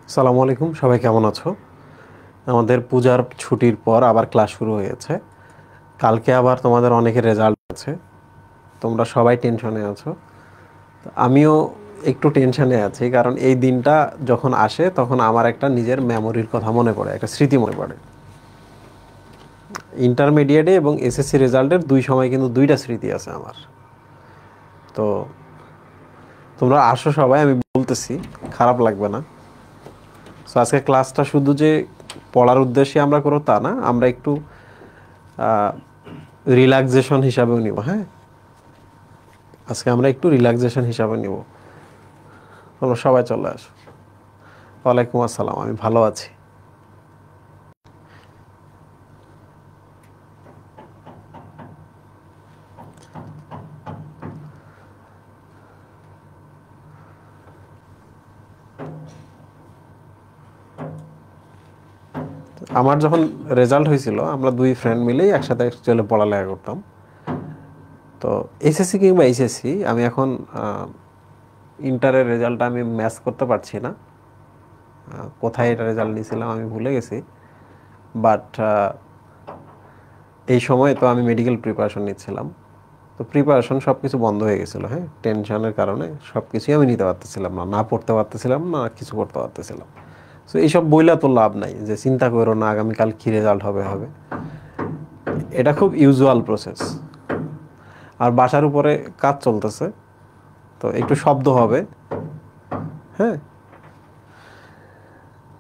আসসালামু আলাইকুম, সবাই কেমন আছো? আমাদের পূজার ছুটির পর আবার ক্লাস শুরু হয়েছে। কালকে আবার তোমাদের অনেকের রেজাল্ট আছে, তোমরা সবাই টেনশনে আছো। আমিও একটু টেনশনে আছি, কারণ এই দিনটা যখন আসে তখন আমার একটা নিজের মেমোরির কথা মনে পড়ে, একটা স্মৃতি মনে পড়ে। ইন্টারমিডিয়েটে এবং এসএসসি রেজাল্টের দুই সময় কিন্তু দুইটা স্মৃতি আছে আমার। তো তোমরা আসো সবাই, আমি বলতেছি, খারাপ লাগবে না। সো আজকে ক্লাসটা শুধু যে পড়ার উদ্দেশ্যে আমরা করো তা না, আমরা একটু রিল্যাক্সেশন হিসাবেও নিব। হ্যাঁ, আজকে আমরা একটু রিল্যাক্সেশন হিসাবে নিব। তোমরা সবাই চলে আসো। ওয়ালাইকুম আসসালাম, আমি ভালো আছি। আমার যখন রেজাল্ট হয়েছিল, আমরা দুই ফ্রেন্ড মিলেই একসাথে অ্যাকচুয়ালি পড়ালেখা করতাম। তো এসএসসি কিংবা এইচএসসি, আমি এখন ইন্টারের রেজাল্টটা আমি ম্যাচ করতে পারছি না। কোথায় এটা রেজাল্ট নিয়েছিলাম আমি ভুলে গেছি। বাট এই সময় তো আমি মেডিকেল প্রিপারেশন নিচ্ছিলাম। তো প্রিপারেশন সব কিছু বন্ধ হয়ে গেছিলো। হ্যাঁ, টেনশনের কারণে সব কিছুই আমি নিতে পারতেছিলাম না, না পড়তে পারতেছিলাম না, কিছু করতে পারতেছিলাম। সো এইসব বইলা তো লাভ নাই যে চিন্তা করো না আগামীকাল কী রেজাল্ট হবে হবে। এটা খুব ইউজুয়াল প্রসেস। আর বাসার উপরে কাজ চলতেছে, তো একটু শব্দ হবে। হ্যাঁ,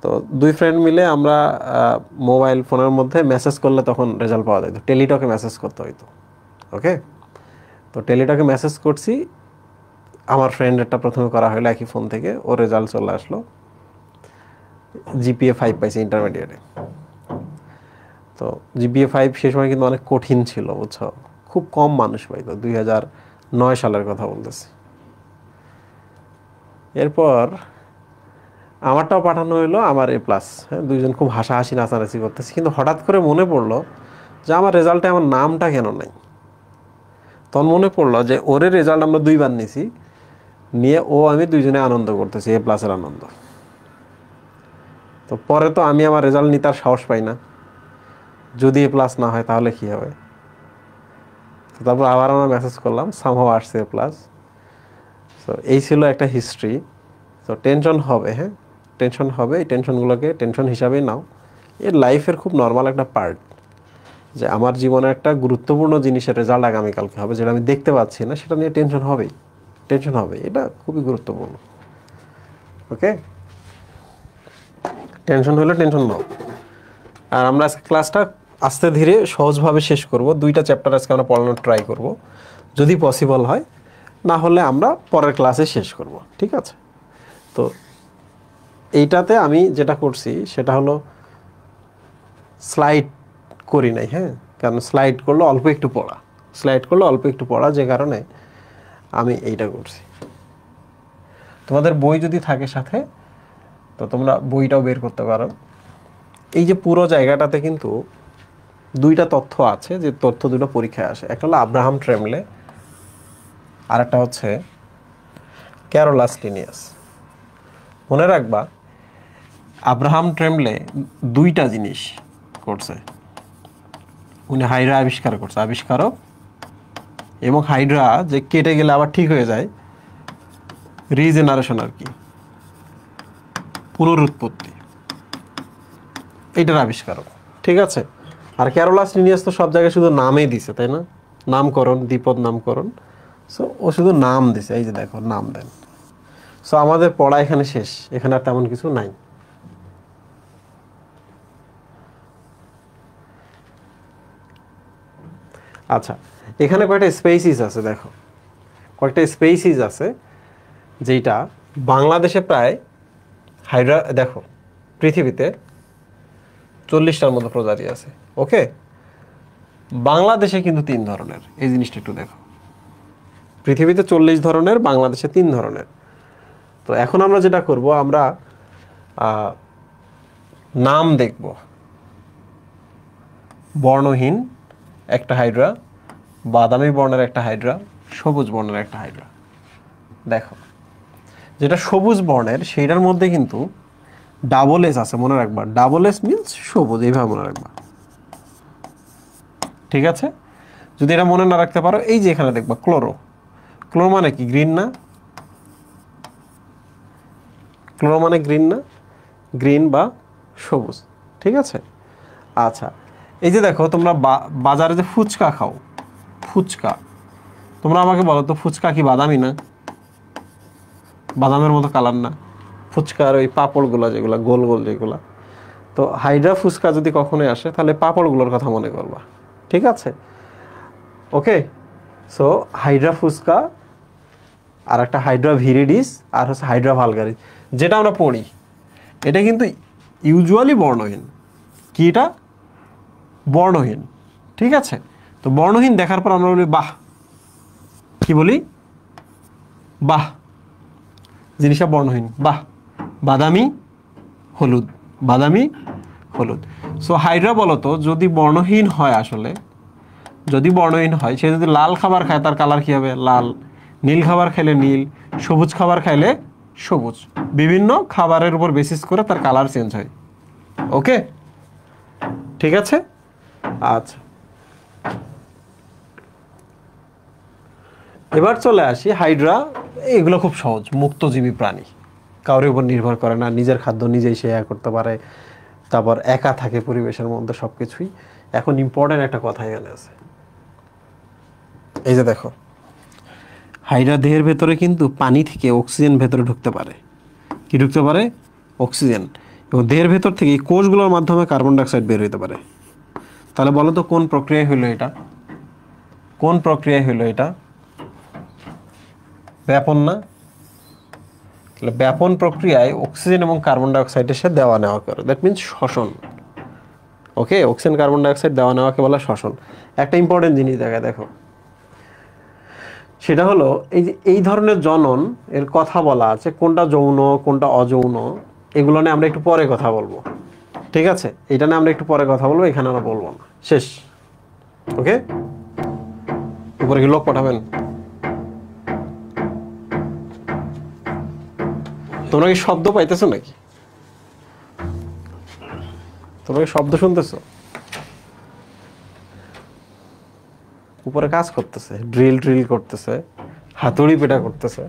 তো দুই ফ্রেন্ড মিলে আমরা মোবাইল ফোনের মধ্যে মেসেজ করলে তখন রেজাল্ট পাওয়া যেত, টেলিটকে মেসেজ করতে হইতো। ওকে, তো টেলিটকে মেসেজ করছি। আমার ফ্রেন্ডেরটা প্রথমে করা হলো একই ফোন থেকে, ওর রেজাল্ট চলে আসলো। জিপিএ 5 পাইছে ইন্টারমিডিয়েটে। তো জিপিএ 5 সে সময় কিন্তু অনেক কঠিন ছিল, বুঝছো, খুব কম মানুষ পাইতো, 2009 সালের কথা বলতেছি। এরপর আমারটাও পাঠানো হইলো, আমার A+। হ্যাঁ, দুইজন খুব হাসাহাসি নাচানাচি করতেছি, কিন্তু হঠাৎ করে মনে পড়লো যে আমার রেজাল্টে আমার নামটা কেন নাই। তখন মনে পড়লো যে ওরে রেজাল্ট আমরা দুইবার নিছি, নিয়ে ও আমি দুইজনে আনন্দ করতেছি, A+-এর আনন্দ। তো পরে তো আমি আমার রেজাল্ট নিতে আর সাহস পাই না, যদি A+ না হয় তাহলে কী হবে। তো তারপর আবার আমরা মেসেজ করলাম, সামহাও আসছে A+। তো এই ছিল একটা হিস্ট্রি। তো টেনশন হবে, হ্যাঁ, টেনশন হবে। এই টেনশনগুলোকে টেনশন হিসাবেই নাও, এর লাইফের খুব নর্মাল একটা পার্ট। যে আমার জীবনে একটা গুরুত্বপূর্ণ জিনিসের রেজাল্ট আগামীকালকে হবে, যেটা আমি দেখতে পাচ্ছি না, সেটা নিয়ে টেনশন হবেই, টেনশন হবে। এটা খুবই গুরুত্বপূর্ণ। ওকে, টেনশন হলে টেনশন নাও। আর আমরা আজকে ক্লাসটা আস্তে ধীরে সহজভাবে শেষ করব। দুইটা চ্যাপ্টার আজকে আমরা পড়ানোর ট্রাই করব, যদি পসিবল হয়। না হলে আমরা পরের ক্লাসে শেষ করব, ঠিক আছে? তো এইটাতে আমি যেটা করছি সেটা হলো স্লাইড করি নাই। হ্যাঁ, কারণ স্লাইড করলে অল্প একটু পড়া, যে কারণে আমি এইটা করছি। তোমাদের বই যদি থাকে সাথে, তো তোমরা বইটাও বের করতে পারো। এই যে পুরো জায়গাটাতে কিন্তু দুইটা তথ্য আছে, যে তথ্য দুটো পরীক্ষায় আসে। একটা হলো আব্রাহাম ট্রেমলে, আর একটা হচ্ছে ক্যারোলাস লিনিয়াস। মনে রাখবা, আব্রাহাম ট্রেমলে দুইটা জিনিস করছে। উনি হাইড্রা আবিষ্কার করছে, আবিষ্কারক। এবং হাইড্রা যে কেটে গেলে আবার ঠিক হয়ে যায়, রিজেনারেশন আর কি, পুনরুৎপত্তি, এইটার আবিষ্কারক, ঠিক আছে? আর ক্যারোলাস লিনিয়াস তো সব জায়গায় শুধু নামই দিছে, তাই না? নামকরণ, দ্বিপদ নামকরণ। সো ও শুধু নাম দিছে, এই যে দেখো, নাম দেন। সো আমাদের পড়া এখানে শেষ, এখানে আর তেমন কিছু নাই। আচ্ছা, এখানে কয়েকটা স্পেসিস আছে, দেখো, কয়েকটা স্পেসিস আছে, যেটা বাংলাদেশে প্রায় হাইড্রা, দেখো, পৃথিবীতে 40টার মতো প্রজাতি আছে। ওকে, বাংলাদেশে কিন্তু 3 ধরনের। এই জিনিসটা একটু দেখো, পৃথিবীতে 40 ধরনের, বাংলাদেশে 3 ধরনের। তো এখন আমরা যেটা করব, আমরা নাম দেখব। বর্ণহীন একটা হাইড্রা, বাদামি বর্ণের একটা হাইড্রা, সবুজ বর্ণের একটা হাইড্রা। দেখো যেটা সবুজ বর্ণের সেইটার মধ্যে কিন্তু ডাবল এস আছে, মনে রাখবা। ডাবল এস মিনস সবুজ, এইভাবে মনে রাখবা, ঠিক আছে? যদি এটা মনে না রাখতে পারো, এই যে এখানে দেখবা ক্লোরো। ক্লোরো মানে কি? গ্রিন না? ক্লোরো মানে গ্রিন না? গ্রিন বা সবুজ, ঠিক আছে? আচ্ছা, এই যে দেখো তোমরা বাজারে যে ফুচকা খাও, ফুচকা, তোমরা আমাকে বলো তো ফুচকা কি বাদামি না? বাদামের মতো কালার না? ফুচকার ওই পাঁপড়গুলো যেগুলো গোল গোল যেগুলো, তো হাইড্রা ফুচকা যদি কখনোই আসে তাহলে পাঁপড়গুলোর কথা মনে করবা, ঠিক আছে? ওকে, সো হাইড্রা ফুচকা, আর একটা হাইড্রা ভিরিডিস, আর হচ্ছে হাইড্রা ভালগারিস, যেটা আমরা পড়ি এটা কিন্তু ইউজুয়ালি বর্ণহীন। কি এটা? বর্ণহীন, ঠিক আছে? তো বর্ণহীন দেখার পর আমরা বলি বাহ। কি বলি? বাহ, জিনিসটা বর্ণহীন, বাহ, বাদামি হলুদ, বাদামি হলুদ। সো হাইড্রা বলতো যদি বর্ণহীন হয়, আসলে যদি বর্ণহীন হয়, সে যদি লাল খাবার খায় তার কালার কি হবে? লাল। নীল খাবার খাইলে নীল, সবুজ খাবার খাইলে সবুজ। বিভিন্ন খাবারের উপর বেসিস করে তার কালার চেঞ্জ হয়। ওকে, ঠিক আছে? আচ্ছা, এবার চলে আসি হাইড্রা। এগুলো খুব সহজ, মুক্তজীবী প্রাণী, কারোর উপর নির্ভর করে না, নিজের খাদ্য নিজেই শেয়ার করতে পারে, তারপর একা থাকে পরিবেশের মধ্যে, সব কিছুই। এখন ইম্পর্টেন্ট একটা কথা এখানে আছে, এই যে দেখো হাইড্রা দেহের ভেতরে কিন্তু পানি থেকে অক্সিজেন ভেতরে ঢুকতে পারে। কি ঢুকতে পারে? অক্সিজেন। এবং দেহের ভেতর থেকে এই কোষগুলোর মাধ্যমে কার্বন ডাইঅক্সাইড বের হতে পারে। তাহলে বলো তো কোন প্রক্রিয়ায় হইলো এটা? কোন প্রক্রিয়ায় হইলো এটা? ব্যাপন না? তাহলে ব্যাপন প্রক্রিয়ায় অক্সিজেন এবং কার্বন ডাইঅক্সাইডের সাথে দেওয়া নেওয়া করে, দ্যাট মিনস শ্বসন। ওকে, অক্সিজেন কার্বন ডাইঅক্সাইড দেওয়া নেওয়াকে বলা শ্বসন। একটা ইম্পর্টেন্ট জিনিস দেখো, সেটা হলো এই যে এই ধরনের জনন এর কথা বলা আছে, কোনটা যৌন কোনটা অযৌন, এগুলো নিয়ে আমরা একটু পরে কথা বলবো, ঠিক আছে? এটা নিয়ে আমরা একটু পরে কথা বলবো, এখানে আমরা বলবো না। শেষ। ওকে, উপরে কি লোক পাঠাবেন? তোমরা কি শব্দ পাইতেছো নাকি? তোমরা কি শব্দ শুনতেছো? উপরে কাজ করতেছে, ড্রিল ড্রিল করতেছে, হাতুড়ি পেটা করতেছে,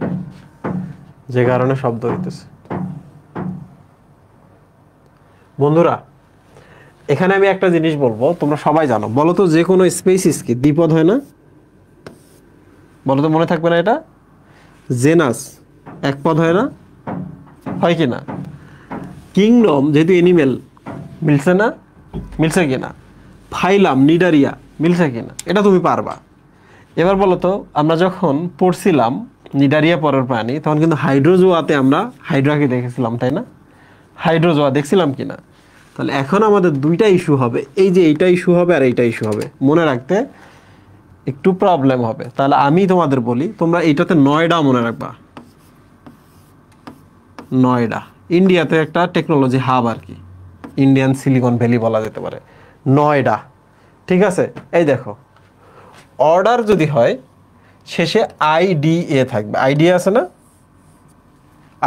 যে কারণে শব্দ হইতেছে। বন্ধুরা, এখানে আমি একটা জিনিস বলবো, তোমরা সবাই জানো। বলো তো যে কোনো স্পেসিস কি দ্বিপদ হয় না? বলো তো, মনে থাকবে না এটা? জেনাস এক পদ হয় না? হয় কি না? কিংডম যেহেতু এনিমেল, মিলছে না? মিলছে কিনা? ফাইলাম নিডারিয়া, মিলছে কিনা? এটা তুমি পারবা। এবার বলো তো, আমরা যখন পড়ছিলাম নিডারিয়া পরের প্রাণী, তখন কিন্তু হাইড্রোজোয়াতে আমরা হাইড্রাকে দেখেছিলাম, তাই না? হাইড্রোজোয়া দেখছিলাম কিনা? তাহলে এখন আমাদের দুইটা ইস্যু হবে, এই যে এইটা ইস্যু হবে আর এইটা ইস্যু হবে, মনে রাখতে একটু প্রবলেম হবে। তাহলে আমি তোমাদের বলি, তোমরা এইটাতে নয়ডা মনে রাখবা। নয়ডা ইন্ডিয়াতে একটা টেকনোলজি হাব আর কি, ইন্ডিয়ান সিলিকন ভ্যালি বলা যেতে পারে, নয়ডা, ঠিক আছে? এই দেখো, অর্ডার যদি হয় শেষে আইডিএ থাকবে, আইডিএ আছে না?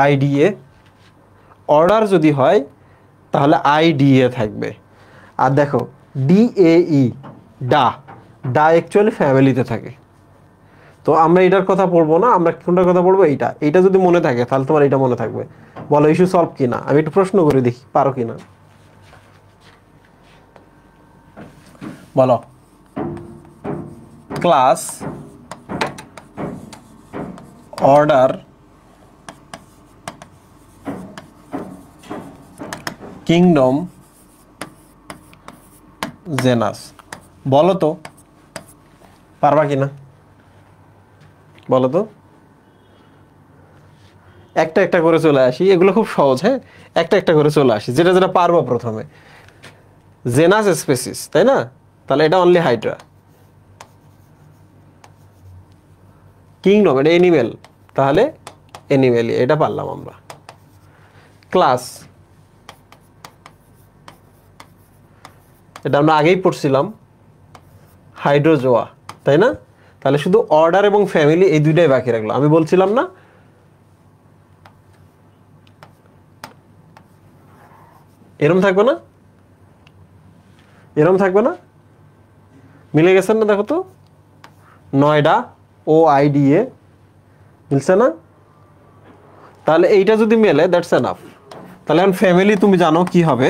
আইডিএ। অর্ডার যদি হয় তাহলে আইডিএ থাকবে। আর দেখো ডিএই, ডা, ডা অ্যাকচুয়ালি ফ্যামিলিতে থাকে। তো আমরা এটার কথা পড়বো না, আমরা কোনটার কথা পড়বো? এইটা। এইটা যদি মনে থাকে তাহলে তোমার এটা মনে থাকবে। বলো ইস্যু সলভ কিনা? আমি একটু প্রশ্ন করে দেখি, পারো কিনা? বলো। Class, order, kingdom, genus. বলো তো পারবা কিনা? বলো তো। একটা একটা করে চলে আসি, এগুলো খুব সহজ। হ্যাঁ, একটা একটা করে চলে আসি, যেটা যেটা পারবো। প্রথমে জেনাস স্পেসিস, তাই না? তাহলে এটা অনলি হাইড্রা। কিংডম এটা এনিমেল, তাহলে এনিমেলই, এটা পারলাম আমরা। ক্লাস, এটা আমরা আগেই পড়ছিলাম, হাইড্রোজোয়া, তাই না? তাহলে শুধু অর্ডার এবং ফ্যামিলি এই দুইটাই বাকি রাখলো। আমি বলছিলাম না এরম থাকবে না, এরম থাকবে না, মিলে গেছেন না? দেখো তো নয়ডা OIDA মিলছে না? তাহলে এইটা যদি মেলে দ্যাটস এনাফ। তাহলে এখন ফ্যামিলি তুমি জানো কি হবে,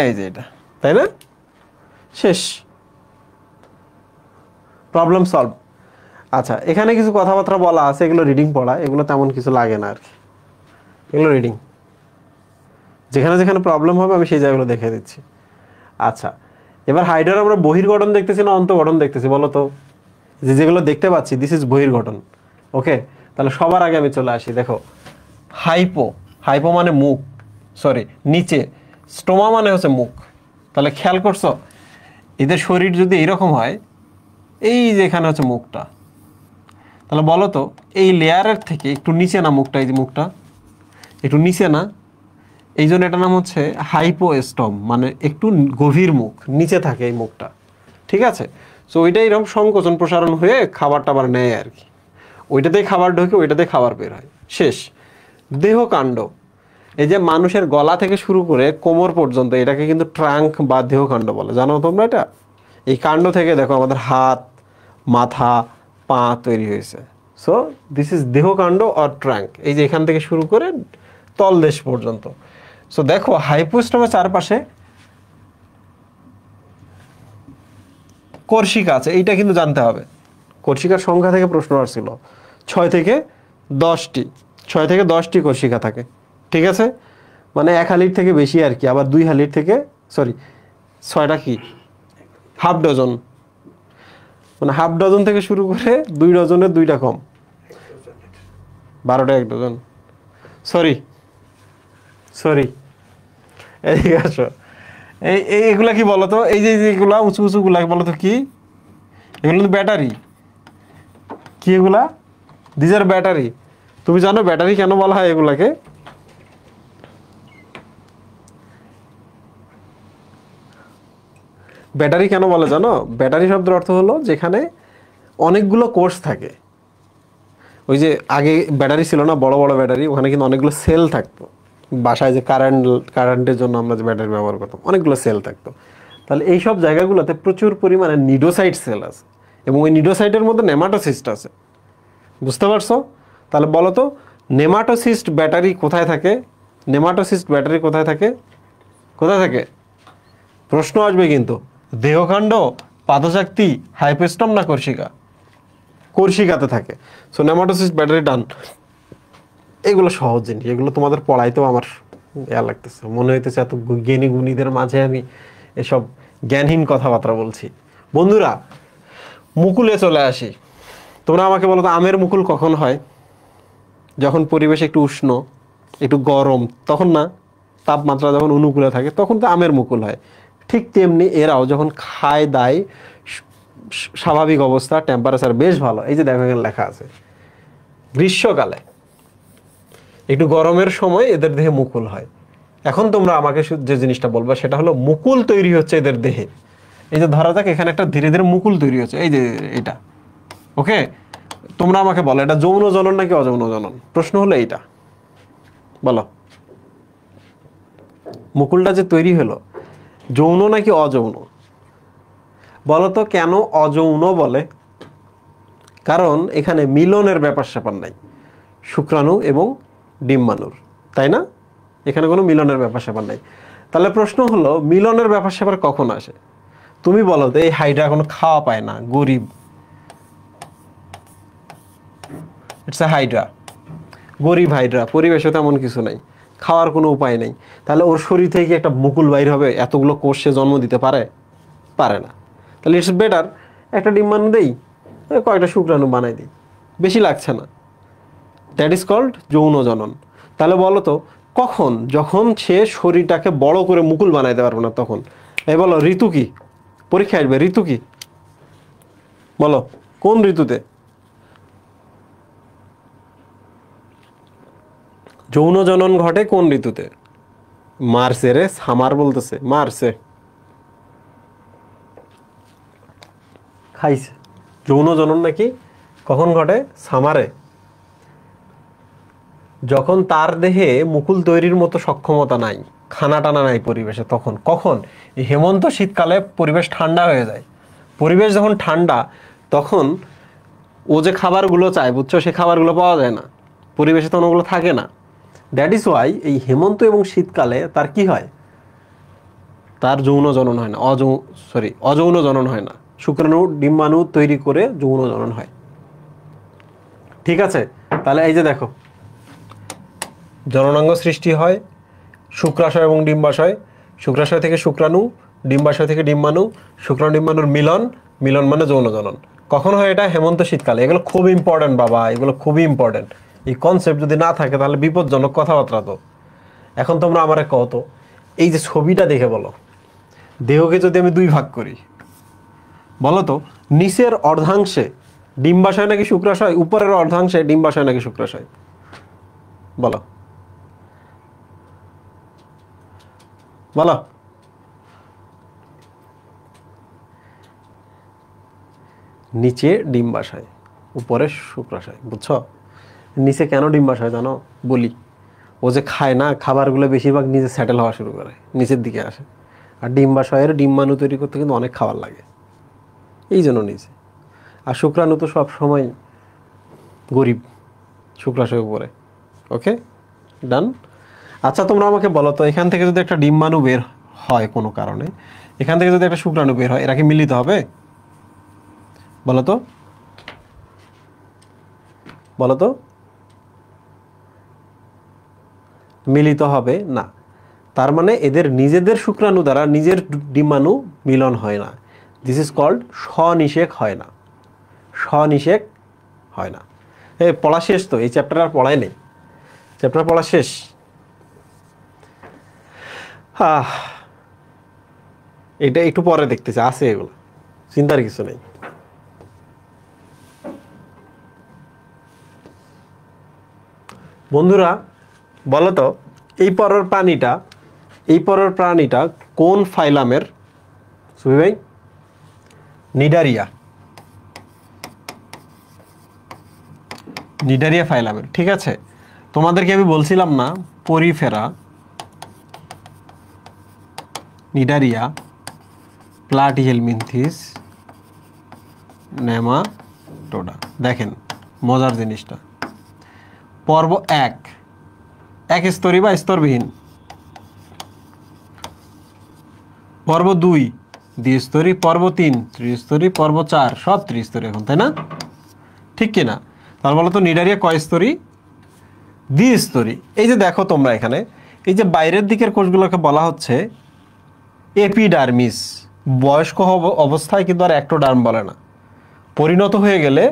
এই যে এটা, তাই না? শেষ, প্রবলেম সলভ। আচ্ছা, এখানে কিছু কথাবার্তা বলা আছে, এগুলো রিডিং পড়া, এগুলো তেমন কিছু লাগে না আর কি, এগুলো রিডিং। যেখানে যেখানে প্রবলেম হবে আমি সেই জায়গাগুলো দেখে দিচ্ছি। আচ্ছা, এবার হাইড্রার আমরা বহির্গঠন দেখতেছি না অন্তর্গঠন দেখতেছি বলো তো? যেগুলো দেখতে পাচ্ছি দিস ইজ বহির্গঠন। ওকে, তাহলে সবার আগে আমি চলে আসি। দেখো হাইপো, হাইপো মানে মুখ, সরি নিচে, স্টোমা মানে হচ্ছে মুখ। তাহলে খেয়াল করছো এদের শরীর যদি এইরকম হয়, এই যে এখানে হচ্ছে মুখটা, তাহলে বলো তো এই লেয়ারের থেকে একটু নিচে না মুখটা, এই যে মুখটা একটু নিচে না, এই জন্য এটার নাম হচ্ছে হাইপোস্টম, মানে একটু গভীর মুখ, নিচে থাকে এই মুখটা। ঠিক আছে, সো ওইটাই এরকম সংকোচন প্রসারণ হয়ে খাবার টাবার নেয় আর কি, ওইটাতেই খাবার ঢোকে, ওইটাতেই খাবার বের হয়। শেষ। দেহকাণ্ড, এই যে মানুষের গলা থেকে শুরু করে কোমর পর্যন্ত এটাকে কিন্তু ট্রাঙ্ক বা দেহকাণ্ড বলে, জানো তোমরা এটা? এই কাণ্ড থেকে দেখো আমাদের হাত, মাথা, পা তৈরি হয়েছে। সো দিস ইজ দেহকাণ্ড অর ট্রাঙ্ক, এই যে এখান থেকে শুরু করে তলদেশ পর্যন্ত। সো দেখো হাইপোস্টমের চারপাশে কর্ষিকা আছে, এইটা কিন্তু জানতে হবে। কর্ষিকার সংখ্যা থেকে প্রশ্ন আসছিল, 6 থেকে 10টি, 6 থেকে 10টি কর্ষিকা থাকে। ঠিক আছে, মানে 1 হালির থেকে বেশি আর কি, আবার 2 হালির থেকে, সরি 6টা কি হাফ ডজন, মানে হাফ ডজন থেকে শুরু করে 2 ডজনের 2টা কম, 12টা 1 ডজন। সরি সরি, এদিকে আসো। এইগুলা কি বলতো? এই যে এগুলা উঁচু উঁচু গুলা বলতো কি? এগুলো তো ব্যাটারি। কি এগুলা? This are battery. তুমি জানো ব্যাটারি কেন বলা হয় এগুলাকে? ব্যাটারি কেন বলে জানো? ব্যাটারি শব্দের অর্থ হলো যেখানে অনেকগুলো কোর্স থাকে। ওই যে আগে ব্যাটারি ছিল না, বড় বড় ব্যাটারি, ওখানে কিন্তু অনেকগুলো সেল থাকতো। বাসায় যে কারেন্টের জন্য আমরা যে ব্যাটারি ব্যবহার করতাম, অনেকগুলো সেল থাকতো। তাহলে এই সব জায়গাগুলোতে প্রচুর পরিমাণে নিডোসাইট সেল আছে, এবং ওই নিডোসাইটের মধ্যে নেমাটোসিস্ট আছে। বুঝতে পারছো? তাহলে বলো তো নেমাটোসিস্ট ব্যাটারি কোথায় থাকে? নেমাটোসিস্ট ব্যাটারি কোথায় থাকে? কোথায় থাকে? প্রশ্ন আসবে কিন্তু। দেহকাণ্ড, পাদশক্তি, হাইপোস্টম না কর্ষিকা? কর্ষিকাতে থাকে। সো নেমাটোসিস্ট ব্যাটারি ডান। এগুলো সহজ জিনিস, এগুলো তোমাদের পড়াইতেও আমার ইয়া লাগতেছে, মনে হইতেছে এত জ্ঞানী গুণীদের মাঝে আমি এসব জ্ঞানহীন কথাবার্তা বলছি। বন্ধুরা, মুকুলে চলে আসি। তোমরা আমাকে বলো তো আমের মুকুল কখন হয়? যখন পরিবেশ একটু উষ্ণ, একটু গরম, তখন না? তাপমাত্রা যখন অনুকূলে থাকে তখন তো আমের মুকুল হয়। ঠিক তেমনি এরাও যখন খায় দায়, স্বাভাবিক অবস্থা, টেম্পারেচার বেশ ভালো, এই যে দেখো এখানে লেখা আছে গ্রীষ্মকালে একটু গরমের সময় এদের দেহে মুকুল হয়। এখন তোমরা আমাকে যে জিনিসটা বলবা সেটা হলো মুকুল তৈরি হচ্ছে এদের দেহে। এই যে ধরা যাক এখানে একটা ধীরে ধীরে মুকুল তৈরি হচ্ছে, এই যে এটা। ওকে, তোমরা আমাকে বলো এটা যৌন জনন নাকি অযৌন জনন? প্রশ্ন হলো এইটা, বলো মুকুলটা যে তৈরি হলো যৌন নাকি অযৌন? বলো তো কেন অযৌন বলে? কারণ এখানে মিলনের ব্যাপার স্যাপার নাই শুক্রাণু এবং ডিম্বাণুর, তাই না? এখানে কোনো মিলনের ব্যাপার স্যাপার নাই। তাহলে প্রশ্ন হলো মিলনের ব্যাপার স্যাপার কখন আসে? তুমি বলো তো এই হাইড্রা কোনো খাওয়া পায় না, গরিব, ইটস এ হাইড্রা, গরিব হাইড্রা, পরিবেশে তেমন কিছু নাই, খাওয়ার কোনো উপায় নেই। তাহলে ওর শরীর থেকে একটা মুকুল বাইর হবে? এতগুলো কোষে জন্ম দিতে পারে? পারে না। তাহলে ইটস বেটার একটা ডিম্বাণু দেই, কয়েকটা শুক্রাণু বানাই দিই, বেশি লাগছে না। দ্যাট ইজ কল্ড যৌন জনন। তাহলে বলো তো কখন? যখন সে শরীরটাকে বড় করে মুকুল বানাইতে পারবে না তখন। এই বলো ঋতু কি? পরীক্ষা আসবে, ঋতু কি? বলো কোন ঋতুতে যৌন জনন ঘটে? কোন ঋতুতে? মার্চে রে, সামার বলতেছে, মার্চে। খাইছে। যৌন জনন নাকি কখন ঘটে? সামারে, যখন তার দেহে মুকুল তৈরির মতো সক্ষমতা নাই, খানা টানা নাই পরিবেশে, তখন। কখন? এই হেমন্ত শীতকালে পরিবেশ ঠান্ডা হয়ে যায়। পরিবেশ যখন ঠান্ডা, তখন ও যে খাবারগুলো চায়, বুঝছো, সে খাবারগুলো পাওয়া যায় না, পরিবেশে তখন ওগুলো থাকে না। দ্যাট ইজ ওয়াই এই হেমন্ত এবং শীতকালে তার কি হয়? তার যৌন জনন হয় না, অযৌন জনন হয় না। শুক্রাণু ডিম্বাণু তৈরি করে যৌন জনন হয়। ঠিক আছে? তাহলে এই যে দেখো, জননাঙ্গ সৃষ্টি হয় শুক্রাশয় এবং ডিম্বাশয়, শুক্রাশয় থেকে শুক্রাণু, ডিম্বাশয় থেকে ডিম্বাণু, শুক্রাণু ডিম্বাণুর মিলন, মিলন মানে যৌন জনন। কখন হয় এটা? হেমন্ত শীতকালে। এগুলো খুব ইম্পর্টেন্ট বাবা, এগুলো খুবই ইম্পর্টেন্ট। এই কনসেপ্ট যদি না থাকে তাহলে বিপজ্জনক কথাবার্তা। তো এখন তোমরা আমারে কও তো, এই যে ছবিটা দেখে বলো, দেহকে যদি আমি দুই ভাগ করি, বলো তো নিচের অর্ধাংশে ডিম্বাশয় নাকি শুক্রাশয়, উপরের অর্ধাংশে ডিম্বাশয় নাকি শুক্রাশয়? বলো বলো। নিচে ডিম্বাশয়, উপরে শুক্রাশয়, বুঝছো? নিচে কেন ডিম্বাশয় জানো? বলি, ও যে খায় না, খাবারগুলো বেশিরভাগ নিচে সেটেল হওয়া শুরু করে, নিচের দিকে আসে। আর ডিম্বাশয়ের ডিম্বাণু তৈরি করতে কিন্তু অনেক খাবার লাগে, এই জন্য নিচে। আর শুক্রাণু তো সব সময় গরিব, শুক্রাশয় উপরে। ওকে, ডান। আচ্ছা তোমরা আমাকে বলো তো, এখান থেকে যদি একটা ডিম্বাণু বের হয় কোনো কারণে, এখান থেকে যদি একটা শুক্রাণু বের হয়, এরা কি মিলিত হবে? বলো তো, বলো তো। মিলিত হবে না। তার মানে এদের নিজেদের শুক্রাণু দ্বারা নিজের ডিম্বাণু মিলন হয় না। দিস ইজ কল্ড স্বনিষেক হয় না, স্বনিষেক হয় না। পড়া শেষ তো, এই চ্যাপ্টার আর পড়াই নেই, চ্যাপ্টার পড়া শেষ। এটা একটু পরে দেখতেছি, আছে এগুলো, চিন্তার কিছু নেই। বন্ধুরা বলো তো, এই পরের প্রাণীটা কোন ফাইলামের? সুবি ভাই, নিডারিয়া, নিডারিয়া ফাইলামের। ঠিক আছে, তোমাদেরকে আমি বলছিলাম না, পরিফেরা, নিডারিয়া, প্লাটিহেলমিনথিস, নেমাটোডা। দেখেন মজার জিনিসটা, পর্ব 1 স্তরী বা স্তরবিহীন, পর্ব 2 দ্বিস্তরী, পর্ব 3 ত্রিস্তরী, পর্ব 4 সব ত্রিস্তরী এখন, তাই না? ঠিক কিনা? তার বলো তো নিডারিয়া কয় স্তরী? দ্বিস্তরী। এই যে দেখো তোমরা এখানে, এই যে বাইরের দিকের কোষগুলোকে বলা হচ্ছে এপিডার্মিস। বয়স্ক অবস্থায় কিন্তু আর অ্যাক্টোডার্ম বলে না, পরিণত হয়ে গেলে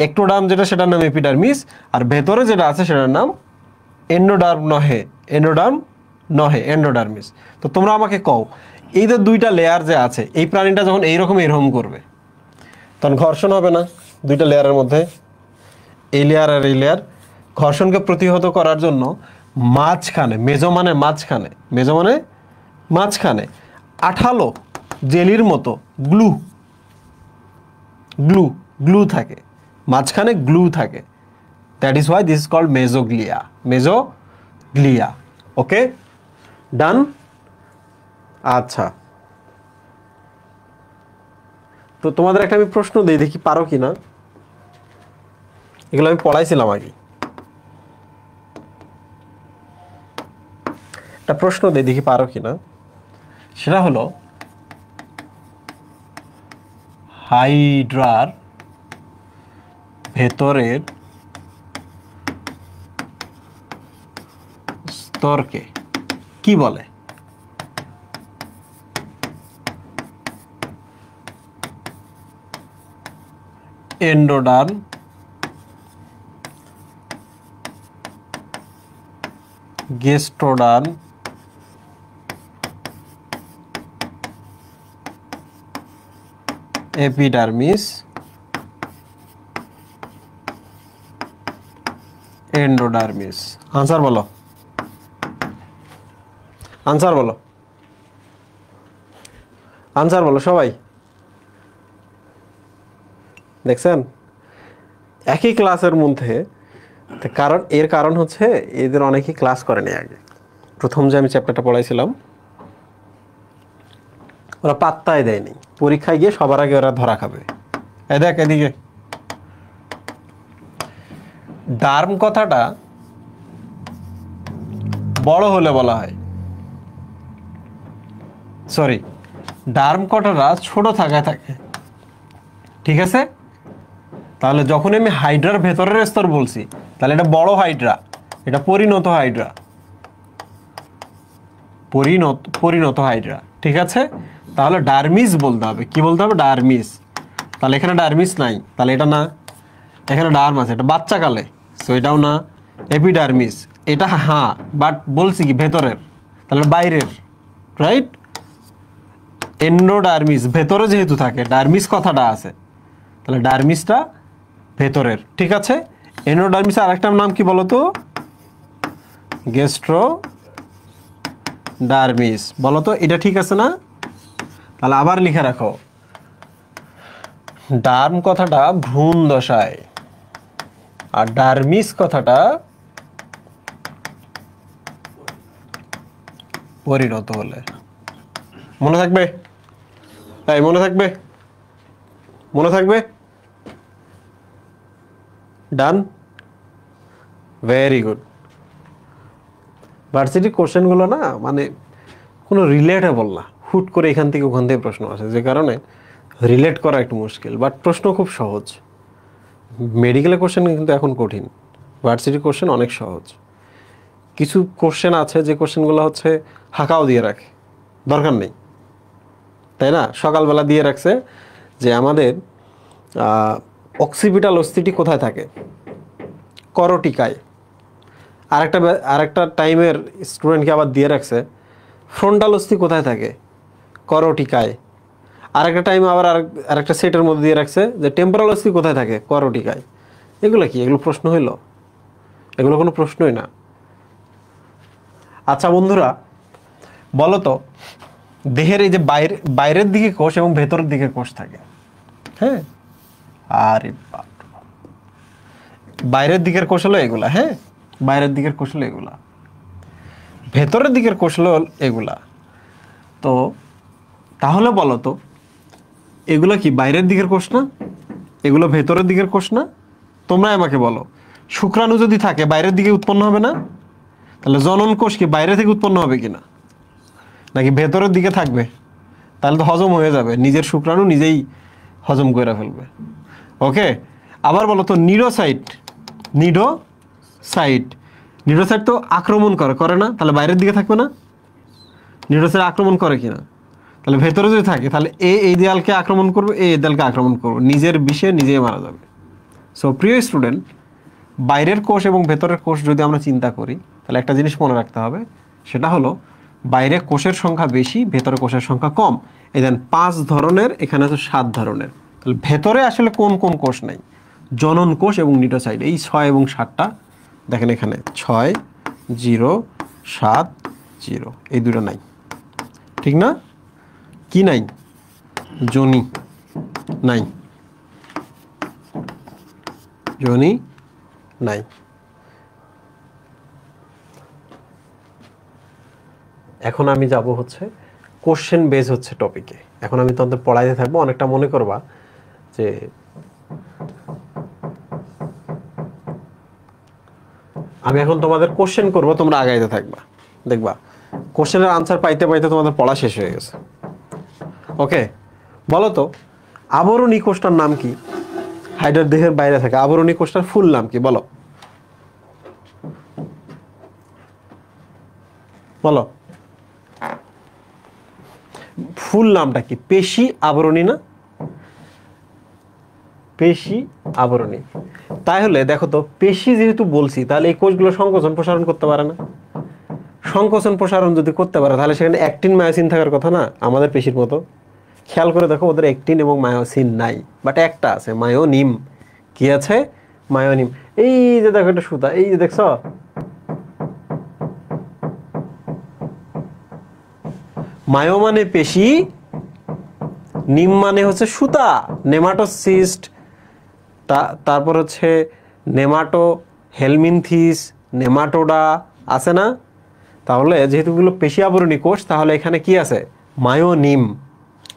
অ্যাক্টোডার্ম যেটা, সেটার নাম এপিডার্মিস, আর ভেতরে যেটা আছে সেটার নাম এন্ডোডার্মিস। তো তোমরা আমাকে কও, এই যে দুইটা লেয়ার যে আছে, এই প্রাণীটা যখন এইরকম এরকম করবে, তখন ঘর্ষণ হবে না দুইটা লেয়ারের মধ্যে? এই লেয়ার আর এই লেয়ার, ঘর্ষণকে প্রতিহত করার জন্য মাঝখানে, মেজো মানে মাঝখানে আঠালো জেলির মতো গ্লু থাকে, মাঝখানে গ্লু থাকে। That is why this is called mesoglea. Okay, done. আচ্ছা, তো তোমাদের একটা আমি প্রশ্ন দিই, দেখি পারো কিনা। এগুলো আমি পড়াইছিলাম আগে। একটা প্রশ্ন দিই, দেখি পারো কিনা। সেটা হলো, হাইড্রার ভেতরের স্তরকে কি বলে? Endoderm, gastroderm, epidermis, endodermis. Answer বলো, আনসার বলো, আনসার বলো সবাই। দেখছেন একই ক্লাসের মধ্যে, কারণ এর কারণ হচ্ছে এদের অনেকেই ক্লাস করেনি আগে। প্রথম যে আমি চ্যাপ্টারটা পড়াইছিলাম ওরা পাত্তাই দেয়নি, পরীক্ষায় গিয়ে সবার আগে ওরা ধরা খাবে। এই দেখ এদিকে, ডার্ম কথাটা বড় হলে বলা হয়, সরি ডার্ম কথাটা ছোট থাকায় থাকে, ঠিক আছে? তাহলে যখন আমি হাইড্রার ভেতরের স্তর বলছি তাহলে এটা বড় হাইড্রা, এটা পরিণত হাইড্রা, পরিণত হাইড্রা, ঠিক আছে? তাহলে ডার্মিস বলতে হবে। কি বলতে হবে? ডার্মিস। তাহলে এখানে ডার্মিস নাই, তাহলে এটা না। এখানে ডার্ম আছে, এটা বাচ্চাকালে, সো এটাও না। এপিডার্মিস এটা হ্যাঁ, বাট বলছি কি ভেতরের, তাহলে বাইরের, রাইট? এন্ডোডার্মিস ভেতরে যেহেতু থাকে, ডার্মিস কথাটা আছে, তাহলে ডার্মিসটা ভেতরের, ঠিক আছে? এন্ডোডার্মিস আরেকটার নাম কি বলতো? গ্যাস্ট্রোডার্মিস, বলতো এটা ঠিক আছে না? তাহলে আবার লিখে রাখো, ডার্ম কথাটা ভ্রূণ দশায় আর ডার্মিস কথাটা পরিণত হলে। মনে থাকবে? তাই মনে থাকবে? মনে থাকবে? ডান, ভেরি গুড। ভার্সিটি কোশ্চেনগুলো না মানে কোনো রিলেটেবল না, হুট করে এখান থেকে ওখান থেকে প্রশ্ন আসে, যে কারণে রিলেট করা একটু মুশকিল, বাট প্রশ্ন খুব সহজ। মেডিকেলের কোশ্চেন কিন্তু এখন কঠিন, ভার্সিটি কোশ্চেন অনেক সহজ। কিছু কোশ্চেন আছে যে কোশ্চেনগুলো হচ্ছে হাঁকাও দিয়ে রাখে, দরকার নেই, তাই না? সকালবেলা দিয়ে রাখছে যে আমাদের অক্সিপিটাল অস্থিটি কোথায় থাকে? করটিকায়। আরেকটা টাইমের স্টুডেন্টকে আবার দিয়ে রাখছে ফ্রন্টাল অস্থি কোথায় থাকে? করটিকায়। আরেকটা টাইম আবার আরেকটা সেটের মধ্যে দিয়ে রাখছে যে টেম্পোরাল অস্থি কোথায় থাকে? করটিকায়। এগুলো কি? এগুলো প্রশ্ন হইল? এগুলো কোনো প্রশ্নই না। আচ্ছা বন্ধুরা, বলো তো, দেহের এই যে বাইরের দিকে কোষ এবং ভেতরের দিকে কোষ থাকে, হ্যাঁ? আরে বাপ, বাইরের দিকের কোষ হলো এগুলা, হ্যাঁ? বাইরের দিকের কোষ হলো এগুলা, ভেতরের দিকের কোষ হলো এগুলা। তো তাহলে বলো তো, এগুলো কি বাইরের দিকের কোষ না? এগুলো ভেতরের দিকের কোষ না? তোমরা আমাকে বলো, শুক্রাণু যদি থাকে বাইরের দিকে উৎপন্ন হবে না? তাহলে জনন কোষ কি বাইরে থেকে উৎপন্ন হবে কিনা, নাকি ভেতরের দিকে থাকবে? তাহলে তো হজম হয়ে যাবে, নিজের শুক্রাণু নিজেই হজম করে ফেলবে। ওকে, আবার বলো তো, নিডোসাইট তো আক্রমণ করে না? তাহলে বাইরের দিকে থাকবে না? নিডোসাইট আক্রমণ করে কিনা? তাহলে ভেতরে যদি থাকে তাহলে এই দেয়ালকে আক্রমণ করবে, এই দেয়ালকে আক্রমণ করবে, নিজের বিষে নিজেই মারা যাবে। সো প্রিয় স্টুডেন্ট, বাইরের কোষ এবং ভেতরের কোষ যদি আমরা চিন্তা করি তাহলে একটা জিনিস মনে রাখতে হবে, সেটা হলো বাইরে কোষের সংখ্যা বেশি, ভেতরে কোষের সংখ্যা কম। এই দেন 5 ধরনের, এখানে আছে 7 ধরনের। তাহলে ভেতরে আসলে কোন কোন কোষ নাই? জনন কোষ এবং নিউক্লিওসাইড, এই 6 এবং 7টা দেখেন এখানে 6, 0, 7, 0, এই দুটো নাই, ঠিক না? কি নাই? যোনি নাই, যোনি নাই। এখন আমি যাব হচ্ছে কোশ্চেন বেস হচ্ছে টপিকে। এখন আমি তোমাদের পড়াইতে থাকবো, অনেকটা মনে করবা যে আমি এখন তোমাদের কোশ্চেন করব, তোমরা আগাইতে থাকবা, দেখবা কোশ্চেনের আনসার পাইতে পাইতে তোমাদের পড়া শেষ হয়ে গেছে। ওকে, বলো তো, আবরণী কোষটার নাম কি? হাইড্রার দেহের বাইরে থাকে আবরণী কোষটার ফুল নাম কি? বলো বলো, ফুল নামটা কি? পেশি আবরণী না? পেশি আবরণী। তাহলে দেখো তো, পেশি যেহেতু বলছি, তাহলে এই কোষগুলো সংকোচন প্রসারণ করতে পারে না? সংকোচন প্রসারণ যদি করতে পারে তাহলে সেখানে অ্যাক্টিন মায়োসিন থাকার কথা না, আমাদের পেশির মতো। খেয়াল করে দেখো, ওদের অ্যাক্টিন এবং মায়োসিন নাই, বাট একটা আছে, মায়োনিম। কি আছে? মায়োনিম। এই যে দেখো একটা সুতা, এই যে দেখছো, মায়ো মানে পেশি, নিম মানে হচ্ছে সুতা, নেমাটোসিস্ট, তারপর হচ্ছে নেমাটো হেলমিনথিস, নেমাটোডা আছে না? তাহলে যেহেতু এগুলো পেশি আবরণী কোষ, তাহলে এখানে কি আছে? মায়োনিম,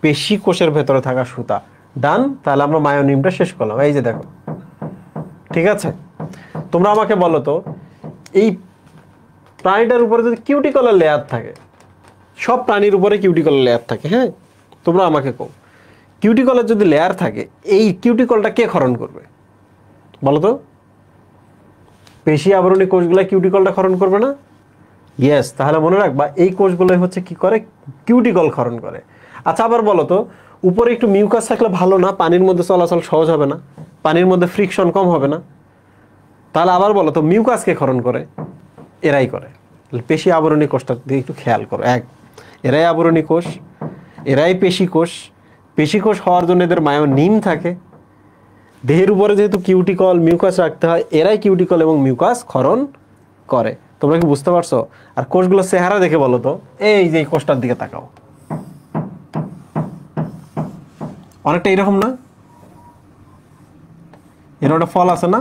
পেশি কোষের ভেতরে থাকা সুতা। ডান। তাহলে আমরা মায়োনিমটা শেষ করলাম। এই যে দেখো, ঠিক আছে। তোমরা আমাকে বলো তো, এই প্রাণীটার উপরে যদি কিউটিকলের লেয়ার থাকে, সব প্রাণীর উপরে কিউটিকলের লেয়ার থাকে, হ্যাঁ, তোমরা আমাকে কও কিউটিকলের যদি লেয়ার থাকে, এই কিউটিকলটা কে ক্ষরণ করবে বলো তো? পেশি আবরণী কোষগুলো কিউটিকলটা ক্ষরণ করবে না? ইয়েস। তাহলে মনে রাখবা, এই কোষগুলো হচ্ছে কি করে? কিউটিকল ক্ষরণ করে। আচ্ছা, আবার বলো তো, উপরে একটু মিউকাস থাকলে ভালো না? পানির মধ্যে চলাচল সহজ হবে না? পানির মধ্যে ফ্রিকশন কম হবে না? তাহলে আবার বলো তো, মিউকাসকে ক্ষরণ করে? এরাই করে। পেশি আবরণী কোষটা দিয়ে একটু খেয়াল করো। এক, এরাই আবরণী কোষ, এরাই পেশি কোষ। পেশি কোষ হওয়ার জন্য এদের মায়োনিম থাকে। দেহের উপরে যেহেতু কিউটিকল মিউকাস রাখতে হয়, এরাই কিউটিকল এবং মিউকাস ক্ষরণ করে। তোমরা কি বুঝতে পারছো? আর কোষগুলো চেহারা দেখে বলো তো, এই যে এই কোষটার দিকে তাকাও, অনেকটা এরকম না? এর একটা ফল আছে না?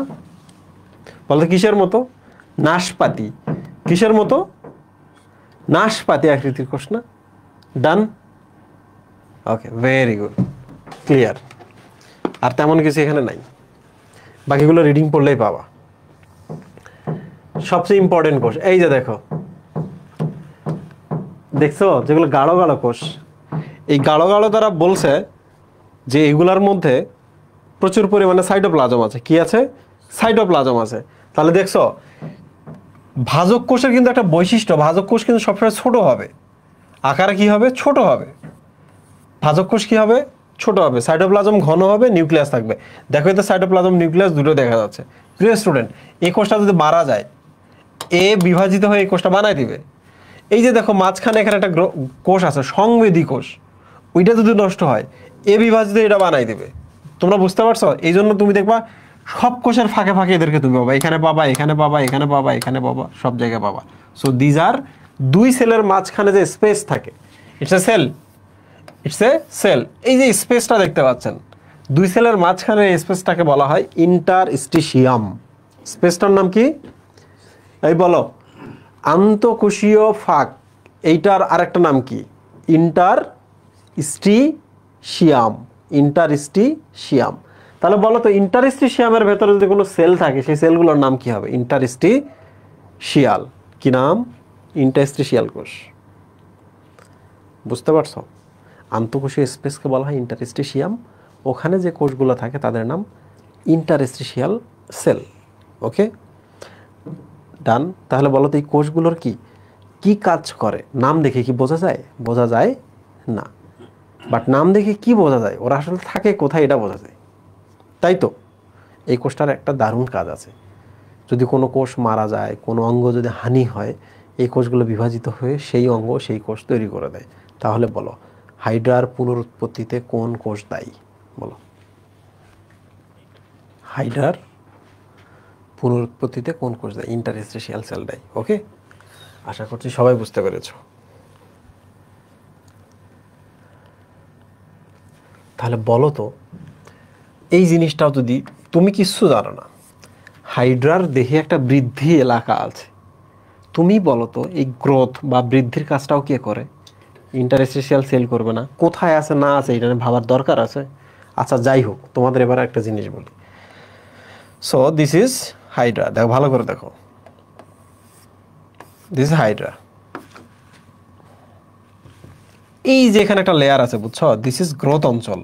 বলতো কিসের মতো? নাশপাতি। কিসের মতো? নাশপাতি আকৃতির কোষ না? ডান। ওকে, ভেরি গুড, ক্লিয়ার। আর তেমন কিছু এখানে নাই, বাকিগুলো রিডিং পড়লেই পাবা। সবচেয়ে ইম্পর্টেন্ট কোষ এই যে দেখো, দেখছো যেগুলো গাঢ় গাঢ় কোষ, এই গাঢ় গাঢ় দ্বারা বলছে যে এগুলার মধ্যে প্রচুর পরিমাণে সাইটোপ্লাজম আছে। কি আছে? সাইটোপ্লাজম আছে। তাহলে দেখছো, ভাজক কোষের কিন্তু একটা বৈশিষ্ট্য, ভাজক কোষ কিন্তু সবসময় ছোট হবে, আকারে কি হবে? ছোট হবে। ভাজক কোষ কি হবে? ছোট হবে। সাইটোপ্লাজম ঘন হবে, নিউক্লিয়াস থাকবে। দেখো, এতে সাইটোপ্লাজম নিউক্লিয়াস দুটো দেখা যাচ্ছে। প্রিয় স্টুডেন্ট, এই কোষটা যদি মারা যায়, এ বিভাজিত হয়ে এই কোষটা বানাই দিবে। এই যে দেখো, মাঝখানে এখানে একটা কোষ আছে, সংবেদী কোষ, ওইটা যদি নষ্ট হয়, এ বিভাজিত এটা বানাই দিবে। তোমরা বুঝতে পারছো? এই জন্য তুমি দেখবা সব কোষের ফাঁকে ফাঁকে এদেরকে তুমি পাবা, এখানে পাবা, এখানে পাবা, এখানে পাবা, এখানে পাবা, সব জায়গায় পাবা। সো দিজ আর, দুই সেলের মাঝখানে যে স্পেস থাকে, it's a cell, it's a cell. এই যে স্পেসটা দেখতে পাচ্ছেন, দুই সেলের মাঝখানে স্পেসটাকে বলা হয় ইন্টারস্টিশিয়াম। স্পেসটার নাম কি? এই বলো। আন্তঃকোষীয় ফাঁক। এইটার আরেকটা নাম কি? ইন্টারস্টিশিয়াম। ইন্টারস্টিশিয়াম। তাহলে বলো তো, ইন্টারস্টিশিয়ামের ভেতরে যদি কোনো সেল থাকে, সেই সেলগুলোর নাম কি হবে? ইন্টারস্টিশিয়াল। কি নাম? ইন্টারস্টিশিয়াল কোষ। বুঝতে পারছো? আন্তঃকোষীয় স্পেসকে বলা হয় ইন্টারস্টিশিয়াম, ওখানে যে কোষগুলো থাকে তাদের নাম ইন্টারস্টিশিয়াল সেল। ওকে, ডান। তাহলে বলো তো, এই কোষগুলোর কি কি কাজ করে? নাম দেখে কি বোঝা যায়? বোঝা যায় না। বাট নাম দেখে কি বোঝা যায়? ওরা আসলে থাকে কোথায় এটা বোঝা যায়, তাই তো? এই কোষটার একটা দারুণ কাজ আছে। যদি কোনো কোষ মারা যায়, কোনো অঙ্গ যদি হানি হয়, এই কোষগুলো বিভাজিত হয়ে সেই অঙ্গ, সেই কোষ তৈরি করে দেয়। তাহলে বলো, হাইড্রার পুনরুৎপত্তিতে কোন কোষ দায়ী? বলো, হাইড্রার পুনরুৎপত্তিতে কোন কোষ দেয়? ইন্টারস্টিশিয়াল সেল দেয়। ওকে, আশা করছি সবাই বুঝতে পেরেছ। তাহলে বলো তো, এই জিনিসটাও যদি তুমি কিচ্ছু জানো না, হাইড্রার দেহে একটা বৃদ্ধি এলাকা আছে, তুমি বলো তো, এই গ্রোথ বা বৃদ্ধির কাজটাও কে করে? ইন্টারস্টিশিয়াল সেল করবে না? কোথায় আছে না আছে এটা ভাবার দরকার আছে? আচ্ছা, যাই হোক, তোমাদের এবার একটা জিনিস বলি। So this is Hydra. দেখো, ভালো করে দেখো, দিস ইজ হাইড্রা। এই যে এখানে একটা লেয়ার আছে, বুঝছো? দিস ইজ গ্রোথ অঞ্চল,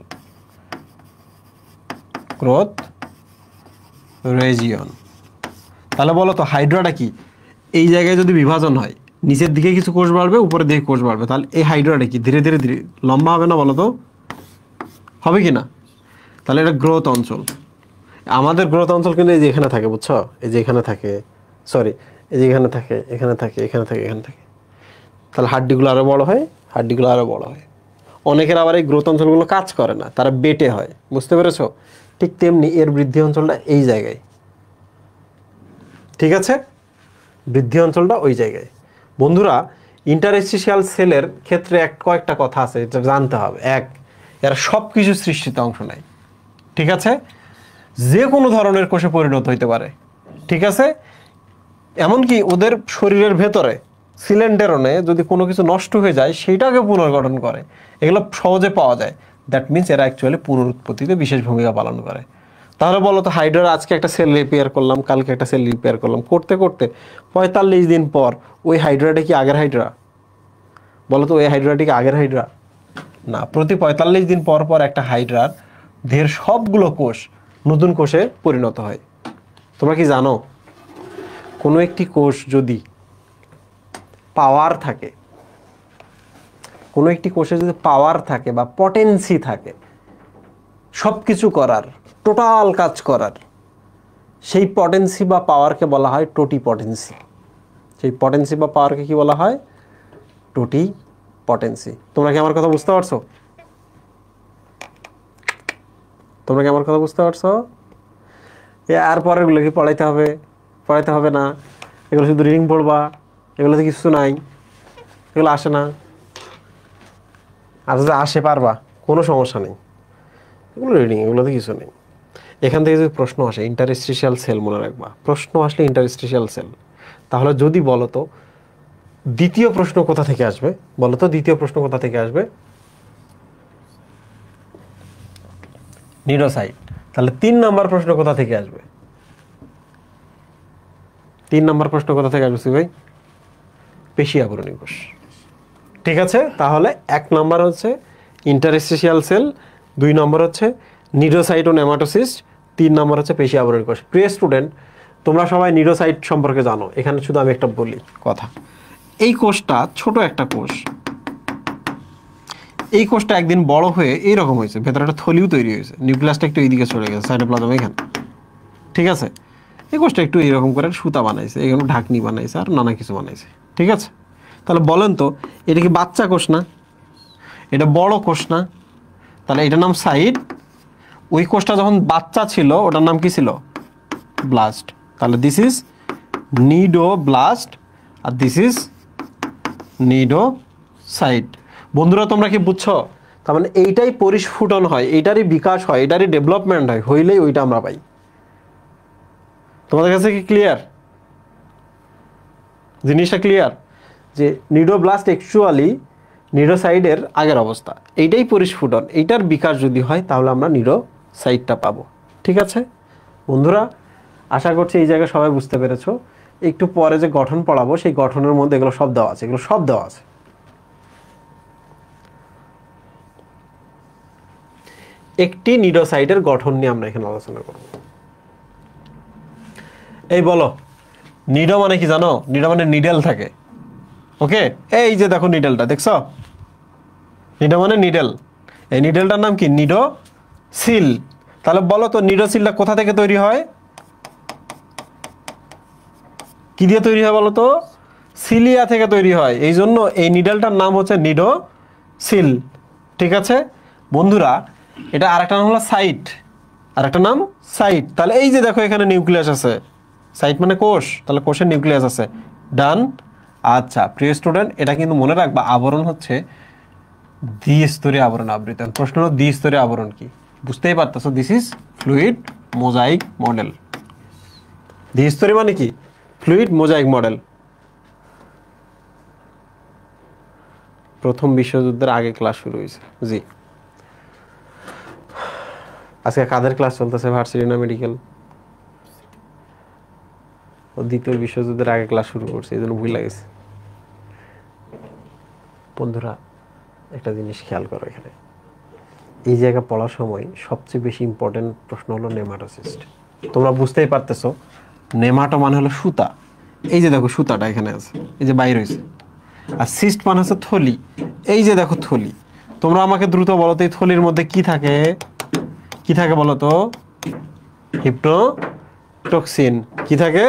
গ্রোথ রেজিয়ন। তাহলে বলো তো, হাইড্রাটা কি? এই জায়গায় যদি বিভাজন হয়, নিচের দিকে কিছু কোষ বাড়বে, উপরের দিকে কোষ বাড়বে, তাহলে এই হাইড্রাটা কি ধীরে ধীরে ধীরে লম্বা হবে না? বলো তো, হবে কি না? তাহলে এটা গ্রোথ অঞ্চল। আমাদের গ্রোথ অঞ্চল কিন্তু এই যে এখানে থাকে, বুঝছো? এই যে এখানে থাকে, সরি, এই যে এখানে থাকে, এখানে থাকে, এখানে থাকে, এখানে থাকে। তাহলে হাড্ডিগুলো আরো বড় হয়, হাড্ডিগুলো আরো বড় হয়। অনেকের আবার এই গ্রোথ অঞ্চলগুলো কাজ করে না, তারা বেটে হয়। বুঝতে পেরেছো? ঠিক তেমনি এর বৃদ্ধি অঞ্চলটা এই জায়গায়, ঠিক আছে? বৃদ্ধি অঞ্চলটা ওই জায়গায়। বন্ধুরা, ইন্টারস্টিশিয়াল সেলের ক্ষেত্রে কয়েকটা কথা আছে, এটা জানতে হবে। এক, এরা সব কিছু সৃষ্টিতে অংশ নেয়, ঠিক আছে? যে কোনো ধরনের কোষে পরিণত হইতে পারে, ঠিক আছে? এমনকি ওদের শরীরের ভেতরে সিলেন্ডারনে যদি কোনো কিছু নষ্ট হয়ে যায় সেইটাকে পুনর্গঠন করে, এগুলো সহজে পাওয়া যায়। দ্যাট মিনস এরা অ্যাকচুয়ালি পুনরুৎপত্তিতে বিশেষ ভূমিকা পালন করে। তাহলে বলো তো, হাইড্রার আজকে একটা সেল রিপেয়ার করলাম, কালকে একটা সেল রিপেয়ার করলাম, করতে করতে 45 দিন পর ওই হাইড্রাটা কি আগের হাইড্রা? বলো তো, ওই হাইড্রাটি কি আগের হাইড্রা? না। প্রতি 45 দিন পর পর একটা হাইড্রার দেহের সবগুলো কোষ নতুন কোষে পরিণত হয়। তোমরা কি জানো, কোনো একটি কোষ যদি পাওয়ার থাকে, কোনো একটি কোষে যদি পাওয়ার থাকে বা পটেন্সি থাকে সব কিছু করার, টোটাল কাজ করার, সেই পটেন্সি বা পাওয়ারকে বলা হয় টোটি পটেন্সি। সেই পটেন্সি বা পাওয়ারকে কি বলা হয়? টোটি পটেন্সি। তোমরা কি আমার কথা বুঝতে পারছো? তোমরা কি আমার কথা বুঝতে পারছো? আর পরেরগুলো কি পড়াইতে হবে? পড়াইতে হবে না, এগুলো শুধু রিডিং পড়বা, এগুলোতে কিছু নাই, এগুলো আসে না। আর যদি আসে পারবা, কোনো সমস্যা নেই, এগুলো রিডিং, এগুলোতে কিছু নেই। এখান থেকে যদি প্রশ্ন আসে, ইন্টারস্টিশিয়াল সেল মনে রাখবা, প্রশ্ন আসলে ইন্টারস্টিশিয়াল সেল। তাহলে যদি বলো তো দ্বিতীয় প্রশ্ন কোথা থেকে আসবে? বলো তো দ্বিতীয় প্রশ্ন কোথা থেকে আসবে? নিডোসাইট। তাহলে 3 নম্বর প্রশ্ন কোথা থেকে আসবে? 3 নম্বর প্রশ্ন কোথা থেকে আসবে ভাই? পেশি আবরণী কোষ। ঠিক আছে, তাহলে 1 নম্বর হচ্ছে ইন্টারস্টিশিয়াল সেল, 2 নম্বর হচ্ছে নিডোসাইট ও নেমাটোসিস্ট, 3 নম্বর হচ্ছে পেশি আবরণী কোষ। প্রিয় স্টুডেন্ট, তোমরা সবাই নিডোসাইট সম্পর্কে জানো। এখানে শুধু আমি একটা বলি কথা। এই কোষটা ছোট একটা কোষ। এই কোষটা একদিন বড় হয়ে এইরকম হয়েছে, ভেতরে একটা থলিও তৈরি হয়েছে, নিউক্লিয়াসটা একটু এইদিকে চলে গেছে, সাইটোপ্লাজম এখানে। ঠিক আছে, এই কোষটা একটু এইরকম করে সুতা বানাইছে, এখানে ঢাকনি বানাইছে, আর নানা কিছু বানাইছে। ঠিক আছে, তাহলে বলেন তো এটা কি বাচ্চা কোষ না? এটা বড় কোষ না? তাহলে এটার নাম সাইট। ওই কোষটা যখন বাচ্চা ছিল ওটার নাম কি ছিল? ব্লাস্ট। তাহলে দিস ইজ নিডোব্লাস্ট আর দিস ইজ নিডোসাইট। বন্ধুরা, তোমরা কি বুঝছো? তার মানে এইটাই পরিস্ফুটন হয়, এইটারই বিকাশ হয়, এইটারই ডেভেলপমেন্ট হয়, হইলেই ওইটা আমরা পাই। তোমাদের কাছে কি ক্লিয়ার? জিনিসটা ক্লিয়ার যে নিডোব্লাস্ট অ্যাকচুয়ালি নিডোসাইডের আগের অবস্থা, এইটাই পরিস্ফুটন, এইটার বিকাশ যদি হয় তাহলে আমরা নিডোসাইটটা পাবো। ঠিক আছে বন্ধুরা, আশা করছি এই জায়গায় সবাই বুঝতে পেরেছো। একটু পরে যে গঠন পড়াবো সেই গঠনের মধ্যে এগুলো সব দেওয়া আছে, এগুলো সব দেওয়া আছে। একটি নিডোসাইটের গঠন নিয়ে আমরা এখানে আলোচনা করব। এই বলো, নিডো মানে কি জানো? নিডো মানে নিডেল থাকে। ওকে, এই যে দেখো নিডেলটা দেখছো, নিডো মানে নিডেল। এই নিডেলটার নাম কি? নিডোসিল। তাহলে বলো তো নিডোসিলটা কোথা থেকে তৈরি হয়? কি দিয়ে তৈরি হয় বলো তো? সিলিয়া থেকে তৈরি হয়। এই জন্য এই নিডেলটার নাম হচ্ছে নিডোসিল। ঠিক আছে বন্ধুরা, এটা আরেকটা নাম হলো সাইট, আরেকটা নাম সাইট। তাহলে এই যে দেখো এখানে নিউক্লিয়াস আছে, সাইট মানে কোষ, তাহলে কোষের নিউক্লিয়াস আছে। ডান। আচ্ছা প্রিয় স্টুডেন্ট, এটা কিন্তু মনে রাখবা, আবরণ হচ্ছে দ্বিস্তরীয় আবরণ আবৃত। প্রশ্ন হলো দ্বিস্তরীয় আবরণ কি? বুঝতেই পারতেছো, this is fluid mosaic model. দ্বিস্তরী মানে কি? Fluid mosaic model. প্রথম বিশ্বযুদ্ধের আগে ক্লাস শুরু হয়েছে। জি, আজকে কাদের ক্লাস চলতেছে? ভার্সিটি না মেডিকেল? দ্বিতীয় বিশ্বযুদ্ধের আগে ক্লাস শুরু করছে, এই জন্য ভুল লাগেছে। বন্ধুরা একটা জিনিস খেয়াল করো, এখানে এই জায়গা পড়ার সময় সবচেয়ে বেশি ইম্পর্টেন্ট প্রশ্ন হলো নেমাটোসিস্ট। তোমরা বুঝতেই পারতেছো, নেমাটো মানে হলো সুতা। এই যে দেখো সুতাটা এখানে আছে, এই যে বাইর হয়েছে। আর সিস্ট মানে হচ্ছে থলি। এই যে দেখো থলি। তোমরা আমাকে দ্রুত বলো তো এই থলির মধ্যে কি থাকে? কি থাকে বলো তো? হিপনোটক্সিন। কি থাকে?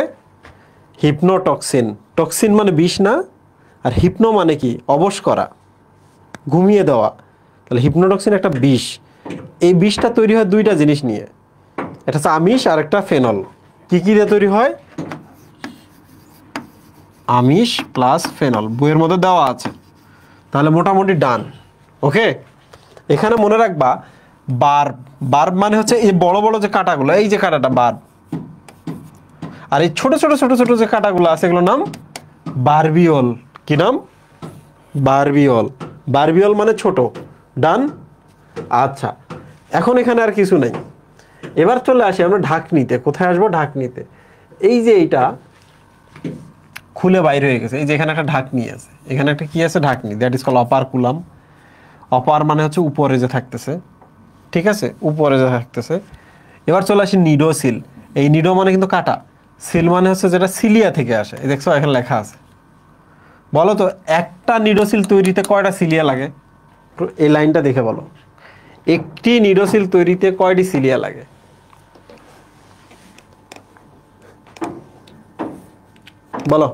হিপনোটক্সিন। টক্সিন মানে বিষ না? আর হিপনো মানে কি? অবশ করা, ঘুমিয়ে দেওয়া। তাহলে হিপনোটক্সিন একটা বিষ। এই বিষটা তৈরি হয় দুইটা জিনিস নিয়ে, এটা হচ্ছে আমিষ আর একটা ফেনল। কি কি দিয়ে তৈরি হয়? আমিষ প্লাস ফেনল, বইয়ের মধ্যে দেওয়া আছে। তাহলে মোটামুটি ডান। ওকে, এখানে মনে রাখবা বার্ব, বার্ব মানে হচ্ছে এই বড় বড় যে কাঁটাগুলো, এই যে কাঁটাটা বার্ব, আর এই ছোট ছোট ছোট ছোট যে কাঁটাগুলো আছে এগুলোর নাম বারবিওল। কি নাম? বারবিওল। বারবিওল মানে ছোট। ডান। আচ্ছা, এখন এখানে আর কিছু নেই, এবার চলে আসি আমরা ঢাকনিতে। কোথায় আসবো? ঢাকনিতে। এই যে এইটা খুলে বাইরে হয়ে গেছে, এই যে এখানে একটা ঢাকনি আছে, এখানে একটা কি আছে? ঢাকনি। That is call operculum. অপার মানে হচ্ছে উপরে যে থাকতেছে, ঠিক আছে, উপরে যে থাকতেছে। এবার চলে আসি নিডোসিল। এই নিডো মানে কিন্তু কাটা, সিল মানে হচ্ছে যেটা সিলিয়া থেকে আসে। এই দেখছো এখানে লেখা আছে। বলো তো একটা নিডোসিল তৈরিতে কয়টা সিলিয়া লাগে? এই লাইনটা দেখে বলো, একটি নিডোসিল তৈরিতে কয়টি সিলিয়া লাগে? বলো।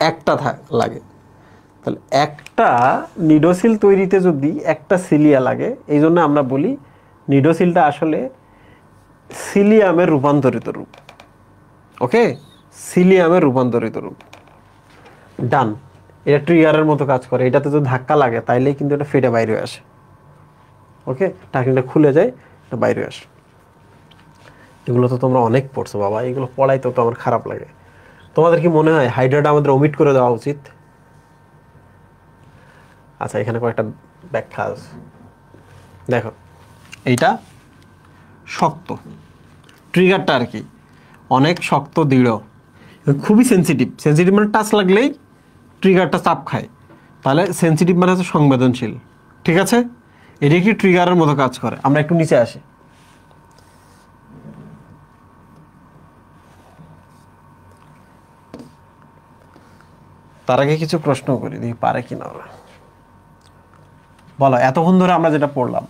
একটা লাগে। তাহলে একটা নিডোসিল তৈরিতে যদি একটা সিলিয়া লাগে, এই জন্য আমরা বলি নিডোসিলটা আসলে সিলিয়ামের রূপান্তরিত রূপ। ওকে, সিলিয়ামের রূপান্তরিত রূপ। ডান। এটা ট্রিগারের মতো কাজ করে, এটাতে যদি ধাক্কা লাগে তাইলেই কিন্তু এটা ফেটে বাইরে আসে। ওকে, ঢাকনিটা খুলে যায়, এটা বাইরে আসে। এগুলো তো তোমরা অনেক পড়ছো বাবা, এগুলো পড়াইতে তো আমার খারাপ লাগে। তোমাদের কি মনে হয় হাইড্রাটা আমাদের ওমিট করে দেওয়া উচিত? আচ্ছা, এখানে কয়েকটা ব্যাখ্যা আছে। দেখো, এইটা শক্ত, ট্রিগারটা আর কি অনেক শক্ত, দৃঢ়, খুবই সেন্সিটিভ। সেন্সিটিভ মানে টাচ লাগলেই ট্রিগারটা চাপ খায়, তাহলে সেন্সিটিভ মানে হচ্ছে সংবেদনশীল। ঠিক আছে, এটি কি ট্রিগারের মতো কাজ করে। আমরা একটু নিচে আসি। তার আগে কিছু প্রশ্ন করি, দেখি পারে কিনা ওরা। বলো, এতক্ষণ ধরে আমরা যেটা পড়লাম,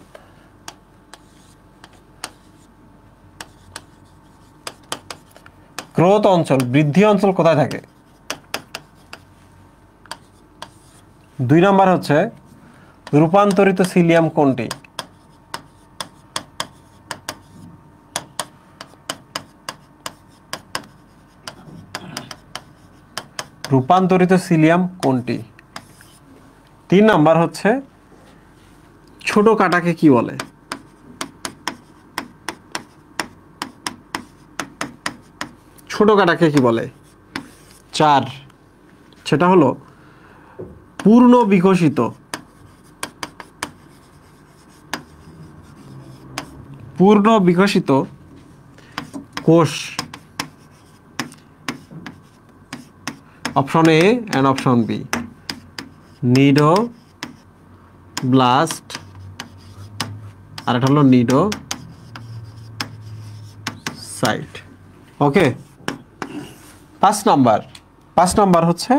গ্রোথ অঞ্চল, বৃদ্ধি অঞ্চল কোথায় থাকে? 2 নাম্বার হচ্ছে রূপান্তরিত সিলিয়াম কোনটি? রূপান্তরিত সিলিয়াম কোনটি? 3 নাম্বার হচ্ছে ছোট কাটাকে কি বলে? ছোট কাটাকে কি বলে? 4, সেটা হলো পূর্ণ বিকশিত, পূর্ণ বিকশিত কোষ। Option A and option B, cnidoblast, আর এটা হলো নিডো সাইট। ওকে, 5 নাম্বার হচ্ছে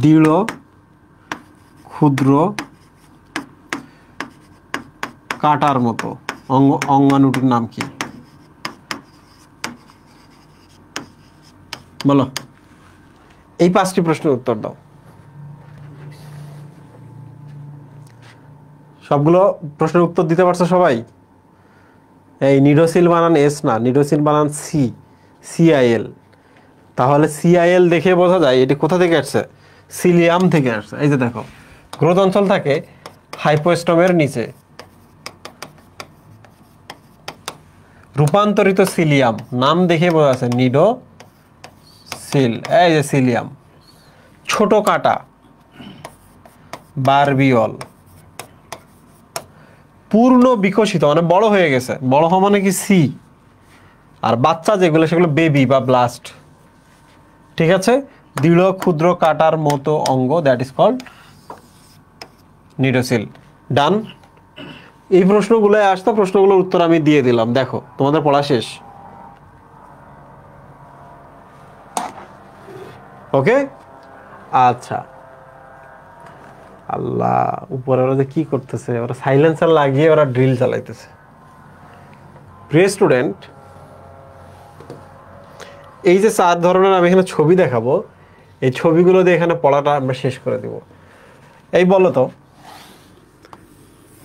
দৃঢ় ক্ষুদ্র কাটার মতো অঙ্গাণুটির নাম কি? বলো, এই 5টি প্রশ্নের উত্তর দাও। সবগুলো প্রশ্নের উত্তর দিতে পারছো সবাই? এই নিডোসিল বানান এস না, নিডোসিল বানান সি, সিআইএল। তাহলে সিআইএল দেখে বোঝা যায় এটি কোথা থেকে আসছে? সিলিয়াম থেকে আসছে। এই যে দেখো, গ্রোথ অঞ্চল থাকে হাইপোস্টমের নিচে। রূপান্তরিত সিলিয়াম নাম দেখে বোঝা যাচ্ছে নিডো সিল, এই যে সিলিয়াম। ছোট কাটা বারবিওল। পূর্ণ বিকশিত মানে বড় হয়ে গেছে, বড় হওয়া মানে কি? সি। আর বাচ্চা যেগুলো সেগুলো বেবি বা ব্লাস্ট। ঠিক আছে, দৃঢ় ক্ষুদ্র কাটার মতো অঙ্গ, দ্যাট ইজ কল্ড নিডোসিল। ডান। এই প্রশ্নগুলো আসতো, প্রশ্নগুলোর উত্তর আমি দিয়ে দিলাম। দেখো, তোমাদের পড়া শেষ। ওকে, আচ্ছা। আল্লাহ, উপরে ওরা যে কি করতেছে, ওরা সাইলেন্সার লাগিয়ে ওরা ড্রিল চালাইতেছে। প্রিয় স্টুডেন্ট, এই যে 4 ধরনের আমি এখানে ছবি দেখাবো, এই ছবিগুলো দিয়ে এখানে পড়াটা আমরা শেষ করে দেব। এই বলো তো,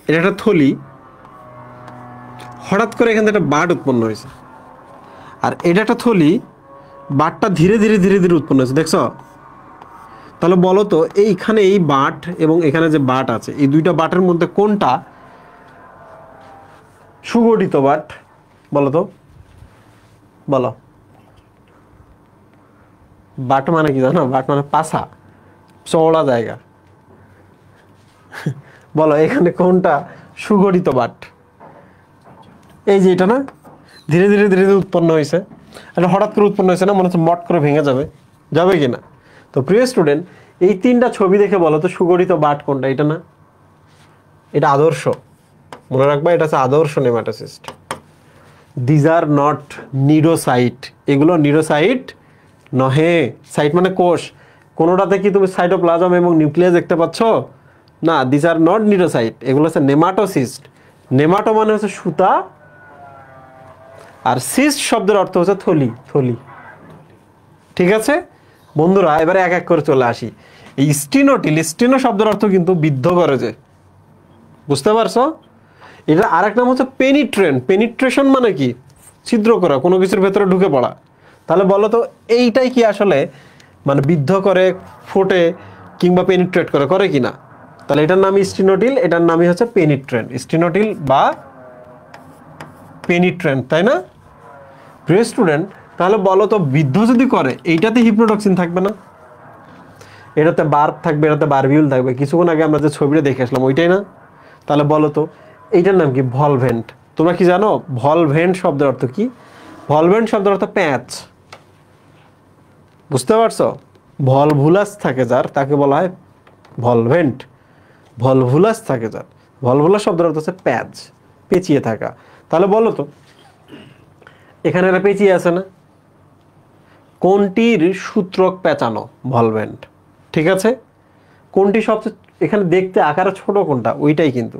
এটা একটা থলি, হঠাৎ করে এখান থেকে একটা বার্ড উৎপন্ন হয়েছে, আর এটা একটা থলি, বার্ডটা ধীরে ধীরে ধীরে ধীরে উৎপন্ন হয়েছে। দেখছো, তাহলে বলো তো এইখানে এই বাট এবং এখানে যে বাট আছে এই দুইটা বাটের মধ্যে কোনটা সুগঠিত বাট? বলো তো, বলো। বাট মানে কি জানো? বাট মানে পাছা, চওড়া জায়গা। বলো এখানে কোনটা সুগঠিত বাট? এই যে এটা না, ধীরে ধীরে ধীরে ধীরে উৎপন্ন হয়েছে, এটা হঠাৎ করে উৎপন্ন হয়েছে না, মনে হচ্ছে মট করে ভেঙে যাবে, যাবে কি না? তো প্রিয় স্টুডেন্ট, এই তিনটা ছবি দেখে বলো তো সুগঠিত বাট কোনটা? এটা না, এটা আদর্শ, মনে রাখবা, এটা হচ্ছে আদর্শ nematocyst. These are not nidocyte, এগুলো নিডোসাইট নহে। সাইট মানে কোষ, কোনোটাতে কি তুমি সাইটোপ্লাজম এবং নিউক্লিয়াস দেখতে পাচ্ছ? না, দিজ আর নট নিডোসাইট, এগুলো হচ্ছে নেমাটোসিস্ট। নেমাটো মানে হচ্ছে সুতা, আর সিস্ট শব্দের অর্থ হচ্ছে থলি, থলি। ঠিক আছে বন্ধুরা, এবারে এক এক করে চলে আসি। এই স্টিনোটিল, স্টিনো শব্দের অর্থ কিন্তু বিদ্ধ করে, যে বুঝতে পারছো? এটা আরেক নাম হচ্ছে পেনিট্রেন্ট। পেনিট্রেশন মানে কি? ছিদ্র করা, কোনো কিছুর ভেতরে ঢুকে পড়া। তাহলে বলো তো এইটাই কি আসলে মানে বিদ্ধ করে, ফোটে, কিংবা পেনিট্রেট করে, করে কি না? তাহলে এটার নামই স্টিনোটিল, এটার নামই হচ্ছে পেনিট্রেন্ট। স্টিনোটিল বা পেনিট্রেন্ট, তাই না প্রিয় স্টুডেন্ট? তাহলে বলো তো বিদ্ধ যদি করে, এইটাতে হিপ্নোটক্সিন থাকবে না? এটাতে বার্ব থাকবে, এটাতে বারবিউল থাকবে। কিছুক্ষণ আগে আমরা যে ছবিটা দেখে আসলাম ওইটাই না? তাহলে বলো তো এইটার নাম কি? ভলভেন্ট। তোমরা কি জানো ভলভেন্ট শব্দের অর্থ কি? ভলভেন্ট শব্দের অর্থ প্যাঁচ। বুঝতে পারছো? ভলভুলাস থাকে যার, তাকে বলা হয় ভলভেন্ট। ভলভুলাস থাকে যার, ভলভুলাস শব্দের অর্থ হচ্ছে প্যাঁচ, পেঁচিয়ে থাকা। তাহলে বলো তো এখানে একটা পেঁচিয়ে আছে না, কোনটির সূত্রক পেঁচানো? ভলভেন্ট। ঠিক আছে, কোনটি সবচেয়ে এখানে দেখতে আকারে ছোট কোনটা? ওইটাই কিন্তু।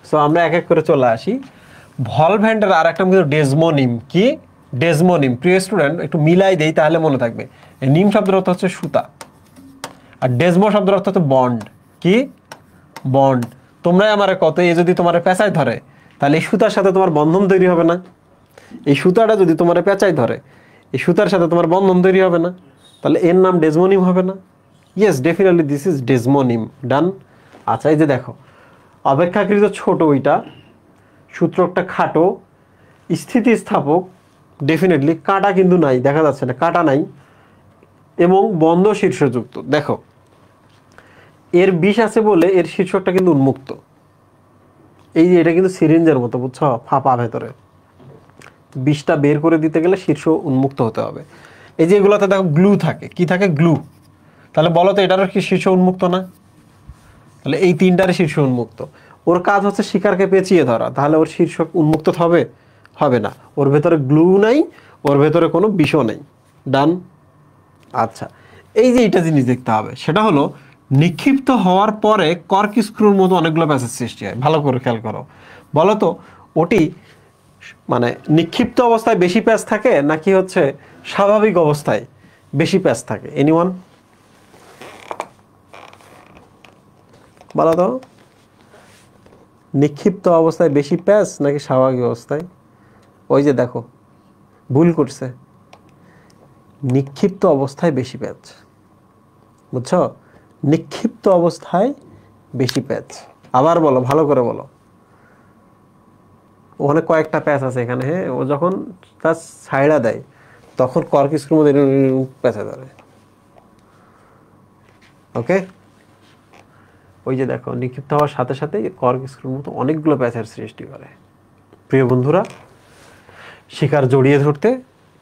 সো আমরা এক এক করে চলে আসি। ভলভেন্টের আর একটা কিন্তু ডেজমোনিম। কি? ডেজমোনিম। প্রিয় স্টুডেন্ট একটু মিলাই দেই তাহলে মনে থাকবে। নিম শব্দের অর্থ হচ্ছে সুতা, আর ডেজমো শব্দের অর্থ হচ্ছে বন্ড। কি? বন্ড। তোমরাই আমার কত, এ যদি তোমার পেঁচায় ধরে তাহলে এই সুতার সাথে তোমার বন্ধন তৈরি হবে না? এই সুতাটা যদি তোমার পেঁচায় ধরে, এই সুতার সাথে তোমার বন্ধন তৈরি হবে না? তাহলে এর নাম ডেজমোনিম হবে না? Yes, definitely this is desmoneme. Done. আচ্ছা, এই যে দেখো অপেক্ষাকৃত ছোট ওইটা, সূত্রকটা খাটো, স্থিতিস্থাপক, ডেফিনেটলি কাঁটা কিন্তু নাই, দেখা যাচ্ছে না, কাঁটা নাই, এবং বন্ধ শীর্ষযুক্ত। দেখো এর বিষ আছে বলে এর শীর্ষকটা কিন্তু উন্মুক্ত। এই যে এটা কিন্তু সিরিঞ্জের মতো, বুঝছো? ফাঁপা ভেতরে, বিষটা বের করে দিতে গেলে শীর্ষ উন্মুক্ত হতে হবে। এই যে এগুলোতে দেখো গ্লু থাকে। কি থাকে? গ্লু। তাহলে বলো তো এটারও কি শীর্ষ উন্মুক্ত না? তাহলে এই তিনটারই শীর্ষ উন্মুক্ত। ওর কাজ হচ্ছে শিকারকে পেঁচিয়ে ধরা, তাহলে ওর শীর্ষ উন্মুক্ত হবে? হবে না। ওর ভেতরে গ্লু নাই, ওর ভেতরে কোনো বিষও নেই। ডান। আচ্ছা, এই যে এইটা জিনিস দেখতে হবে, সেটা হলো নিক্ষিপ্ত হওয়ার পরে কর্ক স্ক্রুর মতো অনেকগুলো প্যাচের সৃষ্টি হয়। ভালো করে খেয়াল করো। বলো তো ওটি মানে নিক্ষিপ্ত অবস্থায় বেশি প্যাচ থাকে নাকি হচ্ছে স্বাভাবিক অবস্থায় বেশি প্যাচ থাকে? এনিওয়ান বলো তো, নিক্ষিপ্ত অবস্থায় বেশি প্যাচ নাকি স্বাভাবিক অবস্থায়? ওই যে দেখো ভুল করছে, নিক্ষিপ্ত অবস্থায় বেশি প্যাচ। বুঝছো? নিক্ষিপ্ত অবস্থায় বেশি প্যাচ। আবার বলো, ভালো করে বলো। ওখানে কয়েকটা প্যাচ আছে এখানে, হ্যাঁ? ও যখন তার ছাইড়া দেয় তখন কর্ক স্ক্রুর মধ্যে প্যাচে ধরে। ওকে, ওই যে দেখো নিক্ষিপ্ত হওয়ার সাথে সাথে কর্ক স্ক্রুর মতো অনেকগুলো প্যাচের সৃষ্টি করে। প্রিয় বন্ধুরা, শিকার জড়িয়ে ধরতে,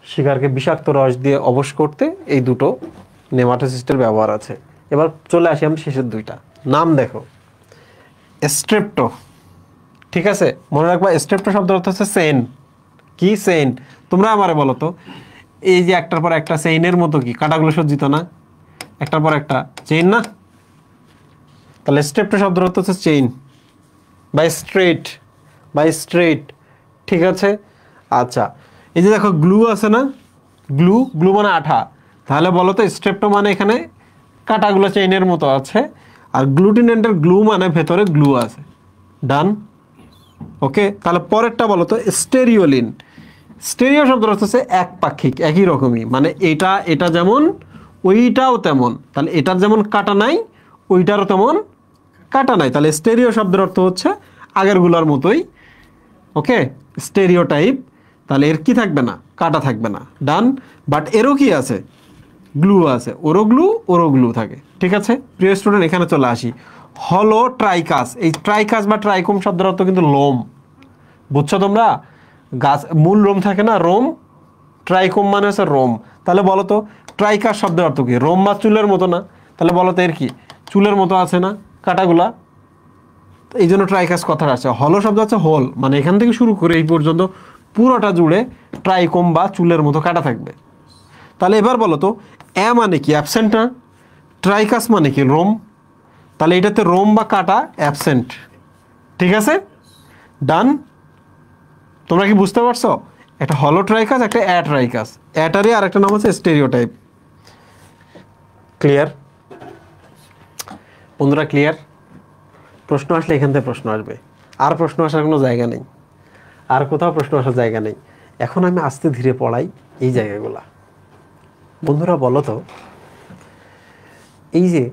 শিকারকে বিষাক্ত রস দিয়ে অবশ করতে এই দুটো নেমাটোসিস্টের ব্যবহার আছে। এবার চলে আসি আমরা শেষের দুইটা নাম। দেখো স্ট্রেপ্টো। ঠিক আছে, মনে রাখবা স্ট্রেপ্টো শব্দের অর্থ হচ্ছে চেইন। কি? চেইন। তোমরা আমারে বলো তো এই যে একটার পর একটা চেইনের মতো কি কাঁটাগুলো সজ্জিত না? একটার পর একটা চেইন না? তাহলে স্ট্রেপ্টো শব্দের অর্থ হচ্ছে chain by straight, by straight. ঠিক আছে। আচ্ছা, এই যে দেখো গ্লু আছে না? গ্লু, গ্লু মানে আঠা। তাহলে বলো তো স্ট্রেপ্টো মানে এখানে কাঁটাগুলো চেইনের মতো আছে, আর গ্লুটিনেন্টের গ্লু মানে ভেতরে গ্লু আছে। ডান। ওকে, তাহলে পরেরটা বলো তো স্টেরিওলিন। স্টেরিও শব্দের অর্থ হচ্ছে একপাক্ষিক, একই রকমই, মানে এটা এটা যেমন ওইটাও তেমন, তাহলে এটার যেমন কাটা নাই ওইটারও তেমন কাটা নাই, তাহলে স্টেরিও শব্দের অর্থ হচ্ছে আগেরগুলোর মতোই। ওকে, স্টেরিও টাইপ, তাহলে এর কি থাকবে না, কাটা থাকবে না, ডান। বাট এরও কি আছে, গ্লু আছে, ওরও গ্লু থাকে, ঠিক আছে। প্রিয় স্টুডেন্ট, এখানে চলে আসি, হলো ট্রাইকাস। এই ট্রাইকাস বা ট্রাইকোম শব্দের অর্থ কিন্তু লোম, বুঝছো তোমরা? গাছ মূল রোম থাকে না, রোম, ট্রাইকোম মানে হচ্ছে রোম। তাহলে বলো তো ট্রাইকাস শব্দের অর্থ কি? রোম বা চুলের মতো না? তাহলে বলো তো এর কি চুলের মতো আছে না কাটাগুলা? এই জন্য ট্রাইকাস কথাটা আছে। হলো শব্দ হচ্ছে হোল, মানে এখান থেকে শুরু করে এই পর্যন্ত পুরোটা জুড়ে ট্রাইকোম বা চুলের মতো কাটা থাকবে। তাহলে এবার বলো তো এ মানে কি, অ্যাবসেন্ট না? ট্রাইকাস মানে কি, রোম। তাহলে এটাতে রোম বা কাটা অ্যাবসেন্ট, ঠিক আছে, ডান। তোমরা কি বুঝতে পারছো? একটা হলো ট্রাইকাস, একটা অ্যাট্রাইকাস, অ্যাটারই আর একটা নাম হচ্ছে স্টেরিওটাইপ। ক্লিয়ার বন্ধুরা, ক্লিয়ার? প্রশ্ন আসলে এখান থেকে প্রশ্ন আসবে, আর প্রশ্ন আসার কোনো জায়গা নেই, আর কোথাও প্রশ্ন আসার জায়গা নেই। এখন আমি আস্তে ধীরে পড়াই এই জায়গাগুলা। বন্ধুরা বলো তো, এই যে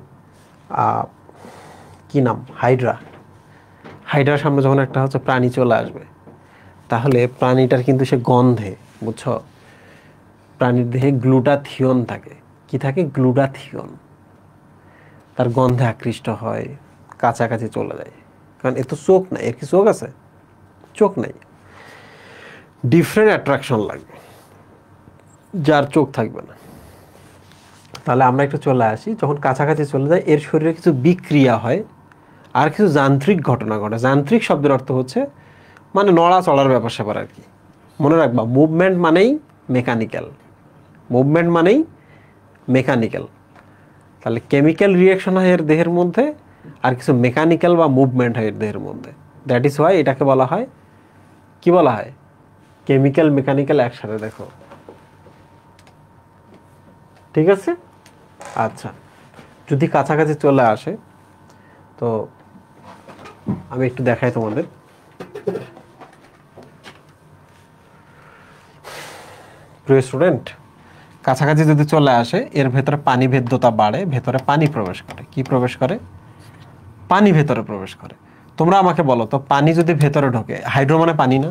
কি নাম, হাইড্রা, হাইড্রার সামনে যখন একটা হচ্ছে প্রাণী চলে আসবে, তাহলে প্রাণীটার কিন্তু সে গন্ধে, বুঝছো, প্রাণীর দেহে গ্লুটাথিয়ন থাকে। কি থাকে? গ্লুটাথিয়ন। তার গন্ধে আকৃষ্ট হয়, কাছাকাছি চলে যায়, কারণ এর তো চোখ নাই। এর কি চোখ আছে? চোখ নাই। ডিফারেন্ট অ্যাট্রাকশন লাগবে, যার চোখ থাকবে না। তাহলে আমরা একটু চলে আসি, যখন কাছাকাছি চলে যায় এর শরীরে কিছু বিক্রিয়া হয়, আর কিছু যান্ত্রিক ঘটনা ঘটে। যান্ত্রিক শব্দের অর্থ হচ্ছে মানে নড়া চড়ার ব্যাপার স্যাপার আর কি। মনে রাখবা, মুভমেন্ট মানেই মেকানিক্যাল, মুভমেন্ট মানেই মেকানিক্যাল। তাহলে কেমিক্যাল রিয়াকশন হয় এর দেহের মধ্যে, আর কিছু মেকানিক্যাল বা মুভমেন্ট হয় এর দেহের মধ্যে। দ্যাট ইজ ওয়াই এটাকে বলা হয়, কি বলা হয়, কেমিক্যাল মেকানিক্যাল একসাথে। দেখো, ঠিক আছে। আচ্ছা, যদি কাছাকাছি চলে আসে তো আমি একটু দেখাই তোমাদের। প্রিয় স্টুডেন্ট, কাছাকাছি যদি চলে আসে এর ভেতরে পানি ভেদ্যতা বাড়ে, ভেতরে পানি প্রবেশ করে। কি প্রবেশ করে? পানি ভেতরে প্রবেশ করে। তোমরা আমাকে বলো তো, পানি যদি ভেতরে ঢোকে, হাইড্রো মানে পানি না?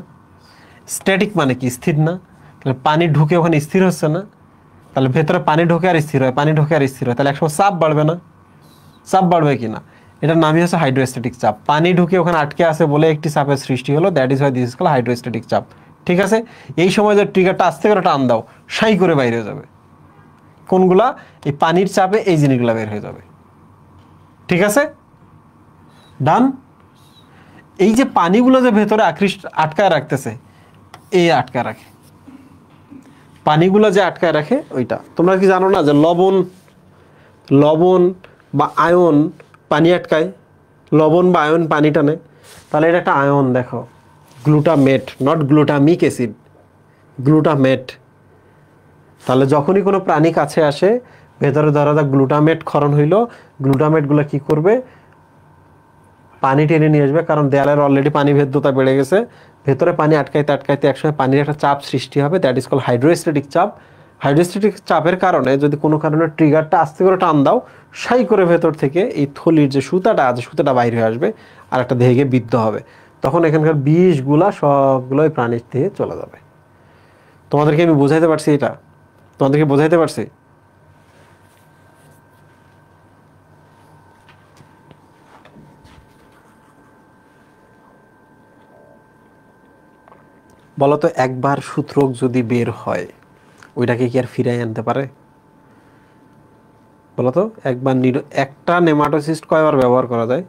স্ট্যাটিক মানে কি, স্থির না? তাহলে পানি ঢুকে ওখানে স্থির হচ্ছে না, তাহলে ভেতরে পানি ঢোকে আর স্থির হয়, পানি ঢোকে আর স্থির হয়, তাহলে একসময় চাপ বাড়বে না? চাপ বাড়বে কি না? এটার নামই হচ্ছে হাইড্রোস্ট্যাটিক চাপ। পানি ঢুকে ওখানে আটকে আছে বলে একটি চাপের সৃষ্টি হলো, that is why this is called hydrostatic চাপ, ঠিক আছে। এই সময় যে ট্রিগারটা আস্তে করে টান দাও, সাই করে বাইরে যাবে। কোনগুলা? এই পানির চাপে এই জিনিসগুলো বের হয়ে যাবে, ঠিক আছে, ডান। এই যে পানিগুলো যে ভেতরে আটকায় রাখতেছে, এই আটকায় রাখে, পানিগুলো যে আটকায় রাখে ওইটা। তোমরা কি জানো না যে লবণ বা আয়ন পানি আটকায়, লবণ বা আয়ন পানি টানে? তাহলে এটা একটা আয়ন, দেখো, glutamate, not glutamic acid, glutamate. তাহলে যখনই কোনো প্রাণী কাছে আসে, ভেতরে ধরা যাক গ্লুটামেট ক্ষরণ হইল, গ্লুটামেটগুলো কি করবে? পানি টেনে নিয়ে আসবে, কারণ দেয়ালের অলরেডি পানি ভেদ্যতা বেড়ে গেছে, ভেতরে পানি আটকাইতে আটকাইতে একসময় পানির একটা চাপ সৃষ্টি হবে, দ্যাট ইজ কল্ড হাইড্রোস্ট্যাটিক চাপ। হাইড্রোস্ট্যাটিক চাপের কারণে যদি কোনো কারণে ট্রিগারটা আস্তে করে টান দাও, সাই করে ভেতর থেকে এই থলির যে সুতাটা আছে, সুতাটা বাইরে হয়ে আসবে আর একটা দেহে গিয়ে বিদ্ধ হবে। তখন এখানকার বিষগুলা সবগুলোই প্রাণীর দেহে চলে যাবে। তোমাদেরকে আমি বোঝাইতে পারছি? এটা তোমাদেরকে বোঝাইতে পারছি? বলতো, একবার সূত্রক যদি বের হয় ওইটাকে কি আর ফিরাই আনতে পারে? বলতো, একটা নেমাটোসিস্ট কয়বার ব্যবহার করা যায়?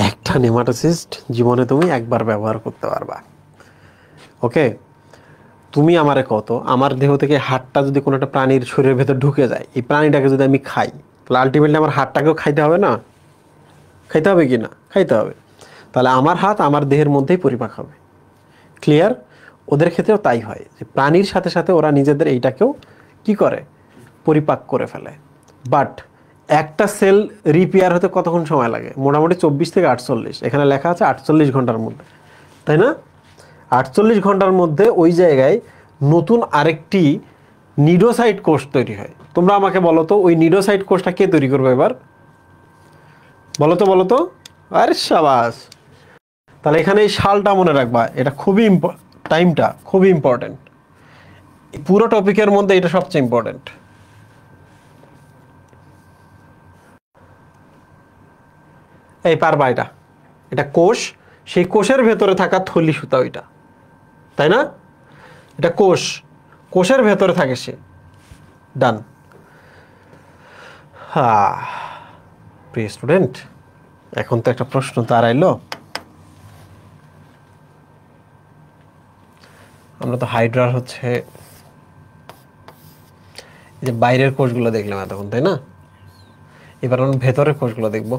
একটা নেমাটোসিস্ট জীবনে তুমি একবার ব্যবহার করতে পারবা। ওকে, তুমি আমারে কত, আমার দেহ থেকে হাড়টা যদি কোনো একটা প্রাণীর শরীরের ভেতর ঢুকে যায়, এই প্রাণীটাকে যদি আমি খাই, তাহলে আলটিমেটলি আমার হাড়টাকেও খাইতে হবে না? খাইতে হবে কি না? খাইতে হবে। তাহলে আমার হাত আমার দেহের মধ্যেই পরিপাক হবে। ক্লিয়ার? ওদের ক্ষেত্রেও তাই হয়, যে প্রাণীর সাথে সাথে ওরা নিজেদের এইটাকেও কি করে? পরিপাক করে ফেলে। বাট একটা সেল রিপেয়ার হতে কতক্ষণ সময় লাগে? মোটামুটি 24 থেকে 48। এখানে লেখা আছে 48 ঘন্টার মধ্যে, তাই না? 48 ঘন্টার মধ্যে ওই জায়গায় নতুন আরেকটি নিডোসাইট কোষ তৈরি হয়। তোমরা আমাকে বলো তো ওই নিডোসাইট কোষটা কে তৈরি করবে এবার? বলো তো। আরে সাবাস। তাহলে এখানে এই সালটা মনে রাখবা, এটা খুবই টাইমটা খুবই ইম্পর্টেন্ট। পুরো টপিকের মধ্যে এটা সবচেয়ে ইম্পর্টেন্ট। এই পারবা এটা কোষ, সেই কোষের ভেতরে থাকা থলি সুতা ওইটা, তাই না? এটা কোষের ভেতরে থাকে সে। ডান। হ্যাঁ প্রিয় স্টুডেন্ট, এখন তো একটা প্রশ্ন দাঁড়াইলো, আমরা তো হাইড্রার হচ্ছে এই যে বাইরের কোষগুলো দেখলাম এতক্ষণ, তাই না? এবার আমরা ভেতরের কোষগুলো দেখব।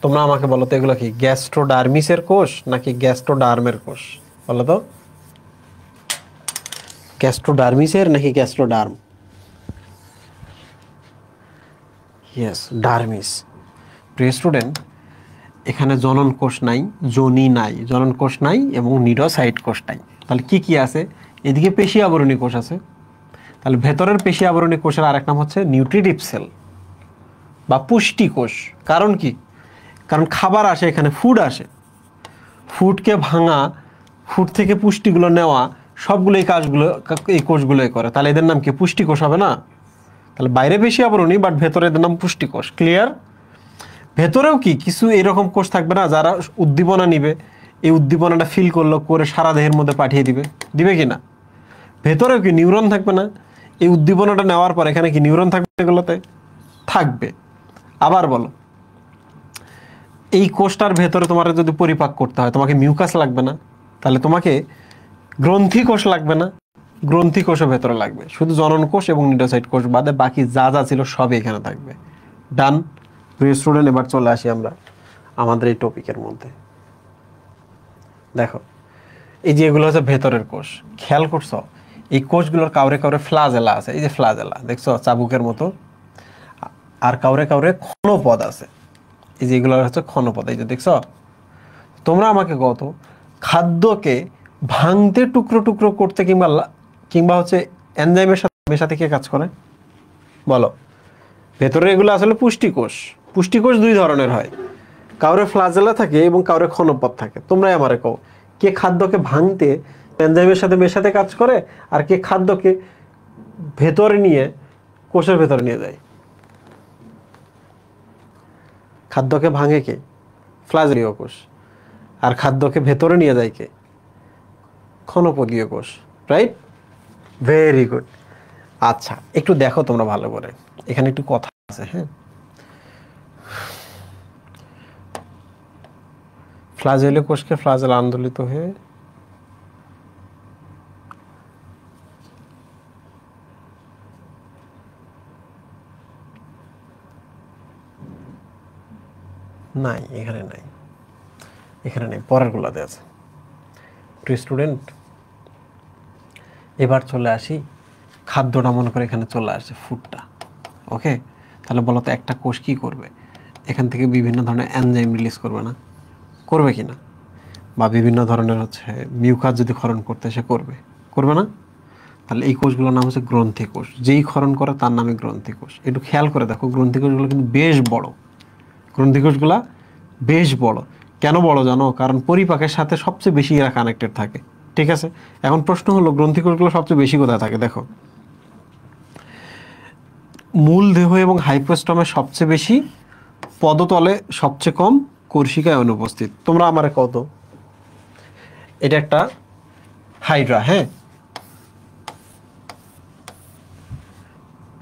তোমরা আমাকে বলো তো এগুলো কি গ্যাস্ট্রোডার্মিসের কোষ নাকি গ্যাস্ট্রোডার্মের কোষ? বলো তো, গ্যাস্ট্রোডার্মিসের নাকি গ্যাস্ট্রোডার্ম? Yes, dermis. প্রিয় স্টুডেন্ট, এখানে জনন কোষ নাই, যোনি নাই, জনন কোষ নাই এবং নিডোসাইট কোষ নাই। তাহলে কি কি আছে? এদিকে পেশি আবরণী কোষ আছে। তাহলে ভেতরের পেশি আবরণী কোষের আরেক নাম হচ্ছে নিউট্রিটিভ সেল বা পুষ্টি কোষ। কারণ কি? কারণ খাবার আসে এখানে, ফুড আসে, ফুডকে ভাঙা, ফুড থেকে পুষ্টিগুলো নেওয়া, সবগুলো এই কাজগুলো এই কোষগুলোই করে। তাহলে এদের নাম কি? পুষ্টি কোষ হবে না? তাহলে বাইরে পেশি আবরণী, বাট ভেতরে এদের নাম পুষ্টি কোষ। ক্লিয়ার? ভেতরেও কি কিছু এরকম কোষ থাকবে না যারা উদ্দীপনা নিবে, এই উদ্দীপনাটা ফিল করলো, করে সারা দেহের মধ্যে পাঠিয়ে দিবে কি না? ভেতরেও কি নিউরন থাকবে না? এই উদ্দীপনাটা নেওয়ার পর এখানে কি নিউরন থাকবে? এগুলোতে থাকবে। আবার বলো, এই কোষটার ভেতরে তোমার যদি পরিপাক করতে হয়, তোমাকে মিউকাস লাগবে না? তাহলে তোমাকে গ্রন্থি কোষ লাগবে না? গ্রন্থি কোষও ভেতরে লাগবে। শুধু জনন কোষ এবং নিডোসাইট কোষ বাদে বাকি যা যা ছিল সবই এখানে থাকবে। ডান। প্রিয় স্টুডেন্ট, এবার চলে আসি আমরা আমাদের এই টপিকের মধ্যে। দেখো, এই যে এগুলো হচ্ছে ভেতরের কোষ। খেয়াল করছো এই কোষগুলোর কাউরে কাউরে ফ্লাজেলা আছে। এই যে ফ্লাজেলা দেখছো চাবুকের মতো, আর কাউরে কাউরে ক্ষণপদ আছে। এই যে এগুলো হচ্ছে ক্ষণপদ। এই যে দেখছো। তোমরা আমাকে কত খাদ্যকে ভাঙতে টুকরো টুকরো করতে কিংবা হচ্ছে এনজাইমের সাথে মেশাতে কে কাজ করে? বলো। ভেতরে এগুলো আসলে পুষ্টিকোষ। পুষ্টিকোষ দুই ধরনের হয়, কাউরে ফ্লাজেলা থাকে এবং কাউরে ক্ষণপদ থাকে। তোমরাই আমারে কও কে খাদ্যকে ভাঙতে এনজাইমের সাথে মেশাতে কাজ করে, আর কে খাদ্যকে ভেতরে নিয়ে কোষের ভেতরে নিয়ে যায়? খাদ্যকে ভাঙে কে? ফ্লাজেলীয় কোষ। আর খাদ্যকে ভেতরে নিয়ে যায় কে? ক্ষণপদীয় কোষ। রাইট? Very good. আচ্ছা, একটু দেখো তোমরা ভালো করে, এখানে একটু কথা আছে। হ্যাঁ, ফ্লাজেলীয় কোষকে ফ্লাজেলা আন্দোলিত হয়ে নাই, এখানে নাই, এখানে নেই, পরের গুলাতে আছে। প্রিয় স্টুডেন্ট, এবার চলে আসি খাদ্যটা, মনে করে এখানে চলে আসছে ফুডটা। ওকে, তাহলে বলো তো একটা কোষ কি করবে? এখান থেকে বিভিন্ন ধরনের এনজাইম রিলিজ করবে না? করবে কি না? বা বিভিন্ন ধরনের হচ্ছে মিউকাস যদি ক্ষরণ করতে সে করবে না? তাহলে এই কোষগুলোর নাম হচ্ছে গ্রন্থি কোষ। যেই ক্ষরণ করে তার নামে গ্রন্থি কোষ। একটু খেয়াল করে দেখো, গ্রন্থি কোষগুলো কিন্তু বেশ বড়। গ্রন্থি কোষগুলা বেশ বড়। কেন বড় জানো? কারণ পরিপাকের সাথে সবচেয়ে বেশি এরা কানেক্টেড থাকে। ঠিক আছে, এখন প্রশ্ন হলো গ্রন্থি কোষগুলো সবচেয়ে বেশি কোথায় থাকে? দেখো, মূল দেহ এবং হাইপোস্টমে সবচেয়ে বেশি, পদতলে সবচেয়ে কম, কর্ষিকায় অনুপস্থিত। তোমরা আমারে কত, এটা একটা হাইড্রা। হ্যাঁ,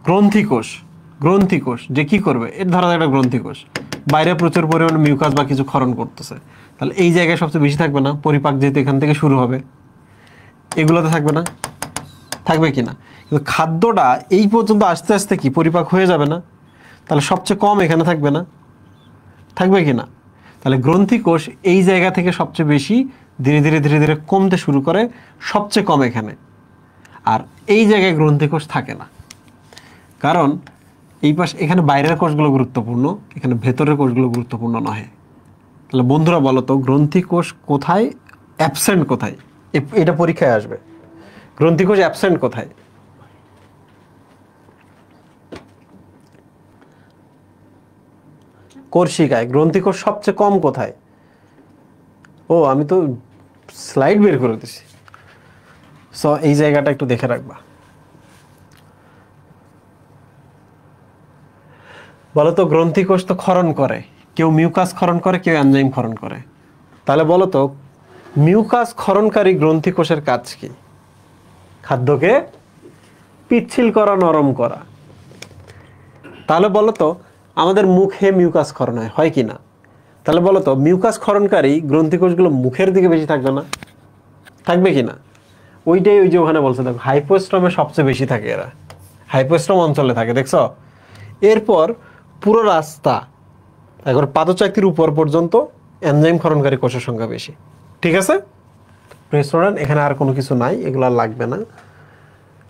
গ্রন্থি কোষ যে কি করবে? এর ধরা যায় একটা গ্রন্থি কোষ, বাইরে প্রচুর পরিমাণে মিউকাস বা কিছু ক্ষরণ করতেছে। তাহলে এই জায়গায় সবচেয়ে বেশি থাকবে না? পরিপাক যেহেতু এখান থেকে শুরু হবে, এগুলোতে থাকবে না? থাকবে কি না? কিন্তু খাদ্যটা এই পর্যন্ত আস্তে আস্তে কি পরিপাক হয়ে যাবে না? তাহলে সবচেয়ে কম এখানে থাকবে না? থাকবে কি না? তাহলে গ্রন্থি কোষ এই জায়গা থেকে সবচেয়ে বেশি, ধীরে ধীরে ধীরে ধীরে কমতে শুরু করে, সবচেয়ে কম এখানে। আর এই জায়গায় গ্রন্থি কোষ থাকে না, কারণ এই পাশে এখানে বাইরের কোষগুলো গুরুত্বপূর্ণ, এখানে ভেতরের কোষগুলো গুরুত্বপূর্ণ নয়। তাহলে বন্ধুরা বলো তো, গ্রন্থি কোষ কোথায়, অ্যাবসেন্ট কোথায়? এটা পরীক্ষায় আসবে। গ্রন্থিকোষ অ্যাবসেন্ট কোথায়? কর্ষিকায়। গ্রন্থিকোষ সবচেয়ে কম কোথায়? ও আমি তো স্লাইড বের করে দিছি। সো এই জায়গাটা একটু দেখে রাখবা। বলতো গ্রন্থিকোষ তো ক্ষরণ করে, কেউ মিউকাস ক্ষরণ করে, কেউ এনজাইম ক্ষরণ করে। তাহলে বলতো মিউকাস ক্ষরণকারী গ্রন্থিকোষের কাজ কি? খাদ্যকে পিচ্ছিল করা, নরম করা। তাহলে বলতো আমাদের মুখে মিউকাস ক্ষরণ হয় কি না? তাহলে বলতো মিউকাস ক্ষরণকারী গ্রন্থিকোষগুলো মুখের দিকে বেশি থাকবে না? থাকবে কি না? ওইটাই ওই যে ওখানে বলছে, দেখো হাইপোস্ট্রমে সবচেয়ে বেশি থাকে এরা, হাইপোস্ট্রম অঞ্চলে থাকে, দেখছো? এরপর পুরো রাস্তা একবার পাদচাকতির উপর পর্যন্ত এনজাইম ক্ষরণকারী কোষের সংখ্যা বেশি। ঠিক আছে স্টুডেন্ট, এখানে আর কোনো কিছু নাই, এগুলো আর লাগবে না।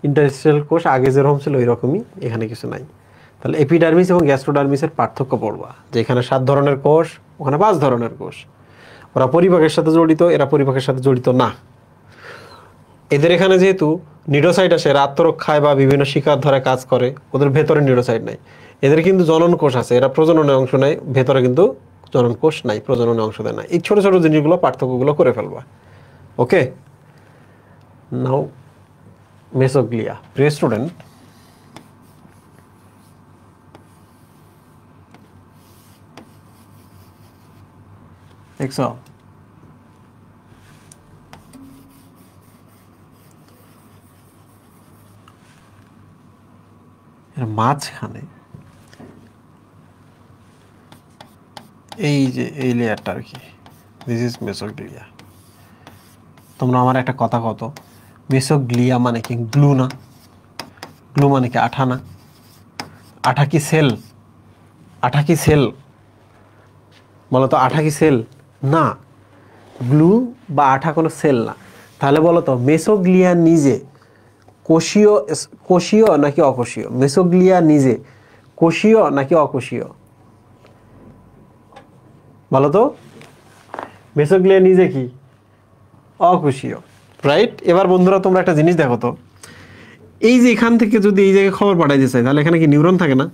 ইন্টারস্টিশিয়াল কোষ আগে যেরকম ছিল ওই রকমই, এখানে কিছু নাই। তাহলে এপিডার্মিস এবং গ্যাস্ট্রোডার্মিসের পার্থক্য পড়বা, যে এখানে 7 ধরনের কোষ, ওখানে 5 ধরনের কোষ। ওরা পরিপাকের সাথে জড়িত, এরা পরিপাকের সাথে জড়িত না। এদের এখানে যেহেতু নিউরোসাইট আসে, এরা আত্মরক্ষায় বা বিভিন্ন শিকার ধরে কাজ করে, ওদের ভেতরে নিউরোসাইট নাই। এদের কিন্তু জনন কোষ আছে, এরা প্রজননে অংশ নেয়, ভেতরে কিন্তু জনন কোষ নাই, প্রজননে অংশ দেয় না। এই ছোট ছোট জিনিসগুলো পার্থক্যগুলো করে ফেলবা। ওকে, নাও মেসোগ্লিয়া। প্রিয় স্টুডেন্ট, দেখছো এর মাঝখানে এই যে এই লেয়ারটা আর কি, দিস ইজ মেসোগ্লিয়া। তোমরা আমার একটা কথা কত, মেসোগ্লিয়া মানে কি? গ্লু না? গ্লু মানে কি? আঠা না? আঠা কি সেল? আঠা কি সেল? বলো তো, আঠা কি সেল? না, গ্লু বা আঠা কোনো সেল না। তাহলে বলো তো মেসোগ্লিয়া নিজে কোষীয়, কোষীয় নাকি অকোষীয়? মেসোগ্লিয়া নিজে কোষীয় নাকি অকোষীয়? বলো তো, মেসোগ্লিয়া নিজে কি? অকোষীয়, রাইট? এবার বন্ধুরা তোমরা একটা জিনিস দেখো তো, এই যে এখান থেকে যদি এই জায়গায় খবর পাঠাইতে চাই, তাহলে এখানে কি নিউরন থাকে না?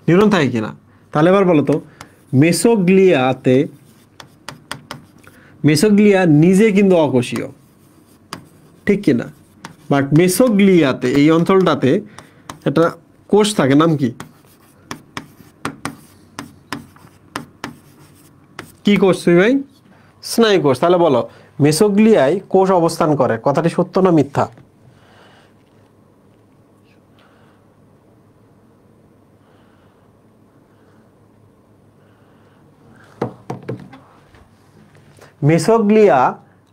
নিউরন থাকে কিনা? তাহলে এবার বলো তো, মেসোগ্লিয়াতে, মেসোগ্লিয়া নিজে কিন্তু অকোষীয়, ঠিক কিনা? বাট মেসোগ্লিয়াতে, এই অঞ্চলটাতে একটা কোষ থাকে, নাম কি? কি কোষ তুই ভাই? স্নায়ু কোষ। তাহলে বলো মেসোগ্লিয়ায় কোষ অবস্থান করে, কথাটি সত্য না মিথ্যা? মেসোগ্লিয়া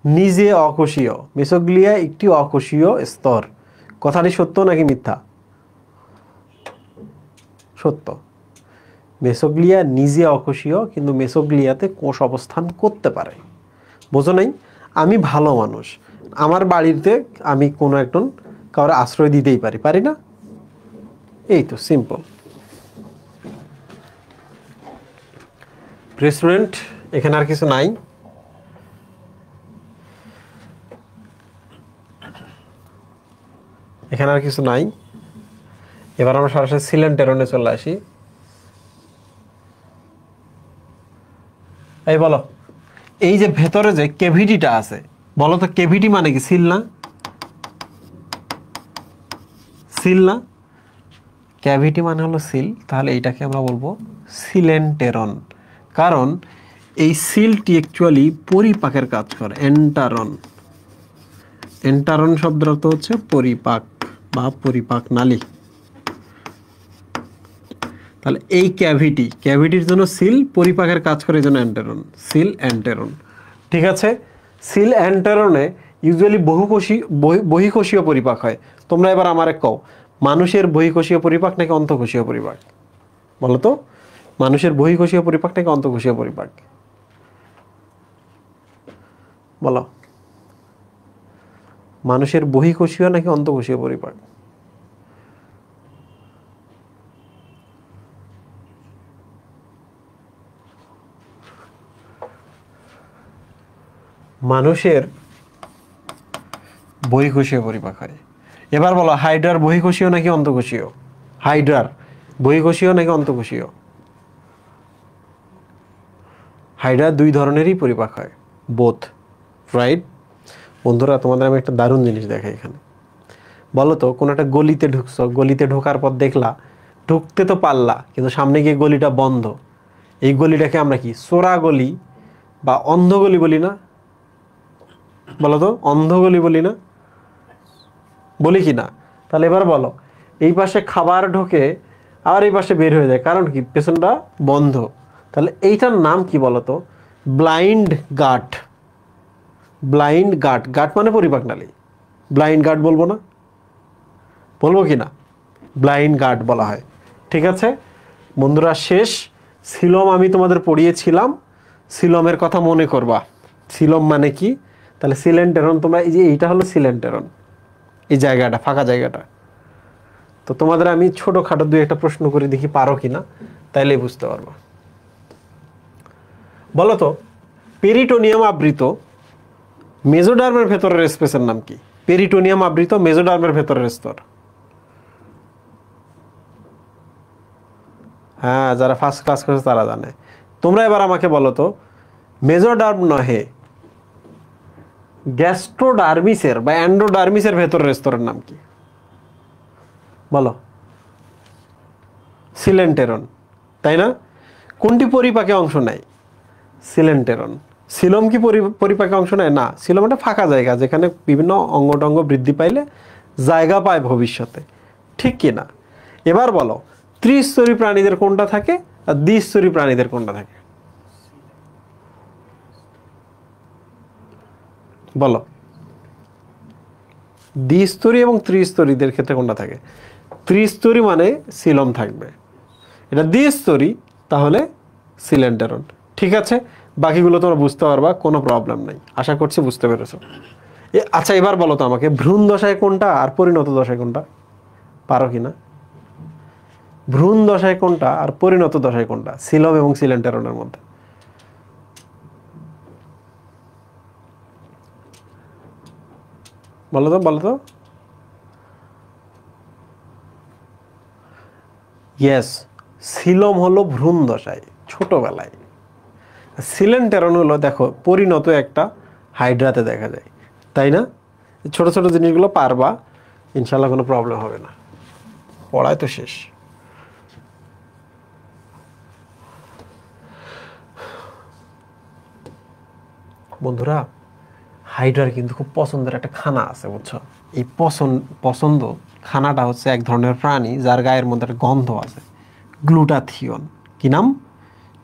নিজে অকোষীয়, মেসোগ্লিয়া একটি অকোষীয় স্তর, কথাটি সত্য নাকি মিথ্যা? সত্য। মেসোগ্লিয়া নিজে অকোষীয়, কিন্তু মেসোগ্লিয়াতে কোষ অবস্থান করতে পারে। বোঝো নাই? আমি ভালো মানুষ, আমার বাড়িতে আমি কোনো একজন কারো আশ্রয় দিতেই পারি, পারি না? এই তো সিম্পল। স্টুডেন্ট, এখানে আর কিছু নাই। এখানে আর কিছু নাই। এবার আমরা সরাসরি সিলেন্টেরনে চলে আসি। এই বলো, এই যে ভেতরে যে ক্যাভিটিটা আছে, বলো তো ক্যাভিটি মানে কি? সিল না? সিল না? ক্যাভিটি মানে হলো সিল, তাহলে এইটাকে আমরা বলবো সিলেন্টেরন। কারণ এই সিলটি অ্যাকচুয়ালি পরিপাকের কাজ করে। এন্টারন, এন্টারন শব্দের অর্থ হচ্ছে পরিপাক বা পরিপাক নালী। তাহলে এই ক্যাভিটি, ক্যাভিটির জন্য সিল, পরিপাকের কাজ করে, এই জন্য এন্টেরন, সিল এন্টেরন। ঠিক আছে? সিল এন্টেরনে ইউজুয়ালি বহুকোষী, বহিঃকোষীয় পরিপাক হয়। তোমরা এবার আমারে কও, মানুষের বহিঃকোষীয় পরিপাক নাকি অন্তঃকোষীয় পরিপাক? বলো তো, মানুষের বহিঃকোষীয় পরিপাক নাকি অন্তঃকোষীয় পরিপাক? বলো, মানুষের বহিঃকোষীয় নাকি অন্তঃকোষীয় পরিপাক? মানুষের বহিঃকোষীয় পরিপাক হয়। এবার বলো হাইড্রার বহিঃকোষীয় নাকি অন্তঃকোষীয়? হাইড্রার বহিঃকোষীয় নাকি অন্তঃকোষীয়? হাইড্রার দুই ধরনেরই পরিপাক হয়, বোথ, রাইট? বন্ধুরা তোমাদের আমি একটা দারুণ জিনিস দেখাই এখানে। বলো তো কোনো একটা গলিতে ঢুকছো, গলিতে ঢোকার পর দেখলা ঢুকতে তো পারলা কিন্তু সামনে গিয়ে গলিটা বন্ধ, এই গলিটাকে আমরা কি চোরা গলি বা অন্ধ গলি বলি না? বলো তো, অন্ধ গলি বলি না? বলি কি না? তাহলে এবার বলো, এই পাশে খাবার ঢোকে আর এই পাশে বের হয়ে যায়, কারণ কি পেছনটা বন্ধ। তাহলে এইটার নাম কি বলো তো? ব্লাইন্ড গাট। ব্লাইন্ড গাট, গাট মানে পরিপাক নালী। ব্লাইন্ড গাট বলবো না? বলবো কি না? ব্লাইন্ড গাট বলা হয়। ঠিক আছে বন্ধুরা, শেষ সিলম আমি তোমাদের পড়িয়েছিলাম। সিলমের কথা মনে করবা। সিলম মানে কি? তাহলে সিলেন্টেরন, তোমরা এই যে এইটা হলো সিলেন্টেরন, এই জায়গাটা ফাঁকা জায়গাটা। তো তোমাদের আমি ছোটখাটো দুই একটা প্রশ্ন করে দেখি পারো কিনা, তাইলেই বুঝতে পারবো। বলো তো পেরিটোনিয়াম আবৃত মেজোডার্মের ভেতরের স্পেসের নাম কি? পেরিটোনিয়াম আবৃত মেজোডার্মের ভেতরের স্তর। হ্যাঁ, যারা ফার্স্ট ক্লাস করেছে তারা জানে। তোমরা এবার আমাকে বলো তো মেজোডার্ম নহে গ্যাস্ট্রোডার্মিসের বা অ্যান্ডোডার্মিসের ভেতরের স্তরের নাম কি? বলো। সিলেন্টেরন, তাই না? কোনটি পরিপাকে অংশ নেয়? সিলেন্টেরন। সিলম কি পরিপাকে অংশ নেয়? না, সিলম একটা ফাঁকা জায়গা যেখানে বিভিন্ন অঙ্গটঙ্গ বৃদ্ধি পাইলে জায়গা পায় ভবিষ্যতে, ঠিক কি না? এবার বলো ত্রিস্তরী প্রাণীদের কোনটা থাকে আর দ্বিস্তরী প্রাণীদের কোনটা থাকে? বলো। দ্বিস্তরী এবং ত্রিস্তরীদের ক্ষেত্রে কোনটা থাকে? ত্রিস্তরী মানে সিলম থাকবে, এটা দ্বিস্তরী তাহলে সিলেন্টেরন। ঠিক আছে, বাকিগুলো তোমরা বুঝতে পারবা, কোনো প্রবলেম নাই, আশা করছি বুঝতে পেরেছো। আচ্ছা এবার বলো তো আমাকে ভ্রূণ দশায় কোনটা আর পরিণত দশায় কোনটা? পারো কিনা? ভ্রূণ দশায় কোনটা আর পরিণত দশায় কোনটা সিলম এবং সিলেন্টেরনের মধ্যে? বলো তো, বলো তো। ইয়েস, সিলম হলো ভ্রূণ দশায়, ছোটবেলায়। সিলেন্টেরন হলো দেখো পরিণত একটা হাইড্রাতে দেখা যায়, তাই না? ছোট ছোট জিনিসগুলো পারবা, ইনশাল্লাহ কোনো প্রবলেম হবে না, পড়ায় তো শেষ। বন্ধুরা হাইড্রার কিন্তু খুব পছন্দের একটা খানা আছে, বুঝছো? এই পছন্দ খানাটা হচ্ছে এক ধরনের প্রাণী যার গায়ের মধ্যে একটা গন্ধ আছে, গ্লুটাথিয়ন। কি নাম?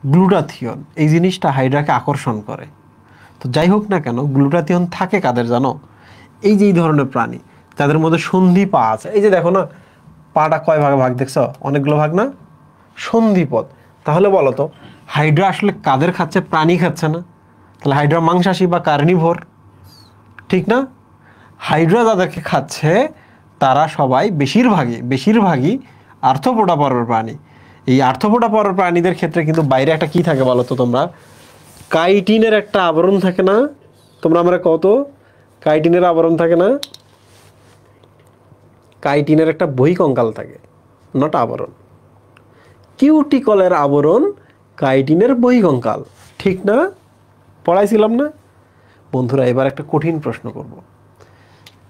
গ্লুটাথিয়ন। এই জিনিসটা হাইড্রাকে আকর্ষণ করে। তো যাই হোক না কেন, গ্লুটাথিয়ন থাকে কাদের জানো? এই যে এই ধরনের প্রাণী যাদের মধ্যে সন্ধি পা আছে। এই যে দেখো না, পাটা কয় ভাগে ভাগ দেখছো? অনেকগুলো ভাগ না, সন্ধিপদ। তাহলে বলো তো হাইড্রা আসলে কাদের খাচ্ছে? প্রাণী খাচ্ছে না? তাহলে হাইড্রা মাংসাশী বা কার্নিভোর, ঠিক না? হাইড্রা যাদেরকে খাচ্ছে তারা সবাই বেশিরভাগই আর্থ্রোপোডা পরের প্রাণী। এই আর্থ্রোপোডা পরের প্রাণীদের ক্ষেত্রে কিন্তু বাইরে একটা কি থাকে বলো তো তোমরা? কাইটিনের একটা আবরণ থাকে না? তোমরা আমরা কত কাইটিনের আবরণ থাকে না? কাইটিনের একটা বহিঃকঙ্কাল থাকে, নট আবরণ। কিউটিকলের আবরণ কাইটিনের বহিঃকঙ্কাল, ঠিক না? পড়াইছিলাম না? বন্ধুরা এবার একটা কঠিন প্রশ্ন করব।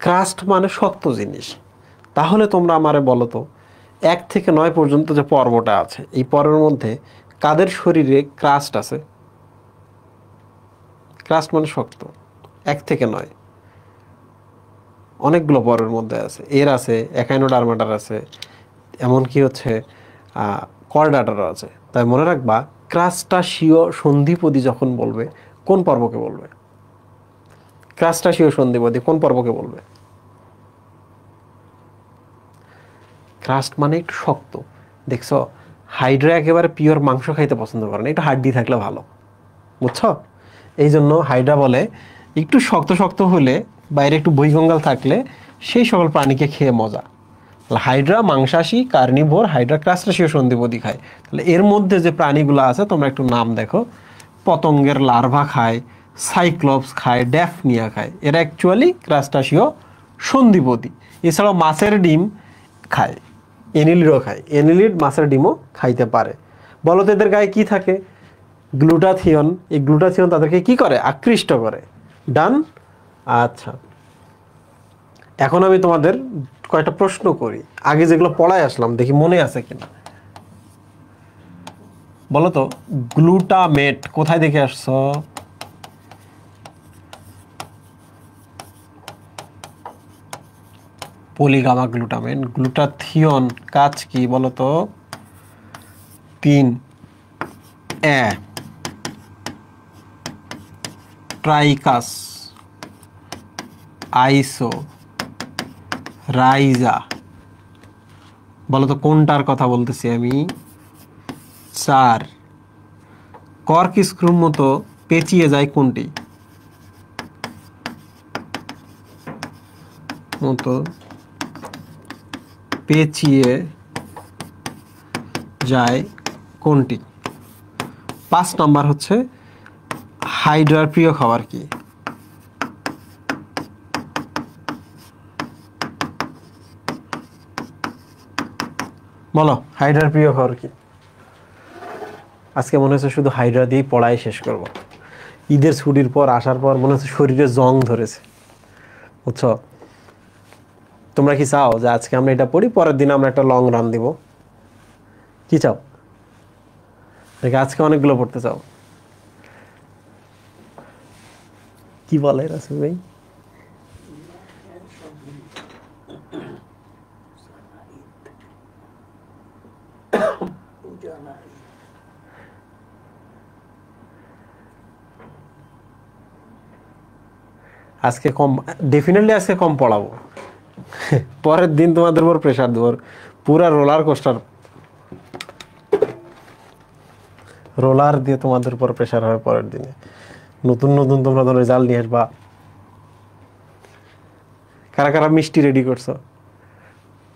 ক্রাস্ট মানে শক্ত জিনিস, তাহলে তোমরা আমারে বলো তো 1 থেকে 9 পর্যন্ত যে পর্বটা আছে এই পর্বের মধ্যে কাদের শরীরে ক্রাস্ট আছে? ক্রাস্ট মানে শক্ত, 1 থেকে 9 অনেকগুলো পর্বের মধ্যে আছে। এর আছে, একাইনোডার্মাটার আছে, এমনকি হচ্ছে কর্ডাটার আছে। তাই মনে রাখবা ক্রাস্টাসীয় সন্ধিপদী যখন বলবে কোন পর্বকে বলবে? ক্রাস্টাসীয় সন্ধিপদী কোন পর্বকে বলবে? ক্রাস্ট মানে একটু শক্ত। দেখছো হাইড্রা একেবারে পিওর মাংস খাইতে পছন্দ করে না, একটু হাড্ডি থাকলে ভালো, বুঝছো? এই জন্য হাইড্রা বলে একটু শক্ত শক্ত হলে, বাইরে একটু বহিঃকঙ্কাল থাকলে সেই সকল প্রাণীকে খেয়ে মজা। হাইড্রা মাংসাশী কার্নিভোর, হাইড্রা ক্রাস্টাসীয় সন্ধিপদী খায়। তাহলে এর মধ্যে যে প্রাণীগুলো আছে তোমরা একটু নাম দেখো। পতঙ্গের লার্ভা খায়, সাইক্লোপস খায়, ড্যাফনিয়া খায়। এরা অ্যাকচুয়ালি ক্রাস্টাসীয় সন্ধিপতি। এছাড়াও মাছের ডিম খায়, এনিলিডও খায়, এনিলিড মাছের ডিমও খাইতে পারে। বলো তো এদের গায়ে কি থাকে? গ্লুটাথিয়ন। এই গ্লুটাথিয়ন তাদেরকে কি করে? আকৃষ্ট করে। ডান। আচ্ছা, এখন আমি তোমাদের কয়েকটা প্রশ্ন করি, আগে যেগুলো পড়ায় আসলাম দেখি মনে আছে কিনা। বলো তো গ্লুটামেট কোথায় দেখে আসছো? পলিগামা গ্লুটামেট। গ্লুটাথিয়ন কাজ কি বলো তো? 3 ট্রাইকাস আইসো রাইজা। বলো তো কোনটার কথা বলতেছি আমি? 4 কর্ক স্ক্রুর মতো পেঁচিয়ে যায় কোনটি? মতো পেঁচিয়ে যায় কোনটি? 5 নাম্বার হচ্ছে হাইড্রার প্রিয় খাবার কি? বলো হাইড্রার প্রিয় খাবার কি? আজকে মনে হচ্ছে শুধু হাইড্রা দিয়েই পড়াই শেষ করব। ঈদের ছুটির পর আসার পর মনে হচ্ছে শরীরে জং ধরেছে, বুঝছো? তোমরা কি চাও যে আজকে আমরা এটা পড়ি, পরের দিন আমরা একটা লং রান দিব? কি চাও? দেখে আজকে অনেকগুলো পড়তে চাও? কি বলে রাসেল ভাই? আজকে কম, ডেফিনেটলি আজকে কম পড়াবো। পরের দিন তোমাদের উপর প্রেশার দেবো, পুরা রোলার কোস্টার, রোলার দিয়ে তোমাদের উপর প্রেশার হবে পরের দিনে। নতুন নতুন তোমরা তো রেজাল্ট নিয়ে আসবা। কারা কারা মিষ্টি রেডি করছো?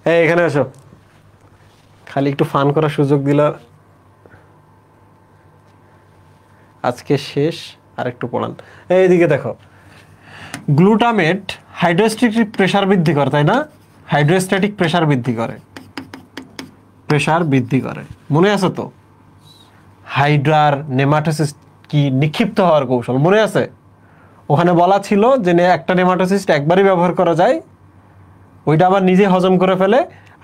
এই এখানে আসো, খালি একটু ফান করার সুযোগ দিল। আজকে শেষ, আর একটু পড়ান। এইদিকে দেখো, গ্লুটামেট হাইড্রোস্ট্যাটিক প্রেসার বৃদ্ধি করে, তাই না? হাইড্রোস্ট্যাটিক প্রেসার বৃদ্ধি করে, প্রেসার বৃদ্ধি করে, মনে আছে তো? হাইড্রার নেমাটোসিস কি নিক্ষিপ্ত হওয়ার কৌশল মনে আছে? ওখানে বলা ছিল যে একটা নেমাটোসিস্ট একবারই ব্যবহার করা যায়, ওইটা আবার নিজে হজম করে ফেলে,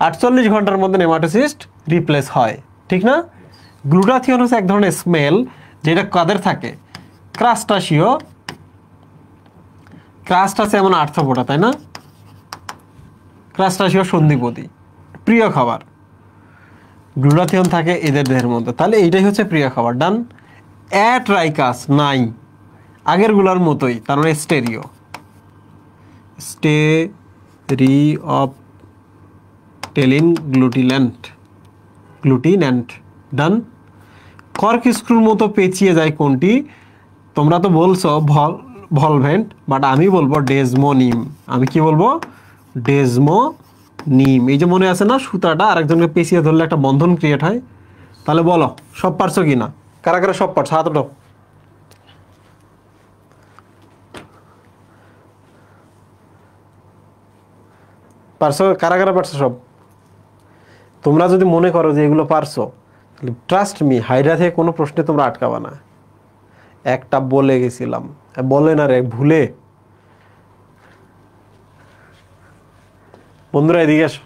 48 ঘন্টার মধ্যে নেমাটোসিস্ট রিপ্লেস হয়, ঠিক না? গ্লুটাথিয়ন হচ্ছে এক ধরনের স্মেল, যেটা কাদের থাকে? ক্রাস্টাসিও। ক্রাস্টাসে এমন আর্থ্রোপোডা, তাই না? ক্রাস্টাসিও সন্ধিপতি, প্রিয় খাবার। গ্লুটাথিয়ন থাকে এদের দেহের মধ্যে, তাহলে এইটাই হচ্ছে প্রিয় খাবার। ডান। অ্যাট্রাইকাস নাই, আগের গুলার মতোই, তার মানে স্টেরিও, স্টেরিওপটেলিন গ্লুটিল্যান্ট, গ্লুটিন্যান্ট। ডান। কর্ক স্ক্রুর মতো পেঁচিয়ে যায় কোনটি? তোমরা তো বলছো ভলভেন্ট, বাট আমি বলবো ডেজমোনিম। আমি কি বলবো? ডেজমোনিম। এই যে মনে আছে না, সুতাটা আরেকজনকে পেঁচিয়ে ধরলে একটা বন্ধন ক্রিয়েট হয়। তাহলে বলো সব পারছো কি না? কারা কারা সব পারছো? হাত ওঠাও। পারছো? কারা কারা পারছো সব? তোমরা যদি মনে করো যে এগুলো পারছো, ট্রাস্ট মি, হাইড্রা থেকে কোনো প্রশ্নে তোমরা আটকাবা না। একটা বলে গেছিলাম, বলে না রে, ভুলে। বন্ধুরা এদিকে আসো,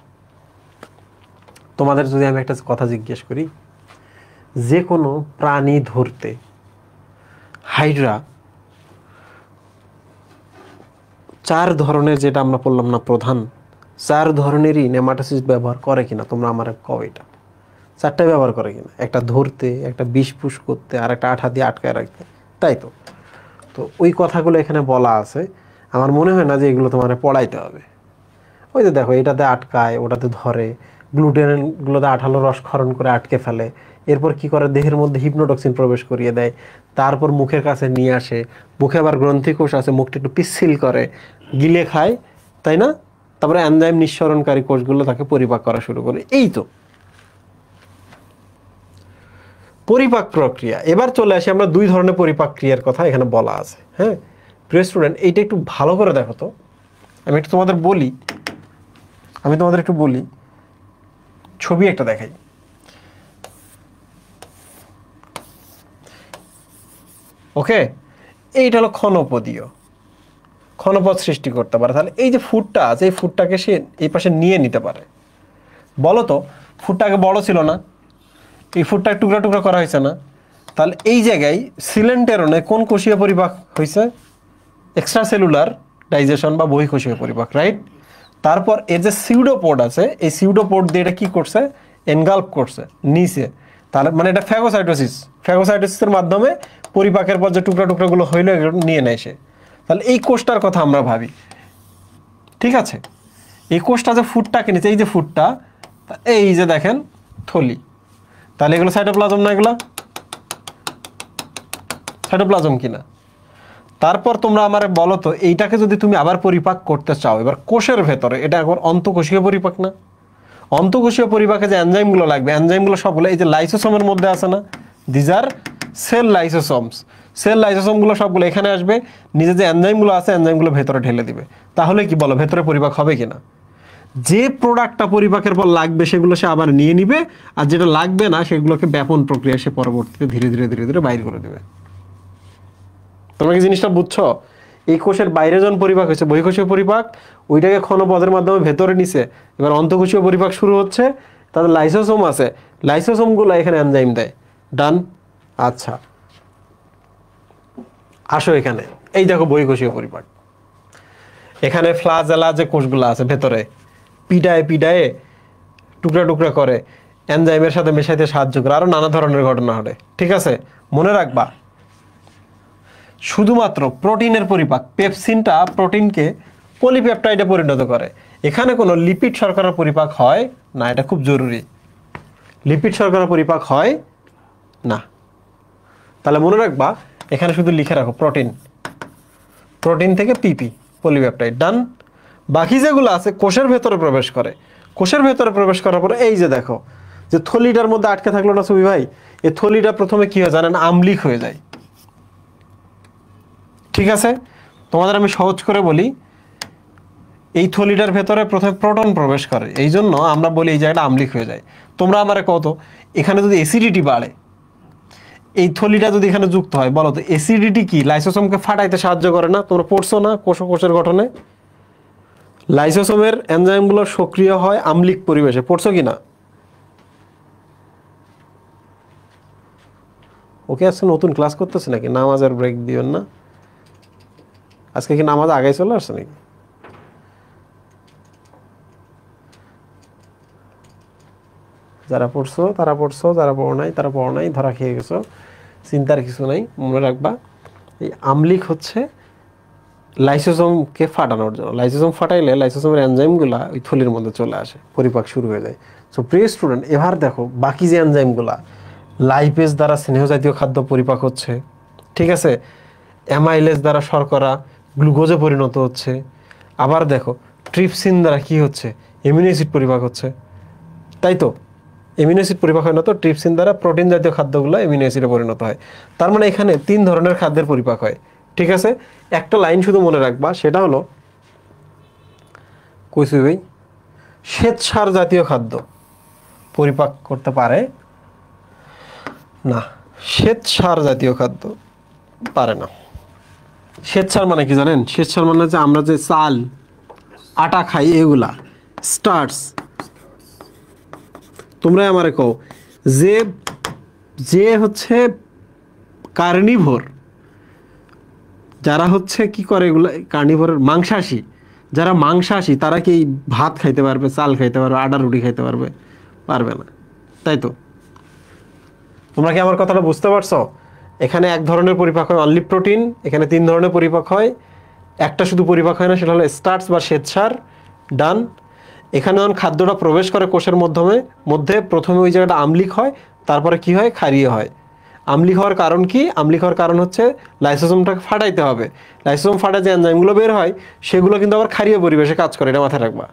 তোমাদের যদি আমি একটা কথা জিজ্ঞেস করি, যে কোনো প্রাণী ধরতে হাইড্রা 4 ধরনের, যেটা আমরা বললাম না প্রধান, 4 ধরনেরই নেমাটোসিস্ট ব্যবহার করে কিনা তোমরা আমার কও এটা? 4টাই ব্যবহার করে কিনা? একটা ধরতে, একটা বিষ পুশ করতে, আর একটা আঠা দিয়ে আটকায় রাখতে, তাই তো? তো ওই কথাগুলো এখানে বলা আছে। আমার মনে হয় না যে এগুলো তোমার পড়াইতে হবে। ওই যে দেখো, এটাতে আটকায়, ওটাতে ধরে, গ্লুটেনগুলোতে আঠালো রস ক্ষরণ করে আটকে ফেলে, এরপর কি করে? দেহের মধ্যে হিপনোটক্সিন প্রবেশ করিয়ে দেয়, তারপর মুখের কাছে নিয়ে আসে, মুখে আবার গ্রন্থিকোষ আছে, মুখটা একটু পিচ্ছিল করে, গিলে খায়, তাই না? তারপরে এনজাইম নিঃসরণকারী কোষগুলো তাকে পরিপাক করা শুরু করে। এই তো পরিপাক প্রক্রিয়া। এবার চলে আসি আমরা 2 ধরনের পরিপাক ক্রিয়ার কথা এখানে বলা আছে। হ্যাঁ প্রিয় স্টুডেন্ট, এইটা একটু ভালো করে দেখো তো। আমি একটু তোমাদের একটু বলি, ছবি একটা দেখাই। ওকে, এইটা হলো ক্ষণপদীয়, ক্ষণপদ সৃষ্টি করতে পারে। তাহলে এই যে ফুটটা আছে, এই ফুটটাকে সে এই পাশে নিয়ে নিতে পারে। বলো তো, ফুটটা আগে বড় ছিল না, এই ফুটটা টুকরা টুকরা করা হয়েছে না, তাহলে এই জায়গায় সিলেন্টেরনে কোন কোষীয় পরিপাক হয়েছে? এক্সট্রা সেলুলার ডাইজেশন বা বহিঃকোষীয় পরিপাক, রাইট? তারপর এর যে সিউডোপোড আছে, এই সিউডোপোড দিয়ে এটা কি করছে? এনগাল্প করছে নিচে। তাহলে মানে এটা ফ্যাগোসাইটোসিসের মাধ্যমে পরিপাকের পর যে টুকরা টুকরাগুলো হইলো এগুলো নিয়ে নেয় সে। তাহলে এই কোষটার কথা আমরা ভাবি, ঠিক আছে? এই কোষটা যে ফুটটাকে নিচে, এই যে ফুটটা, এই যে দেখেন থলি, তাহলে এগুলো সাইটোপ্লাজম না? এগুলো সাইটোপ্লাজম কিনা? তারপর তোমরা আমার বলো তো, এইটাকে যদি তুমি আবার পরিপাক করতে চাও এবার কোষের ভেতরে, এটা একবার অন্তঃকোষীয় পরিপাক না? অন্তঃকোষীয় পরিপাকে যে এনজাইমগুলো লাগবে, এনজাইমগুলো সবগুলো এই যে লাইসোসোমের মধ্যে আছে না? These are cell lysosomes. Cell লাইসোসোমগুলো সবগুলো এখানে আসবে, নিজে যে এনজাইমগুলো আছে এনজাইমগুলো ভেতরে ঢেলে দিবে। তাহলে কি বলো, ভেতরে পরিপাক হবে কিনা? যে প্রোডাক্টটা পরিপাকের পর লাগবে সেগুলো সে আবার নিয়ে নিবে, আর যেটা লাগবে না সেগুলোকে ব্যাপন প্রক্রিয়া সে পরবর্তীতে ধীরে ধীরে ধীরে ধীরে বাইর করে দেবে। তোমরা কি জিনিসটা বুঝছো? এই কোষের বাইরে যখন পরিপাক হয়েছে বহিঃকোষীয় পরিপাক, ওইটাকে ক্ষণপদের মাধ্যমে ভেতরে নিছে, এবার অন্তঃকোষীয় পরিপাক শুরু হচ্ছে। তাদের লাইসোসোম আছে, লাইসোসোমগুলো এখানে এনজাইম দেয়। ডান। আচ্ছা, আসো এখানে, এই দেখো বহিঃকোষীয় পরিপাক। এখানে ফ্লাজেলা যে কোষগুলো আছে ভেতরে, পিডায়ে পিডায়ে টুকরা টুকরা করে এনজাইমের সাথে মেশাইতে সাহায্য করে, আরো নানা ধরনের ঘটনা ঘটে, ঠিক আছে? মনে রাখবা, শুধুমাত্র প্রোটিনের পরিপাক, পেপসিনটা প্রোটিনকে পলিপেপটাইডে পরিণত করে। এখানে কোনো লিপিড শর্করার পরিপাক হয় না, এটা খুব জরুরি। লিপিড শর্করার পরিপাক হয় না। তাহলে মনে রাখবা, এখানে শুধু লিখে রাখো প্রোটিন, প্রোটিন থেকে পিপি, পলিপেপটাইড। ডান। বাকি যেগুলো আছে কোষের ভেতরে প্রবেশ করে, কোষের ভেতরে প্রবেশ করার পরে এই যে দেখো যে থলিটার মধ্যে আটকে থাকলো না সুবি ভাই, এই থলিটা প্রথমে কি হয় জানেন? আম্লিক হয়ে যায়, ঠিক আছে? তোমাদের আমি সহজ করে বলি, এই থলিটার ভেতরে প্রথমে প্রোটন প্রবেশ করে, এই জন্য আমরা বলি এই জায়গাটা আম্লিক হয়ে যায়। তোমরা আমারে কত, এখানে যদি অ্যাসিডিটি বাড়ে, এই থলিটা যদি এখানে যুক্ত হয়, বলো তো অ্যাসিডিটি কি লাইসোসোমকে ফাটাইতে সাহায্য করে না? তোমরা পড়ছো না কোষের গঠনে? লাইসোসোমের এনজাইমগুলো সক্রিয় হয় আম্লিক পরিবেশে, পড়ছো কি না? ওকে, আজকে নতুন ক্লাস করতেছে নাকি? নামাজের ব্রেক দিবেন না আজকে? কি নামাজ আগে চলে আসছে নাকি? যারা পড়ছো তারা পড়ছো, যারা পড়ো নাই তারা পড়ো নাই, ধরা খেয়ে গেছো, চিন্তার কিছু নাই। মনে রাখবা, এই আম্লিক হচ্ছে লাইসোসোমকে ফাটানোর জন্য। লাইসোসোম ফাটাইলে লাইসোসোমের এনজাইমগুলা ওই থলির মধ্যে চলে আসে, পরিপাক শুরু হয়ে যায়। সো প্রিয় স্টুডেন্ট, এবার দেখো বাকি যে এনজাইমগুলা, লাইপেজ দ্বারা স্নেহ জাতীয় খাদ্য পরিপাক হচ্ছে, ঠিক আছে? অ্যামাইলেজ দ্বারা শর্করা গ্লুকোজে পরিণত হচ্ছে। আবার দেখো ট্রিপসিন দ্বারা কি হচ্ছে? অ্যামিনো অ্যাসিড পরিপাক হচ্ছে, তাই তো? অ্যামিনো অ্যাসিড পরিপাক হয় না তো, ট্রিপসিন দ্বারা প্রোটিন জাতীয় খাদ্যগুলো অ্যামিনো অ্যাসিডে পরিণত হয়। তার মানে এখানে 3 ধরনের খাদ্যের পরিপাক হয়, ঠিক আছে? একটা লাইন শুধু মনে রাখবা, সেটা হলো কইছি ভাই, শ্বেতসার জাতীয় খাদ্য পরিপাক করতে পারে না, শ্বেতসার জাতীয় খাদ্য পারে না। শ্বেতসার মানে কি জানেন? শ্বেতসার মানে যে আমরা যে চাল আটা খাই, এগুলা স্টার্চ। তোমরা আমারে কও যে যে হচ্ছে কার্নিভোর, যারা হচ্ছে কি করে এগুলো, কার্নিভোরের মাংসাশী, যারা মাংসাশী তারা কি ভাত খাইতে পারবে, চাল খাইতে পারবে, আটা রুটি খাইতে পারবে? পারবে না, তাই তো? তোমরা কি আমার কথাটা বুঝতে পারছো? এখানে এক ধরনের পরিপাক হয় অনলি প্রোটিন, এখানে 3 ধরনের পরিপাক হয়। একটা শুধু পরিপাক হয় না, সেটা হলো স্টার্চ বা শ্বেতসার। ডান। এখানে যখন খাদ্যটা প্রবেশ করে কোষের মধ্যে প্রথমে ওই জায়গাটা আম্লিক হয়, তারপরে কি হয়? ক্ষারীয় হয়। আম্লিক হওয়ার কারণ কি? আম্লিক হওয়ার কারণ হচ্ছে লাইসোসোমটাকে ফাটাইতে হবে। লাইসোসোম ফাটায় যে এনজাইমগুলো বের হয় সেগুলো কিন্তু আবার ক্ষারীয় পরিবেশে কাজ করে, এটা মাথায় রাখবা।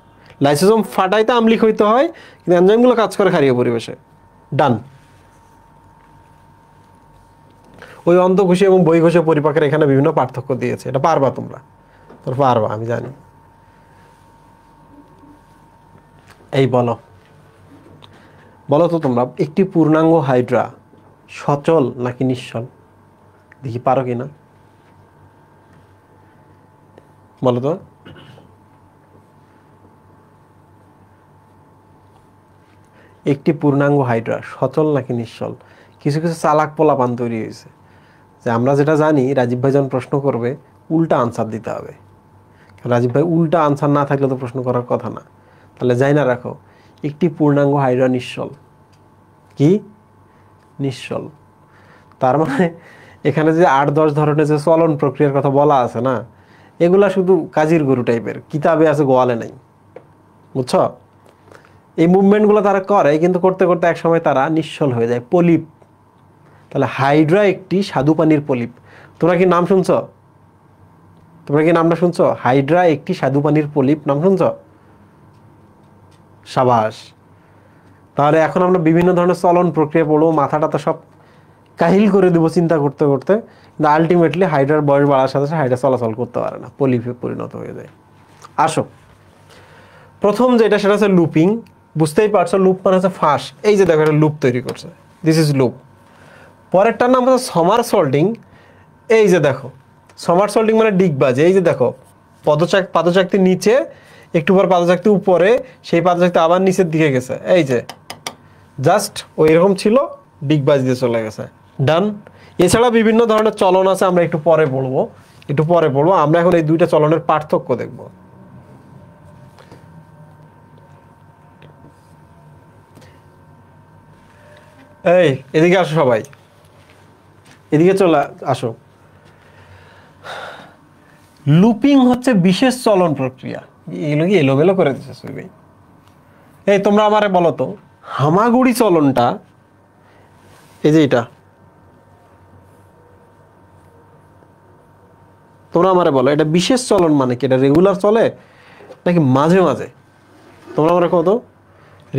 লাইসোসোম ফাটাইতে আম্লিক হইতে হয়, কিন্তু এনজাইমগুলো কাজ করে ক্ষারীয় পরিবেশে। ডান। ওই অন্তঃকোষীয় এবং বহিঃকোষীয় পরিপাকের এখানে বিভিন্ন পার্থক্য দিয়েছে, এটা পারবা তোমরা, পারবা আমি জানি। এই বলো বলো তো তোমরা, একটি পূর্ণাঙ্গ হাইড্রা সচল নাকি নিশ্চল? দেখি পারো কিনা, বলো তো। একটি পূর্ণাঙ্গ হাইড্রা সচল নাকি নিশ্চল? কিছু কিছু চালাক পোলাপান তৈরি হয়েছে যে আমরা যেটা জানি রাজীব ভাই যখন প্রশ্ন করবে উল্টা আনসার দিতে হবে। রাজীব ভাই উল্টা আনসার না থাকলে তো প্রশ্ন করার কথা না। তাহলে যাই না রাখো, একটি পূর্ণাঙ্গ হাইড্রা নিশ্চল। কি নিশ্চল? তার মানে এখানে যে 8-10 ধরনের যে চলন প্রক্রিয়ার কথা বলা আছে না, এগুলা শুধু কাজির গরু টাইপের, কিতাবে আছে গোয়ালে নাই, বুঝছো? এই মুভমেন্টগুলো তারা করে, কিন্তু করতে করতে এক সময় তারা নিশ্চল হয়ে যায়, পলিপ। তাহলে হাইড্রা একটি স্বাদু পানির পলিপ। তোমরা কি নাম শুনছো? তোমরা কি নামটা শুনছো? হাইড্রা একটি স্বাদু পানির পলিপ, নাম শুনছো? সাবাস। তাহলে এখন আমরা বিভিন্ন ধরনের চলন প্রক্রিয়া পড়বো, মাথাটা তো সব কাহিল করে দেবো চিন্তা করতে করতে, কিন্তু আলটিমেটলি হাইড্রার বয়স বাড়ার সাথে সাথে হাইড্রা চলাচল করতে পারে না, পলিপে পরিণত হয়ে যায়। আসো, প্রথম যেটা সেটা হচ্ছে লুপিং। বুঝতেই পারছো, লুপ মানে হচ্ছে ফাঁস। এই যে দেখো একটা লুপ তৈরি করছে, দিস ইজ লুপ। পরেরটার নাম হচ্ছে সমারসল্টিং। এই যে দেখো, সমারসল্টিং মানে ডিগবাজি। এই যে দেখো, পাদচাকতি নিচে, একটু পর পাদচাকতি উপরে, সেই পাদচাকতি আবার নিচের দিকে গেছে। এই যে জাস্ট ওই রকম ছিল, ডিগবাজি দিয়ে চলে গেছে, ডান। এছাড়া বিভিন্ন ধরনের চলন আছে, আমরা একটু পরে পড়বো। আমরা এখন এই দুইটা চলনের পার্থক্য দেখব। এই এদিকে আসো সবাই, এদিকে চলে আসো। লুপিং হচ্ছে বিশেষ চলন প্রক্রিয়া। এগুলো কি এলোমেলো করে দিচ্ছে ভাই? এই তোমরা আমারে বলো তো, হামাগুড়ি চলনটা, এই যে এটা, তোমরা আমারে বলো এটা বিশেষ চলন মানে কি? এটা রেগুলার চলে নাকি মাঝে মাঝে? তোমরা আমারে কত,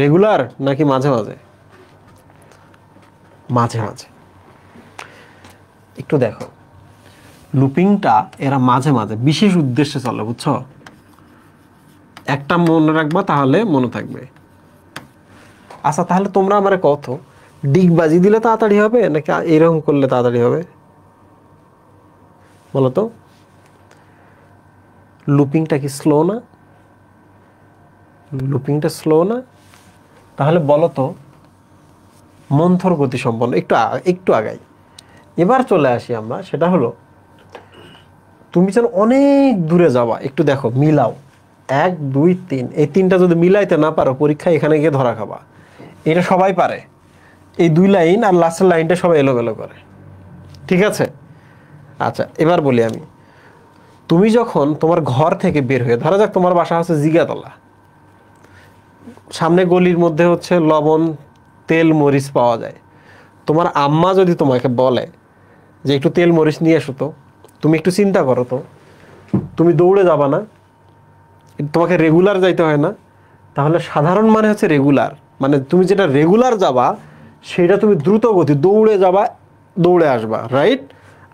রেগুলার নাকি মাঝে মাঝে? মাঝে মাঝে। একটু দেখো, লুপিংটা এরা মাঝে মাঝে বিশেষ উদ্দেশ্যে চলে, বুঝছো? একটা মনে রাখবা, তাহলে মনে থাকবে। আচ্ছা, তাহলে তোমরা আমারে কত, ডিগবাজি দিলে তাড়াতাড়ি হবে নাকি এরকম করলে তাড়াতাড়ি হবে? বলো তো, লুপিংটা কি স্লো না? লুপিংটা স্লো না? তাহলে বলো তো, মন্থর গতি সম্পন্ন। একটু আগাই, এবার চলে আসি আমরা। সেটা হলো, তুমি যেন অনেক দূরে যাবা, একটু দেখো, মিলাও 1 2 3, এই তিনটা যদি মিলাইতে না পারো, পরীক্ষা এখানে গিয়ে ধরা খাবা। এটা সবাই পারে, এই 2 লাইন আর লাস্টের লাইনটা সবাই এলোমেলো করে, ঠিক আছে? আচ্ছা, এবার বলি আমি, তুমি যখন তোমার ঘর থেকে বের হয়ে, ধরা যাক তোমার বাসা হচ্ছে জিগাতলা, সামনে গলির মধ্যে হচ্ছে লবণ, তেল, মরিচ পাওয়া যায়। তোমার আম্মা যদি তোমাকে বলে যে একটু তেল মরিচ নিয়ে এসো তো, তুমি একটু চিন্তা করো তো, তুমি দৌড়ে যাবা না? তোমাকে রেগুলার যাইতে হয় না? তাহলে সাধারণ মানে হচ্ছে রেগুলার, মানে তুমি যেটা রেগুলার যাবা সেটা তুমি দ্রুত গতি, দৌড়ে যাবা, দৌড়ে আসবা, রাইট?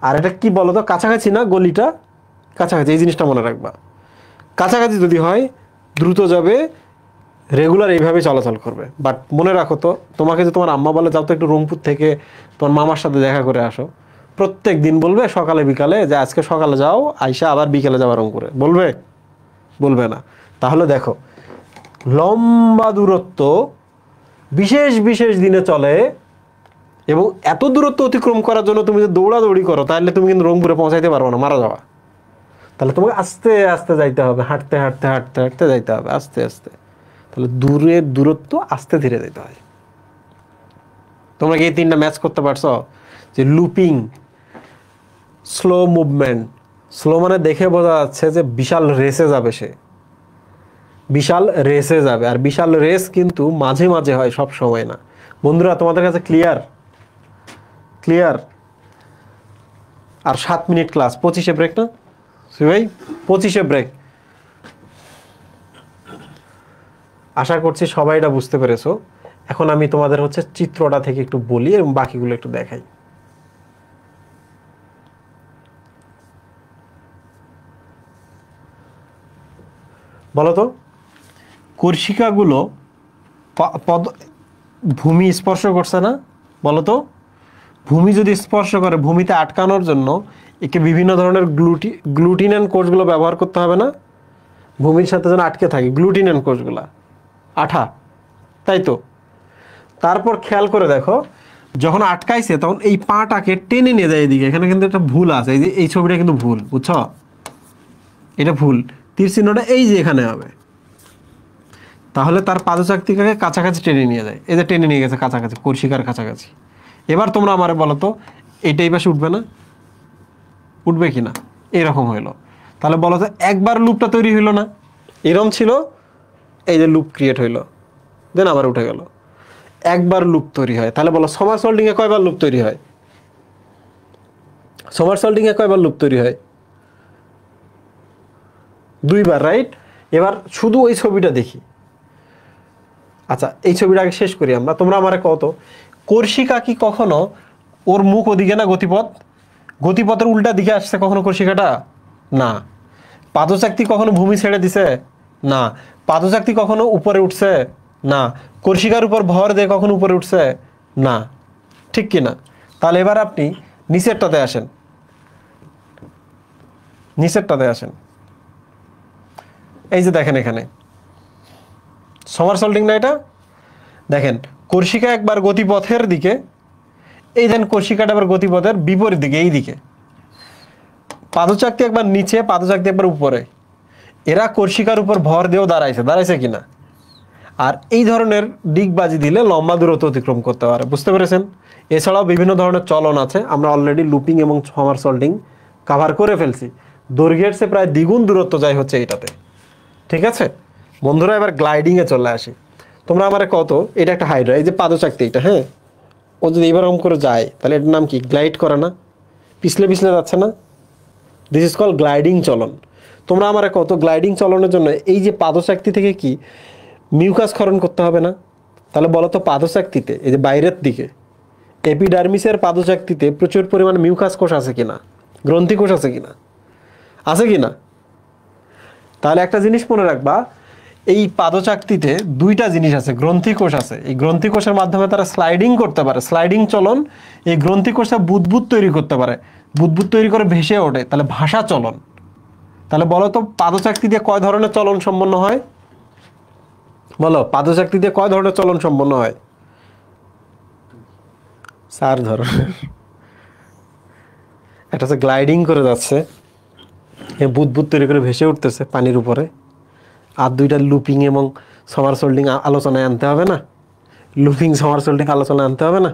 আর এটা কি বলো তো, কাছাকাছি না গলিটা, কাছাকাছি, এই জিনিসটা মনে রাখবা। কাছাকাছি যদি হয়, দ্রুত যাবে, রেগুলার এইভাবে চলাচল করবে। বাট মনে রাখো তো, তোমাকে যে তোমার আম্মা বলে যাও তো একটু রংপুর থেকে তোমার মামার সাথে দেখা করে আসো, প্রত্যেক দিন বলবে সকালে বিকালে যে আজকে সকালে যাও, আইসা আবার বিকেলে যাওয়া রংপুরে, বলবে? বলবে না। তাহলে দেখো, লম্বা দূরত্ব বিশেষ বিশেষ দিনে চলে, এবং এত দূরত্ব অতিক্রম করার জন্য তুমি যদি দৌড়াদৌড়ি করো, তাহলে তুমি কিন্তু রংপুরে পৌঁছাইতে পারবো না, মারা যাওয়া। তাহলে তোমাকে আস্তে আস্তে যাইতে হবে, হাঁটতে হাঁটতে হাঁটতে হাঁটতে যাইতে হবে, আস্তে আস্তে। তাহলে দূরের দূরত্ব আস্তে ধীরে যেতে হয়। তোমরা কি এই তিনটা ম্যাচ করতে পারছো? যে লুপিং, স্লো মুভমেন্ট। স্লো মানে দেখে বোঝা যাচ্ছে যে বিশাল রেসে যাবে সে, বিশাল রেসে যাবে। আর বিশাল রেস কিন্তু মাঝে মাঝে হয়, সব সময় না। বন্ধুরা, তোমাদের কাছে ক্লিয়ার? ক্লিয়ার? আর 7 মিনিট ক্লাস, 25-এ ব্রেক না ভাই? 25-এ ব্রেক। আশা করছি সবাই এটা বুঝতে পেরেছো। এখন আমি তোমাদের হচ্ছে চিত্রটা থেকে একটু বলি এবং বাকিগুলো একটু দেখাই। বলো তো, কর্ষিকাগুলো পদ ভূমি স্পর্শ করছে না, বলো তো? ভূমি যদি স্পর্শ করে, ভূমিতে আটকানোর জন্য একে বিভিন্ন ধরনের গ্লুটিনান কোষগুলো ব্যবহার করতে হবে না? ভূমির সাথে যেন আটকে থাকে গ্লুটিনান কোষগুলা, আঠা, তাই তো? তারপর খেয়াল করে দেখো, যখন আটকাইছে তখন এই পাটাকে টেনে নিয়ে যায় এদিকে। এখানে কিন্তু একটা ভুল আছে, এই যে এই ছবিটা কিন্তু ভুল, বুঝছো? এটা ভুল, তীর চিহ্নটা এই যে এখানে হবে। তাহলে তার পাদচাকতিকাকে কাছাকাছি টেনে নিয়ে যায়, এই যে টেনে নিয়ে গেছে কাছাকাছি, কর্ষিকার কাছাকাছি। এবার তোমরা আমারে বলো তো, এইটাই পাশে উঠবে না? উঠবে কি না? এরকম হইলো। তাহলে বলো তো, একবার লুপটা তৈরি হইলো না? এরকম ছিল, এই যে লুপ ক্রিয়েট হইলো, দেন আবার উঠে গেল। একবার লুপ তৈরি হয়। তাহলে বলো সমারসল্টিং এ কয়বার লুপ তৈরি হয়? সমারসল্টিং এ কয়বার লুপ তৈরি হয়? দুইবার, রাইট? এবার শুধু ওই ছবিটা দেখি। আচ্ছা, এই ছবিটা আগে শেষ করি আমরা। তোমরা আমারে কত, কর্ষিকা কি কখনো ওর মুখ ওদিকে না, গতিপথ, গতিপথের উল্টা দিকে আসছে কখনো কর্ষিকাটা? না। পাদচাকতি কখনো ভূমি ছেড়ে দিছে? না। পাদচাকতি কখনো উপরে উঠছে? না। কর্ষিকার উপর ভর দিয়ে কখনো উপরে উঠছে? না। ঠিক কি না? তাহলে এবার আপনি নিচেরটাতে আসেন, নিচেরটাতে আসেন। এই যে দেখেন এখানে সমারসল্টিং না এটা? দেখেন, কর্ষিকা একবার গতিপথের দিকে, এই দেন কর্ষিকাটা আবার গতিপথের বিপরীত দিকে, এই দিকে। পাদচাকতি একবার নিচে, পাদচাকতি একবার উপরে। এরা কর্ষিকার উপর ভর দিয়েও দাঁড়াইছে, দাঁড়াইছে কিনা? আর এই ধরনের ডিগবাজি দিলে লম্বা দূরত্ব অতিক্রম করতে পারে, বুঝতে পেরেছেন? এছাড়াও বিভিন্ন ধরনের চলন আছে, আমরা অলরেডি লুপিং এবং সমারসল্টিং কাভার করে ফেলছি। দৈর্ঘ্যের চেয়ে প্রায় দ্বিগুণ দূরত্ব যায় হচ্ছে এইটাতে। ঠিক আছে বন্ধুরা, এবার গ্লাইডিংয়ে চলে আসি। তোমরা আমার কত, এটা একটা হাইড্রা, এই যে পাদচাকতি এটা, হ্যাঁ, ও যদি এবার করে যায় তাহলে এটার নাম কি? গ্লাইড করা না? পিছলে পিছলে যাচ্ছে না? দিস ইজ কল গ্লাইডিং চলন। তোমরা আমার কত, গ্লাইডিং চলনের জন্য এই যে পাদচাকতি থেকে কি মিউকাস ক্ষরণ করতে হবে না? তাহলে বলো তো, পাদচাকতিতে এই যে বাইরের দিকে এপিডার্মিসের পাদচাকতিতে প্রচুর পরিমাণ মিউকাস কোষ আছে কিনা? গ্রন্থি কোষ আছে কিনা? আছে কিনা? তাহলে একটা জিনিস মনে রাখবা, এই পাদচাকতিতে দুইটা জিনিস আছে, গ্রন্থি কোষ আছে। এই গ্রন্থি কোষের মাধ্যমে তারা স্লাইডিং করতে পারে, স্লাইডিং চলন। এই গ্রন্থি কোষটা বুদবুদ তৈরি করতে পারে, বুদবুদ তৈরি করে ভেসে ওঠে, তাহলে ভাষা চলন। তাহলে বলো তো, পাদচাকতি দিয়ে কয় ধরনের চলন সম্পন্ন হয়? বলো, পাদচাকতি দিয়ে কয় ধরনের চলন সম্পন্ন হয়? 4 ধরনের। একটা হচ্ছে গ্লাইডিং করে যাচ্ছে, বুদবুদ তৈরি করে ভেসে উঠতেছে পানির উপরে। আর দুইটা লুপিং এবং সমারসল্টিং আলোচনায় আনতে হবে না? লুপিং সমারসল্টিং আলোচনায় আনতে হবে না?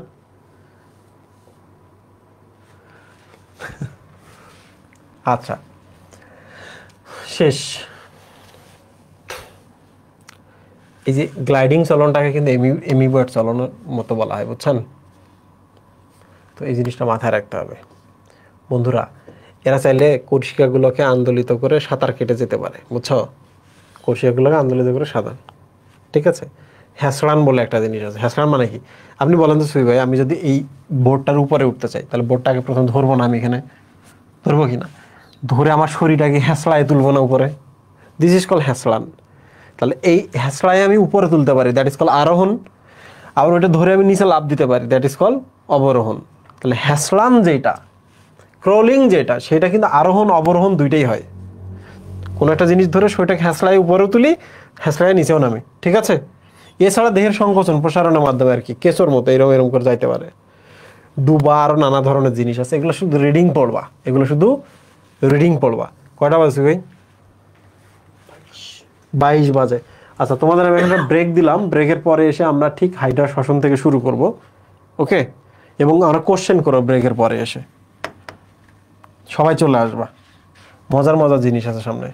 আচ্ছা, শেষ। এই যে গ্লাইডিং চলনটাকে কিন্তু এমিবার্ড চলনের মতো বলা হয়, বুঝছেন? তো এই জিনিসটা মাথায় রাখতে হবে বন্ধুরা। এরা চাইলে কর্ষিকাগুলোকে আন্দোলিত করে সাঁতার কেটে যেতে পারে, বুঝছো? কর্ষিকাগুলোকে আন্দোলিত করে সাঁতার, ঠিক আছে? হ্যাসড়ান বলে একটা জিনিস আছে। হ্যাসড়ান মানে কি? আপনি বলেন তো সুই ভাই, আমি যদি এই বোর্ডটার উপরে উঠতে চাই, তাহলে বোর্ডটাকে প্রথম ধরবো না? আমি এখানে ধরবো কি না? ধরে আমার শরীরটাকে হ্যাসড়ায় তুলবো না উপরে? দিস ইজ কল হ্যাসড়ান। তাহলে এই হ্যাসড়ায় আমি উপরে তুলতে পারি, দ্যাট ইজ কল আরোহণ। আবার ওইটা ধরে আমি নিচে লাফ দিতে পারি, দ্যাট ইজ কল অবরোহণ। তাহলে হ্যাসড়ান যেটা, ক্রলিং যেটা, সেটা কিন্তু আরোহণ অবরোহণ দুইটাই হয়। কোনো একটা জিনিস ধরে সেটাকে হ্যাসড়ায় উপরেও তুলি, হ্যাসড়ায় নিচেও নামি, ঠিক আছে? এছাড়া দেহের সংকোচন প্রসারণের মাধ্যমে আর কি, কেঁচোর মতো এরকম এরকম করে যাইতে পারে। ডুবা, আরও নানা ধরনের জিনিস আছে, এগুলো শুধু রিডিং পড়বা, এগুলো শুধু রিডিং পড়বা। কয়টা বাজছে ভাই? 22 বাজে। আচ্ছা, তোমাদের আমি একটা ব্রেক দিলাম, ব্রেকের পরে এসে আমরা ঠিক হাইড্রা শ্বসন থেকে শুরু করব, ওকে? এবং আমরা কোশ্চেন করবো ব্রেকের পরে এসে। সবাই চলে আসবা, মজার মজার জিনিস আছে সামনে।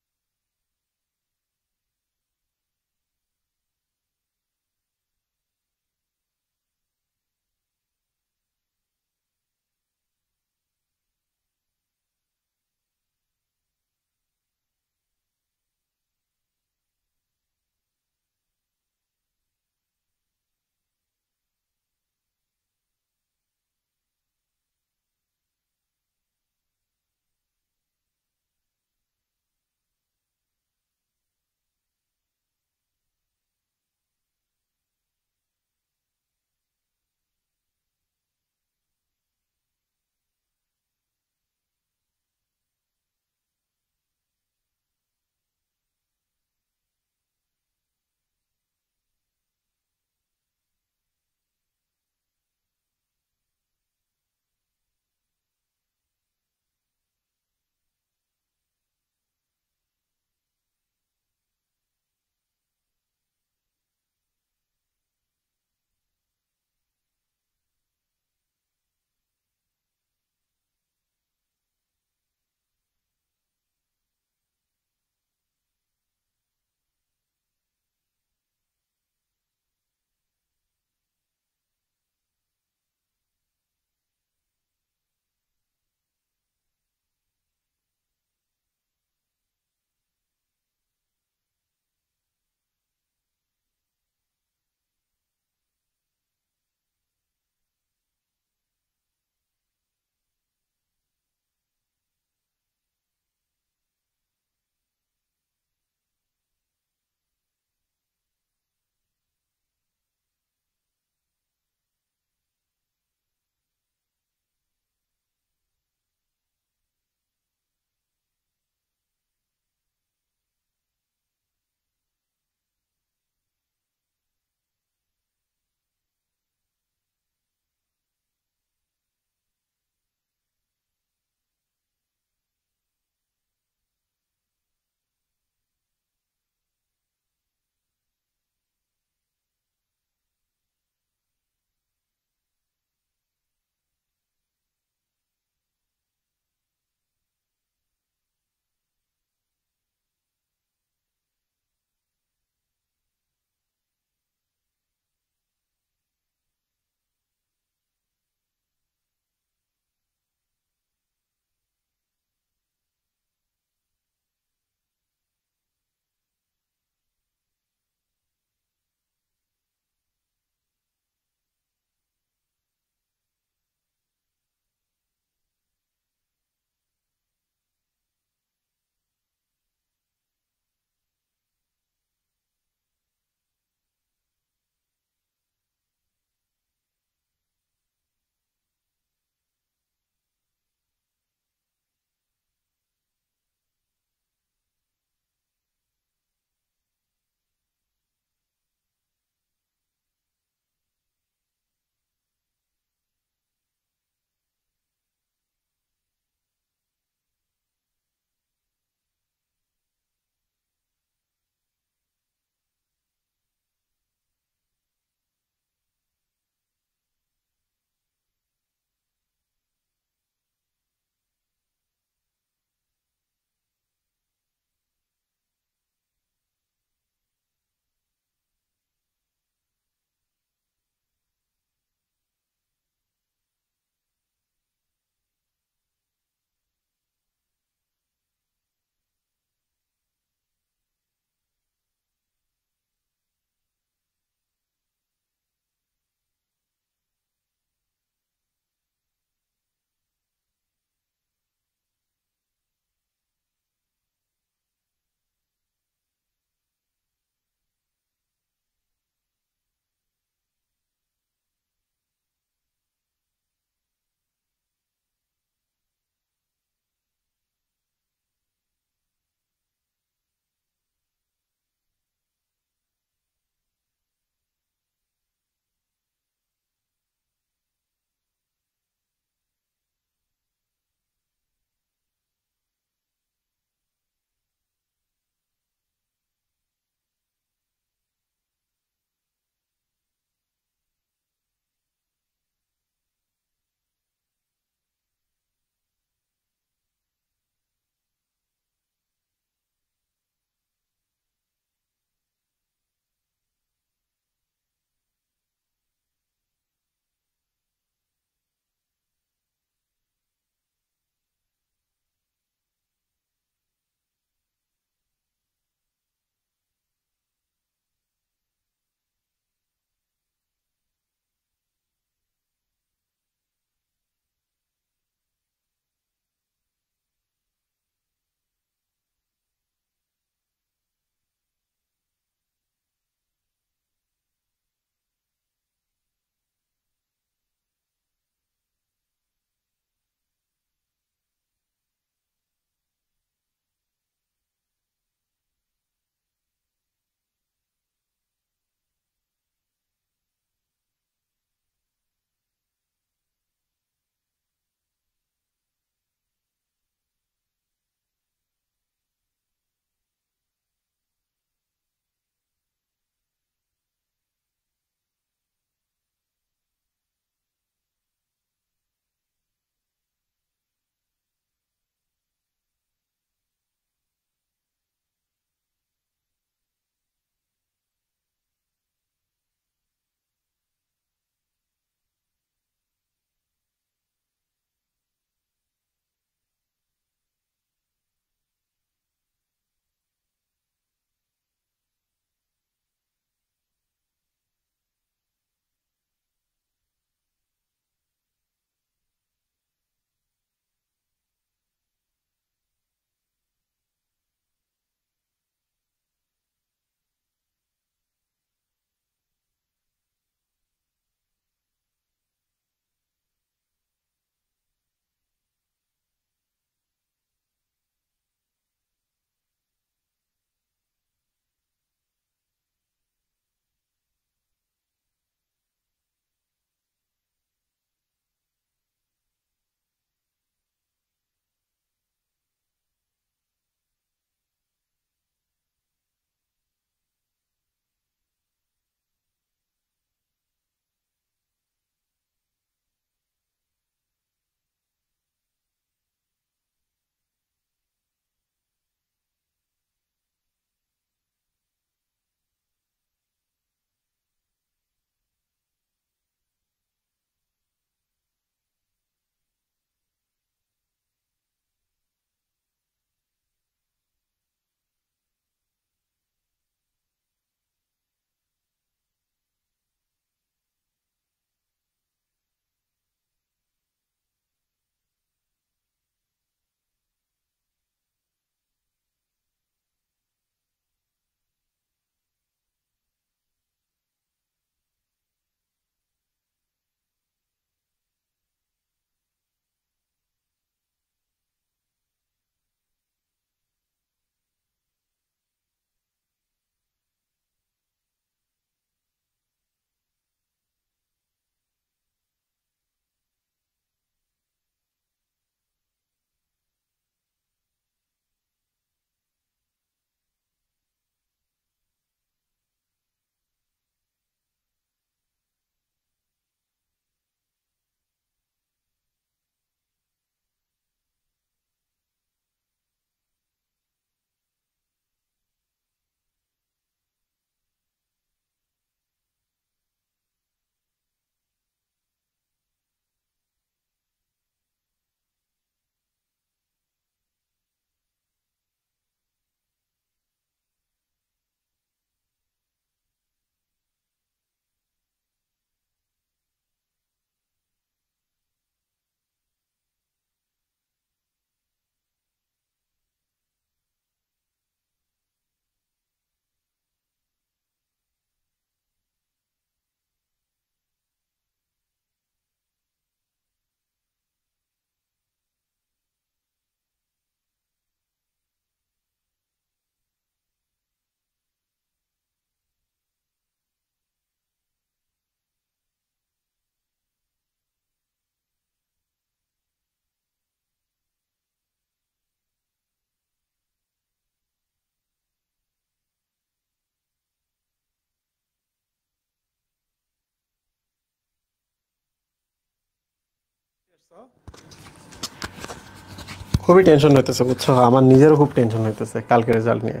খুবই টেনশন হইতেছে বুঝছো, আমার নিজেরও খুব টেনশন হইতেছে কালকে রেজাল্ট নিয়ে।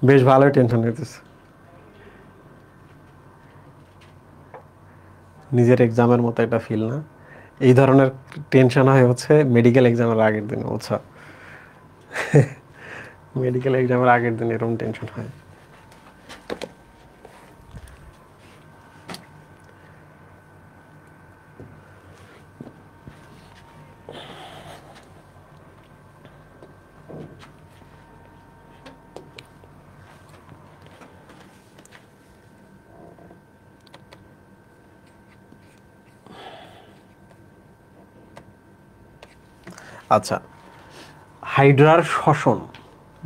বেশ ভালোই টেনশন হইতেছে, নিজের এক্সামের মতো একটা ফিল না। এই ধরনের টেনশন হয় হচ্ছে মেডিকেল এক্সামের আগের দিন বুঝছো, মেডিকেল এক্সামের আগের দিন এরকম টেনশন হয়। আচ্ছা, হাইড্রার শ্বসন,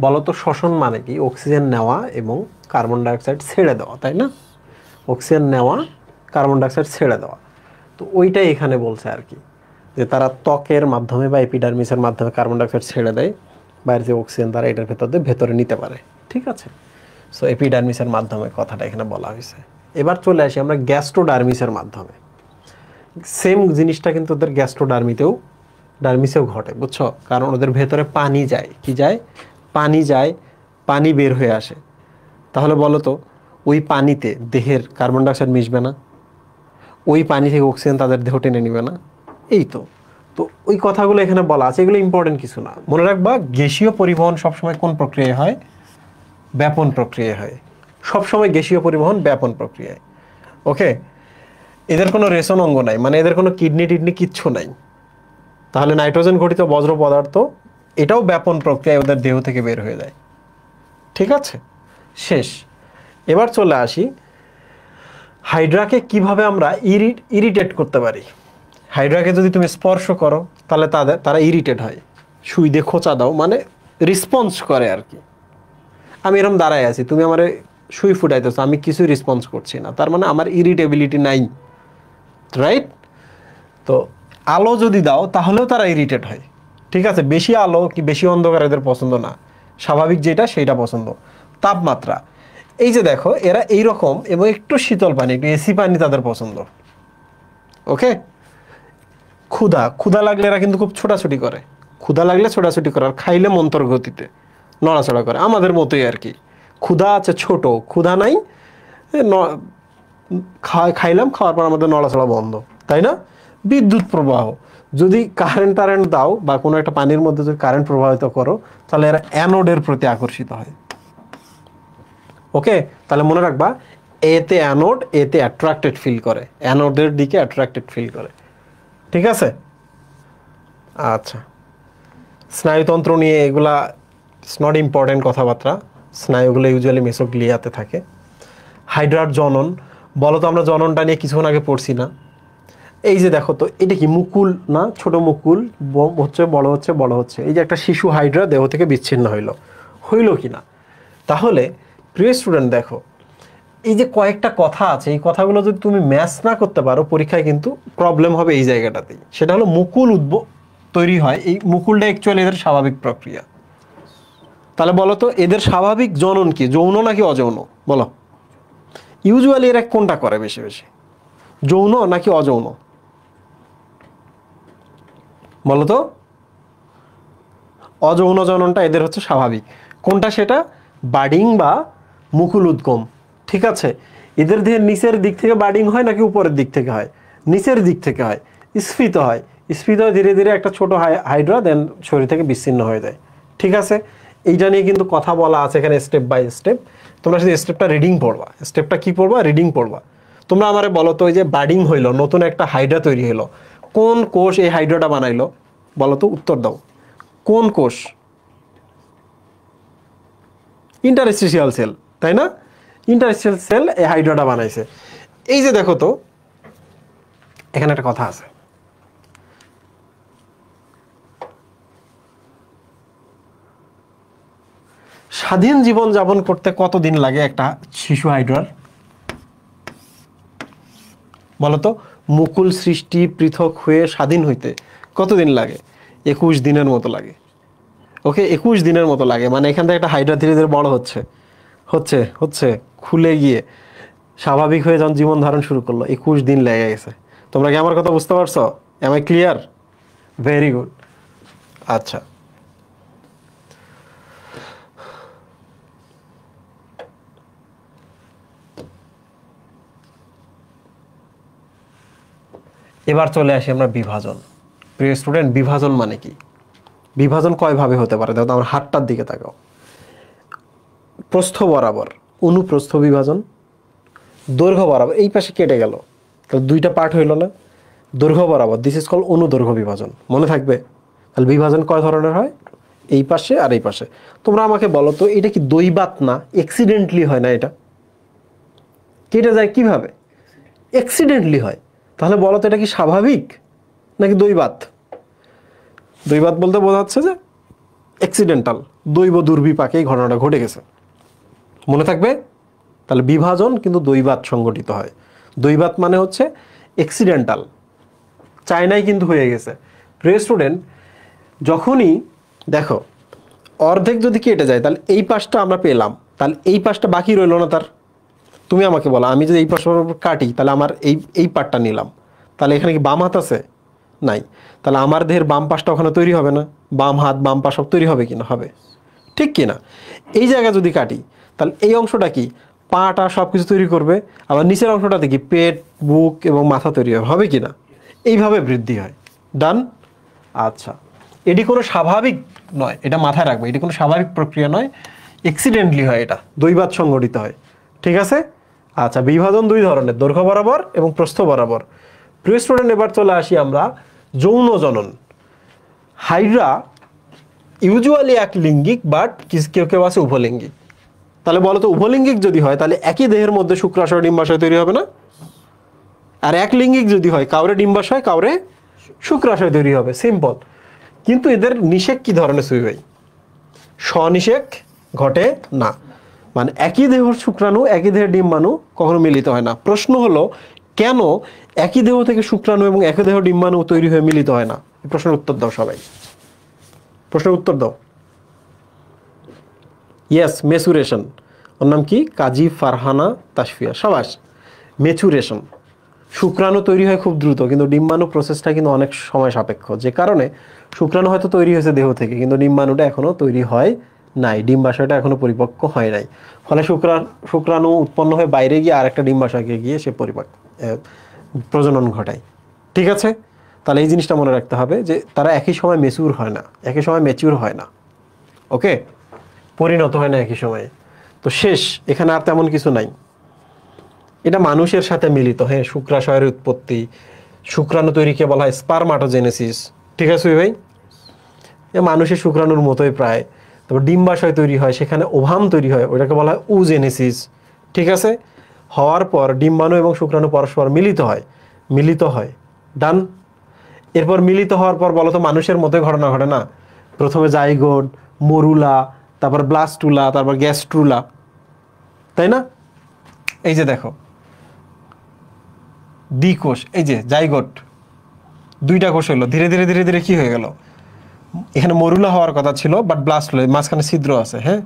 বলতো শ্বসন মানে কি? অক্সিজেন নেওয়া এবং কার্বন ডাইঅক্সাইড ছেড়ে দেওয়া, তাই না? অক্সিজেন নেওয়া, কার্বন ডাইঅক্সাইড ছেড়ে দেওয়া। তো ওইটাই এখানে বলছে আর কি, যে তারা ত্বকের মাধ্যমে বা এপিডার্মিসের মাধ্যমে কার্বন ডাইঅক্সাইড ছেড়ে দেয়, বাইরে যে অক্সিজেন তারা এটার ভেতর দিয়ে ভেতরে নিতে পারে, ঠিক আছে? সো এপিডার্মিসের মাধ্যমে কথাটা এখানে বলা হয়েছে। এবার চলে আসি আমরা গ্যাস্ট্রোডার্মিসের মাধ্যমে। সেম জিনিসটা কিন্তু ওদের ডার্মিসেও ঘটে বুঝছো, কারণ ওদের ভেতরে পানি যায়, কি যায়? পানি যায়, পানি বের হয়ে আসে। তাহলে বলো তো, ওই পানিতে দেহের কার্বন ডাইঅক্সাইড মিশবে না? ওই পানি থেকে অক্সিজেন তাদের দেহ টেনে নিবে না? এই তো। তো ওই কথাগুলো এখানে বলা আছে, এগুলো ইম্পর্টেন্ট কিছু না। মনে রাখবা, গ্যাসীয় পরিবহন সবসময় কোন প্রক্রিয়ায় হয়? ব্যাপন প্রক্রিয়ায় হয়। সবসময় গ্যাসীয় পরিবহন ব্যাপন প্রক্রিয়ায়। ওকে, এদের কোনো রেশন অঙ্গ নাই, মানে এদের কোনো কিডনি টিডনি কিচ্ছু নাই। তাহলে নাইট্রোজেন ঘটিত বজ্র পদার্থ এটাও ব্যাপন প্রক্রিয়ায় ওদের দেহ থেকে বের হয়ে যায়, ঠিক আছে? শেষ। এবার চলে আসি হাইড্রাকে কিভাবে আমরা ইরিটেট করতে পারি। হাইড্রাকে যদি তুমি স্পর্শ করো তাহলে তারা ইরিটেট হয়, সুই দিয়ে খোঁচা দাও মানে রেসপন্স করে আর কি। আমি এরকম দাঁড়ায় আছি, তুমি আমার সুই ফুটাইতেছো, আমি কিছুই রেসপন্স করছি না, তার মানে আমার ইরিটেবিলিটি নাই, রাইট? তো আলো যদি দাও তাহলেও তারা ইরিটেট হয়, ঠিক আছে? বেশি আলো কি বেশি অন্ধকার এদের পছন্দ না, স্বাভাবিক যেটা সেইটা পছন্দ। তাপমাত্রা, এই যে দেখো এরা এইরকম, এবং একটু শীতল পানি, একটু এসি পানি তাদের পছন্দ। ওকে, ক্ষুধা লাগলে এরা কিন্তু খুব ছোটাছুটি করে, ক্ষুধা লাগলে ছোটাছুটি করে, আর খাইলে মন্তর গতিতে নড়াচড়া করে, আমাদের মতোই আর কি। ক্ষুধা আছে ছোট, ক্ষুধা নাই, খাইলাম, খাওয়ার পর আমাদের নড়াচড়া বন্ধ, তাই না? বিদ্যুৎ প্রবাহ, যদি কারেন্ট দাও বা কোনো একটা পানির মধ্যে যদি কারেন্ট প্রবাহিত করো, তাহলে এরা অ্যানোডের প্রতি আকর্ষিত হয়। ওকে, তাহলে মনে রাখবা, এতে অ্যানোড, এতে অ্যাট্রাক্টেড ফিল করে, অ্যানোডের দিকে অ্যাট্রাক্টেড ফিল করে, ঠিক আছে? আচ্ছা, স্নায়ুতন্ত্র নিয়ে এগুলা ইটস নট ইম্পর্টেন্ট কথাবার্তা, স্নায়ুগুলো ইউজুয়ালি মেসোগ্লিয়াতে থাকে। হাইড্রার জনন, বলো তো, আমরা জননটা নিয়ে কিছুক্ষণ আগে পড়ছি না? এই যে দেখো তো, এটা কি মুকুল না? ছোট মুকুল হচ্ছে, বড় হচ্ছে, বড় হচ্ছে। এই যে একটা শিশু হাইড্রা দেহ থেকে বিচ্ছিন্ন হইল কি না? তাহলে প্রিয় স্টুডেন্ট দেখো, এই যে কয়েকটা কথা আছে, এই কথাগুলো যদি তুমি ম্যাচ না করতে পারো পরীক্ষায় কিন্তু প্রবলেম হবে এই জায়গাটাতেই। সেটা হলো মুকুল তৈরি হয়, এই মুকুলটা অ্যাকচুয়ালি এদের স্বাভাবিক প্রক্রিয়া। তাহলে বলো তো, এদের স্বাভাবিক জনন কি, যৌন নাকি অযৌন? বলো, ইউজুয়ালি এরা কোনটা করে বেশি বেশি, যৌন নাকি অযৌন? বলো তো, অযৌন জননটা এদের হচ্ছে স্বাভাবিক। কোনটা সেটা? বাডিং বা মুকুল উদ্গম, ঠিক আছে? এদের দেহের নিচের দিক থেকে বাডিং হয় নাকি উপরের দিক থেকে হয়? নিচের দিক থেকে হয়, স্ফীত হয়। স্ফীত হয় ধীরে ধীরে একটা ছোট হাইড্রা, দেন শরীর থেকে বিচ্ছিন্ন হয়ে যায়, ঠিক আছে? এইটা নিয়ে কিন্তু কথা বলা আছে এখানে স্টেপ বাই স্টেপ। তোমরা শুধু স্টেপটা রিডিং পড়বা। স্টেপটা কি পড়বা? রিডিং পড়বা। তোমরা আমারে বলো তো, ওই যে বাডিং হইলো, নতুন একটা হাইড্রা তৈরি হলো, কোন কোষ এই হাইড্রাটা বানাইলো? বলো তো, উত্তর দাও। কোন কোষ? ইন্টারস্টিশিয়াল সেল, তাই না? ইন্টারস্টিশিয়াল সেল এই হাইড্রাটা বানাইছে। এই যে দেখো তো, এখানে একটা কথা আছে, স্বাধীন জীবন যাপন করতে কতদিন লাগে একটা শিশু হাইড্রার? বলতো, মুকুল সৃষ্টি, পৃথক হয়ে স্বাধীন হইতে কতদিন লাগে? 21 দিনের মতো লাগে। ওকে, 21 দিনের মতো লাগে। মানে এখান থেকে একটা হাইড্রা ধীরে ধীরে বড় হচ্ছে, হচ্ছে হচ্ছে খুলে গিয়ে স্বাভাবিক হয়ে যখন জীবন ধারণ শুরু করলো 21 দিন লেগে গেছে। তোমরা কি আমার কথা বুঝতে পারছো? Am I clear? Very good. আচ্ছা, এবার চলে আসি আমরা বিভাজন। প্রিয় স্টুডেন্ট, বিভাজন মানে কি? বিভাজন কয়ভাবে হতে পারে? দেখো আমার হাতটার দিকে তাকাও। প্রস্থ বরাবর অনুপ্রস্থ বিভাজন, দৈর্ঘ্য বরাবর এই পাশে কেটে গেল, তাহলে দুইটা পার্ট হইল না? দৈর্ঘ্য বরাবর, দিস ইজ কল অনুদৈর্ঘ্য বিভাজন। মনে থাকবে? তাহলে বিভাজন কয় ধরনের হয়? এই পাশে আর এই পাশে। তোমরা আমাকে বলো তো, এটা কি দৈবাত না? অ্যাক্সিডেন্টলি হয় না? এটা কেটে যায় কিভাবে? অ্যাক্সিডেন্টলি হয়। তাহলে বলো তো, এটা কি স্বাভাবিক নাকি দৈবাত? দৈবাত বলতে বোঝাচ্ছে যে অ্যাক্সিডেন্টাল, দৈব দুর্বিপাকে এই ঘটনাটা ঘটে গেছে। মনে থাকবে? তাহলে বিভাজন কিন্তু দৈবাত সংগঠিত হয়। দৈবাত মানে হচ্ছে অ্যাক্সিডেন্টাল, চায়নায় কিন্তু হয়ে গেছে। প্রিয় স্টুডেন্ট, যখনই দেখো অর্ধেক যদি কেটে যায়, তাহলে এই পাশটা আমরা পেলাম, তাহলে এই পাশটা বাকি রইল না তার। তুমি আমাকে বলো, আমি যদি এই পাশ কাটি, তাহলে আমার এই পার্টটা নিলাম, তাহলে এখানে কি বাম হাত আছে? নাই। তাহলে আমার দেহের বাম পাশটা ওখানে তৈরি হবে না? বাম হাত বাম পা সব তৈরি হবে কিনা? হবে। ঠিক কিনা? এই জায়গা যদি কাটি, তাহলে এই অংশটা কি পাটা সব কিছু তৈরি করবে, আবার নিচের অংশটা দেখি পেট, বুক এবং মাথা তৈরি হবে, হবে কিনা? এইভাবে বৃদ্ধি হয়। ডান? আচ্ছা, এটি কোনো স্বাভাবিক নয়, এটা মাথায় রাখবে। এটি কোনো স্বাভাবিক প্রক্রিয়া নয়, অ্যাক্সিডেন্টলি হয়, এটা দৈবাত সংঘটিত হয়। ঠিক আছে? আচ্ছা, বিভাজন দুই ধরনের, দৈর্ঘ্য বরাবর এবং প্রস্থ বরাবর। প্রিয় স্টুডেন্ট, এবার চলে আসি আমরা যৌন জনন। হাইড্রা ইউজুয়ালি এক লিঙ্গিক, বাট কেউ কেউ আছে উভলিঙ্গিক। তাহলে বলো তো, উভলিঙ্গিক যদি হয় তাহলে একই দেহের মধ্যে শুক্রাশয় ডিম্বাশয় তৈরি হবে না? আর এক লিঙ্গিক যদি হয়, কাউরে ডিম্বাশয় কাউরে শুক্রাশয় তৈরি হবে, সিম্পল। কিন্তু এদের নিষেক কি ধরনের সুই ভাই? স্বনিষেক ঘটে না। মানে একই দেহের শুক্রাণু একই দেহের ডিম্বাণু কখনো মিলিত হয় না। প্রশ্ন হলো, কেন একই দেহ থেকে শুক্রাণু এবং একই দেহ ডিম্বাণু তৈরি হয়ে মিলিত হয় না? এই প্রশ্নের উত্তর দাও সবাই, প্রশ্নের উত্তর দাও। ইয়েস, মেচুরেশন। ওর নাম কি? কাজী ফারহানা তাসফিয়া, সাবাস। মেচুরেশন। শুক্রাণু তৈরি হয় খুব দ্রুত, কিন্তু ডিম্বাণু প্রসেসটা কিন্তু অনেক সময় সাপেক্ষ, যে কারণে শুক্রাণু হয়তো তৈরি হয়েছে দেহ থেকে, কিন্তু ডিম্বাণুটা এখনো তৈরি হয় নাই, ডিম্বাশয়টা এখনো পরিপক্ক হয় নাই। ফলে শুক্রাণু উৎপন্ন হয়ে বাইরে গিয়ে আরেকটা ডিম্বাশয়কে গিয়ে সে প্রজনন ঘটায়। ঠিক আছে? তাহলে এই জিনিসটা মনে রাখতে হবে যে তারা একই সময় ম্যাচিউর হয় না, একই সময় ম্যাচিউর হয় না। ওকে, পরিণত হয় না একই সময়ে। তো শেষ, এখানে আর তেমন কিছু নাই। এটা মানুষের সাথে মিলিত। হ্যাঁ, শুক্রাশয়ের উৎপত্তি, শুক্রাণু তৈরিকে বলা হয় স্পারমাটোজেনেসিস। ঠিক আছে ভাই? মানুষের শুক্রাণুর মতোই প্রায়। তারপর ডিম্বাশয় তৈরি হয়, সেখানে ওভাম তৈরি হয়, ওইটাকে বলা হয় উজেনেসিস। ঠিক আছে? হওয়ার পর ডিম্বাণু এবং শুক্রাণু পরস্পর মিলিত হয়। ডান? এরপর মিলিত হওয়ার পর বলো তো, মানুষের মতোই ঘটনা ঘটে না? প্রথমে জাইগোট, মরুলা, তারপর ব্লাস্টুলা, তারপর গ্যাস্ট্রুলা, তাই না? এই যে দেখো দ্বিকোষ, এই যে জাইগোট, দুইটা কোষ হলো, ধীরে ধীরে ধীরে ধীরে কি হয়ে গেল? এখানে মরুলা হওয়ার কথা ছিল, বাট ব্লাস্ট হলো, মাঝখানে ছিদ্র আছে। হ্যাঁ,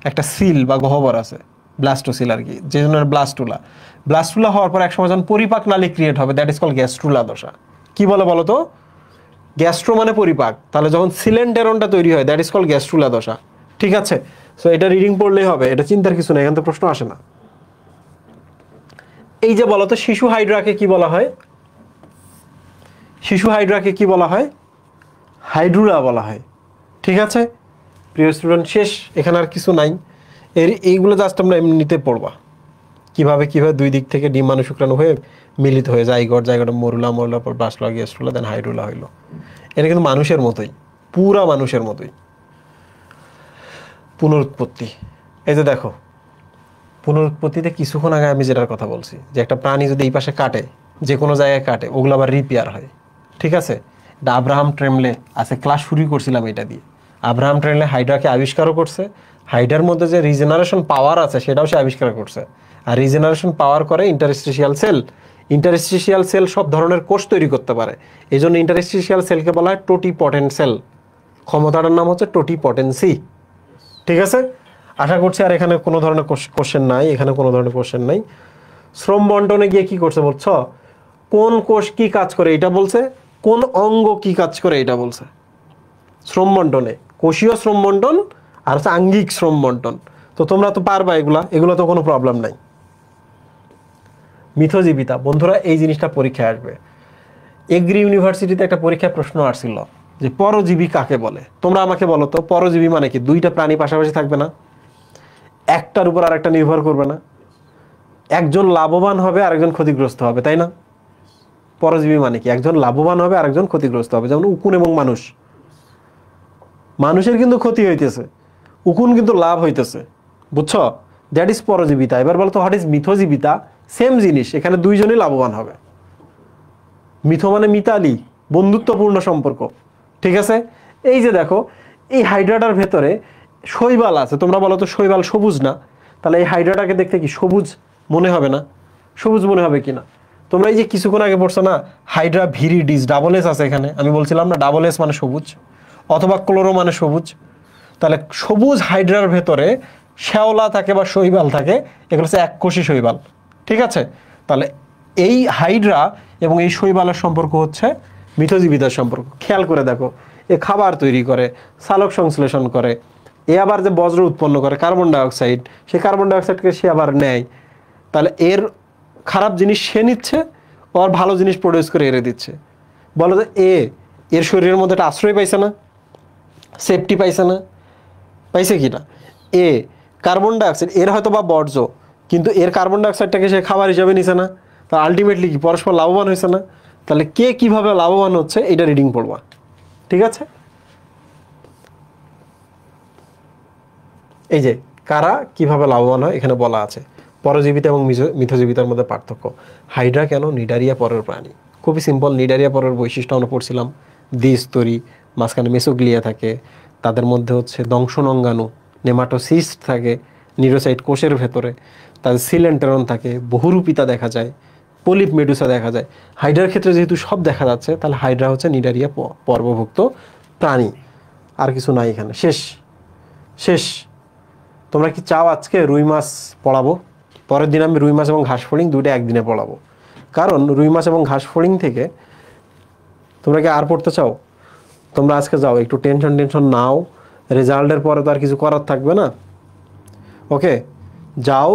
একটা সিল বা গহ্বর আছে, ব্লাস্টোসিল আর কি, যে জন্য ব্লাস্টুলা হওয়ার পর একসময় যখন পরিপাক নালী ক্রিয়েট হবে, দ্যাট ইজ কল গ্যাস্ট্রুলা দশা। কি বলো তো? গ্যাস্ট্রো মানে পরিপাক, তাহলে যখন সিলেন্টেরনটা তৈরি হয়, দ্যাট ইজ কল গ্যাস্ট্রুলা দশা। ঠিক আছে? সো এটা রিডিং পড়লেই হবে, এটা চিন্তার কিছু নেই, এখান থেকে প্রশ্ন আসে না। এই যে বলো তো, শিশু হাইড্রাকে কি বলা হয়? শিশু হাইড্রাকে কি বলা হয়? হাইড্রুলা বলা হয়। ঠিক আছে প্রিয় স্টুডেন্ট, শেষ, এখানে আর কিছু নাই। এইগুলো জাস্ট আমরা এমনিতে পড়বা, কিভাবে দুই দিক থেকে ডিম্বাণু শুক্রাণু হয়ে মিলিত হয়ে জায়গাটা মরুলা পর ব্লাস্টুলা, গ্যাস্ট্রুলা, দেন হাইড্রুলা হইলো। এটা কিন্তু মানুষের মতোই, পুরা মানুষের মতোই। পুনরুৎপত্তি, এই যে দেখো, পুনরুৎপত্তিতে কিছুক্ষণ আগে আমি যেটার কথা বলছি, যে একটা প্রাণী যদি এই পাশে কাটে, যে কোনো জায়গায় কাটে, ওগুলো আবার রিপেয়ার হয়। ঠিক আছে? এটা আব্রাহাম ট্রেমলে আছে, ক্লাস শুরু করছিলাম এটা দিয়ে। আব্রাহাম ট্রেমলে হাইড্রাকে আবিষ্কারও করছে। হাইড্রার মধ্যে যে রিজেনারেশন পাওয়ার আছে সেটাও সে আবিষ্কার করছে। আর রিজেনারেশন পাওয়ার করে ইন্টারস্টিশিয়াল সেল সব ধরনের কোষ তৈরি করতে পারে। এই জন্য ইন্টারস্টিশিয়াল সেলকে বলা হয় টোটিপটেন্ট সেল। ক্ষমতাটার নাম হচ্ছে টোটিপটেন্সি। ঠিক আছে? আশা করছি আর এখানে কোনো ধরনের কোশ্চেন নাই, শ্রম বন্টনে গিয়ে কি করছে বলছো, কোন কোষ কি কাজ করে এটা বলছে, কোন অঙ্গ কি কাজ করে এটা বলছে। শ্রম বন্টনে কোষীয় শ্রম বন্টন আর হচ্ছে আঙ্গিক শ্রম বন্টন। তো তোমরা তো পারবা এগুলো তো কোনো প্রবলেম নাই। মিথজীবিতা বন্ধুরা, এই জিনিসটা পরীক্ষায় আসবে। এগ্রি ইউনিভার্সিটিতে একটা পরীক্ষায় প্রশ্ন আসছিল যে পরজীবী কাকে বলে। তোমরা আমাকে বলো তো, পরজীবী মানে কি? দুইটা প্রাণী পাশাপাশি থাকবে না, একটার উপর আরেকটা নির্ভর করবে না, একজন লাভবান হবে আরেকজন ক্ষতিগ্রস্ত হবে, তাই না? পরজীবী মানে কি? একজন লাভবান হবে আরেকজন ক্ষতিগ্রস্ত হবে। যেমন উকুন এবং মানুষ, মানুষের কিন্তু ক্ষতি হইতেছে, উকুন কিন্তু লাভ হইতেছে, বুঝছো? দ্যাট ইজ পরজীবিতা। এবার বলতো হোয়াট ইজ মিথজীবিতা? সেম জিনিস, এখানে দুইজনই লাভবান হবে। মিথ মানে মিতালি, বন্ধুত্বপূর্ণ সম্পর্ক, ঠিক আছে? এই যে দেখো, এই হাইড্রাটার ভেতরে শৈবাল আছে। তোমরা বলো তো শৈবাল সবুজ না, তাহলে এই হাইড্রাটাকে দেখতে কি সবুজ মনে হবে না? সবুজ মনে হবে কিনা? তোমরা এই যে কিছুক্ষণ আগে পড়ছো না, হাইড্রা ভিরিডিস, ডাবল এস আছে এখানে, আমি বলছিলাম না ডাবল এস মানে সবুজ, অথবা ক্লোরো মানে সবুজ। তাহলে সবুজ হাইড্রার ভেতরে শ্যাওলা থাকে বা শৈবাল থাকে, এগুলো হচ্ছে এককোষী শৈবাল, ঠিক আছে? তাহলে এই হাইড্রা এবং এই শৈবালের সম্পর্ক হচ্ছে মিথজীবিতার সম্পর্ক। খেয়াল করে দেখো, এ খাবার তৈরি করে, সালোক সংশ্লেষণ করে, এ আবার যে বজ্র উৎপন্ন করে কার্বন ডাইঅক্সাইড, সেই কার্বন ডাইঅক্সাইডকে সে আবার নেয়। তাহলে এর খারাপ জিনিস সে নিচ্ছে, আর ভালো জিনিস প্রডিউস করে এরে দিচ্ছে। বলো যে এর শরীরের মধ্যে একটা আশ্রয় পাইছে না, সেফটি পাইছে না, পাইছে কি না? কার্বন ডাইঅক্সাইড এর হয়তো বা বর্জ্য, কিন্তু এর কার্বন ডাইঅক্সাইডটাকে সে খাবার হিসাবে নিছে না, তা আলটিমেটলি কি পরস্পর লাভবান হয়েছে না? তাহলে কে কিভাবে লাভবান হচ্ছে এটা রিডিং পড়বা, ঠিক আছে? এই যে কারা কিভাবে লাভবান হয় এখানে বলা আছে। পরজীবিতা এবং মিথজীবিতার মধ্যে পার্থক্য। হাইড্রা কেন নিডারিয়া পরের প্রাণী? খুবই সিম্পল। নিডারিয়া পরের বৈশিষ্ট্য আমরা পড়ছিলাম, দ্বিস্তরী, মাঝখানে মেসোগ্লিয়া থাকে, তাদের মধ্যে হচ্ছে দংশন অঙ্গাণু নেমাটোসিস্ট থাকে, নিউরোসাইট কোষের ভেতরে, তাদের সিলেন্টেরন থাকে, বহুরূপিতা দেখা যায়, পলিপ মেডুসা দেখা যায়। হাইড্রার ক্ষেত্রে যেহেতু সব দেখা যাচ্ছে, তাহলে হাইড্রা হচ্ছে নিডারিয়া পর্বভুক্ত প্রাণী। আর কিছু নাই এখানে, শেষ শেষ। তোমরা কি চাও আজকে রুই মাছ পড়াবো? পরের দিন আমি রুই মাছ এবং ঘাস ফড়িং দুইটা একদিনে পড়াবো। কারণ রুই মাছ এবং ঘাস ফড়িং থেকে তোমরা কি আর পড়তে চাও? তোমরা আজকে যাও, একটু টেনশন নাও, রেজাল্টের পরে তো আর কিছু করার থাকবে না। ওকে, যাও,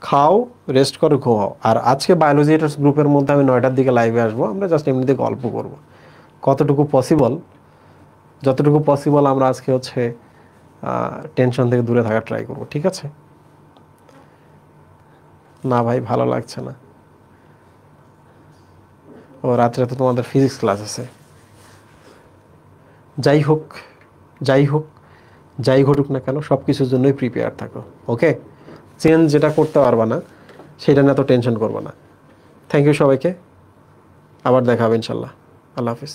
খাও, রেস্ট করো, ঘুমাও। আর আজকে বায়োলজি এটার্স গ্রুপের মধ্যে আমি 9টার দিকে লাইভে আসবো। আমরা জাস্ট এমনিতে গল্প করব, কতটুকু পসিবল, যতটুকু পসিবল আমরা আজকে হচ্ছে টেনশন থেকে দূরে থাকার ট্রাই করব, ঠিক আছে? না ভাই, ভালো লাগছে না। ও রাত্রে তো তোমাদের ফিজিক্স ক্লাস আছে। যাই হোক, যাই ঘটুক না কেন, সব কিছুর জন্যই প্রিপেয়ার থাকো। ওকে, চেঞ্জ যেটা করতে পারবা না সেটা নিয়ে তো টেনশন করবো না। থ্যাংক ইউ সবাইকে, আবার দেখা হবে ইনশাল্লাহ। আল্লাহ হাফিজ।